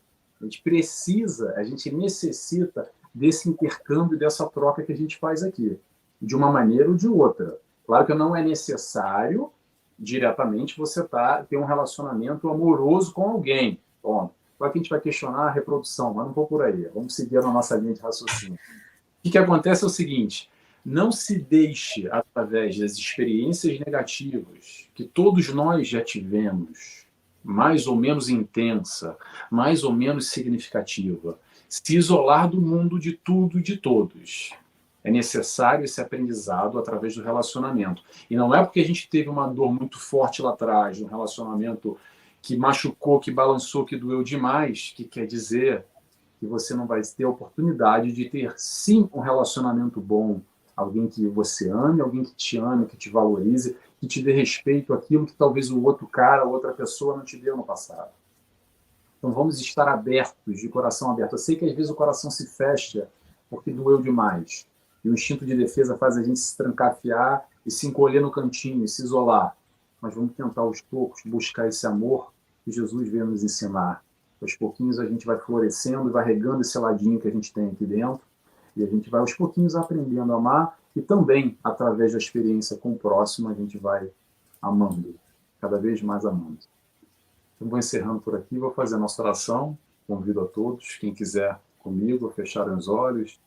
A gente necessita desse intercâmbio, dessa troca que a gente faz aqui, de uma maneira ou de outra. Claro que não é necessário diretamente você ter um relacionamento amoroso com alguém. Bom, claro que a gente vai questionar a reprodução, mas não vou por aí. Vamos seguir na nossa linha de raciocínio. O que acontece é o seguinte: não se deixe, através das experiências negativas que todos nós já tivemos, mais ou menos intensa, mais ou menos significativa, se isolar do mundo, de tudo e de todos. É necessário esse aprendizado através do relacionamento. E não é porque a gente teve uma dor muito forte lá atrás, um relacionamento que machucou, que balançou, que doeu demais, que quer dizer que você não vai ter a oportunidade de ter, sim, um relacionamento bom, alguém que você ame, alguém que te ame, que te valorize, que te dê respeito àquilo que talvez o outro cara, outra pessoa não te deu no passado. Então vamos estar abertos, de coração aberto. Eu sei que às vezes o coração se fecha porque doeu demais. E o instinto de defesa faz a gente se trancafiar e se encolher no cantinho, e se isolar. Mas vamos tentar, aos poucos, buscar esse amor que Jesus veio nos ensinar. Aos pouquinhos a gente vai florescendo e vai regando esse ladinho que a gente tem aqui dentro. E a gente vai, aos pouquinhos, aprendendo a amar. E também, através da experiência com o próximo, a gente vai amando cada vez mais amamos. Eu vou encerrando por aqui, vou fazer a nossa oração. Convido a todos, quem quiser comigo, a fecharem os olhos.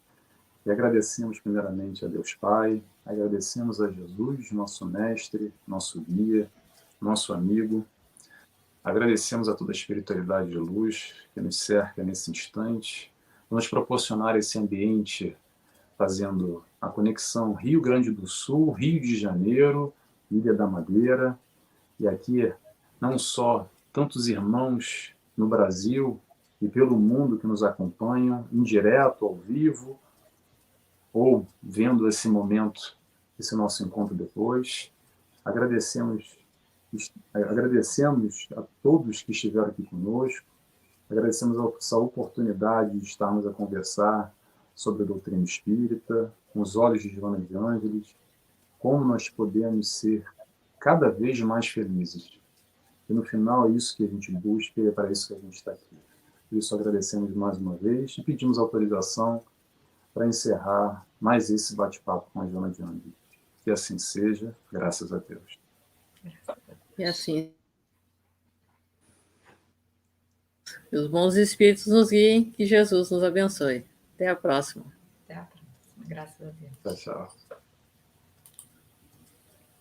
E agradecemos primeiramente a Deus Pai, agradecemos a Jesus, nosso mestre, nosso guia, nosso amigo. Agradecemos a toda a espiritualidade de luz que nos cerca nesse instante, por nos proporcionar esse ambiente, fazendo a conexão Rio Grande do Sul, Rio de Janeiro, Ilha da Madeira, e aqui não só tantos irmãos no Brasil e pelo mundo que nos acompanham, em direto, ao vivo, ou vendo esse momento, esse nosso encontro depois. Agradecemos a todos que estiveram aqui conosco, agradecemos essa oportunidade de estarmos a conversar sobre a doutrina espírita, com os olhos de Joana de Ângeles, como nós podemos ser cada vez mais felizes. E no final é isso que a gente busca e é para isso que a gente está aqui. Por isso agradecemos mais uma vez e pedimos autorização para encerrar mais esse bate-papo com a Joana de Ângeles. Que assim seja, graças a Deus. E assim, que os bons espíritos nos guiem, que Jesus nos abençoe. Até a próxima. Até a próxima. Graças a Deus. Tchau, tchau.